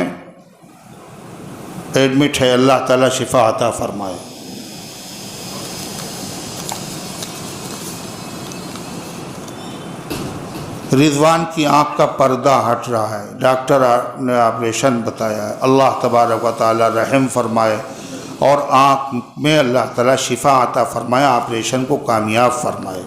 ایڈمٹ ہے، اللہ تعالیٰ شفا عطا فرمائے۔ رضوان کی آنکھ کا پردہ ہٹ رہا ہے، ڈاکٹر نے آپریشن بتایا ہے، اللہ تبارک و تعالیٰ رحم فرمائے اور آنکھ میں اللہ تعالیٰ شفا عطا فرمائے، آپریشن کو کامیاب فرمائے۔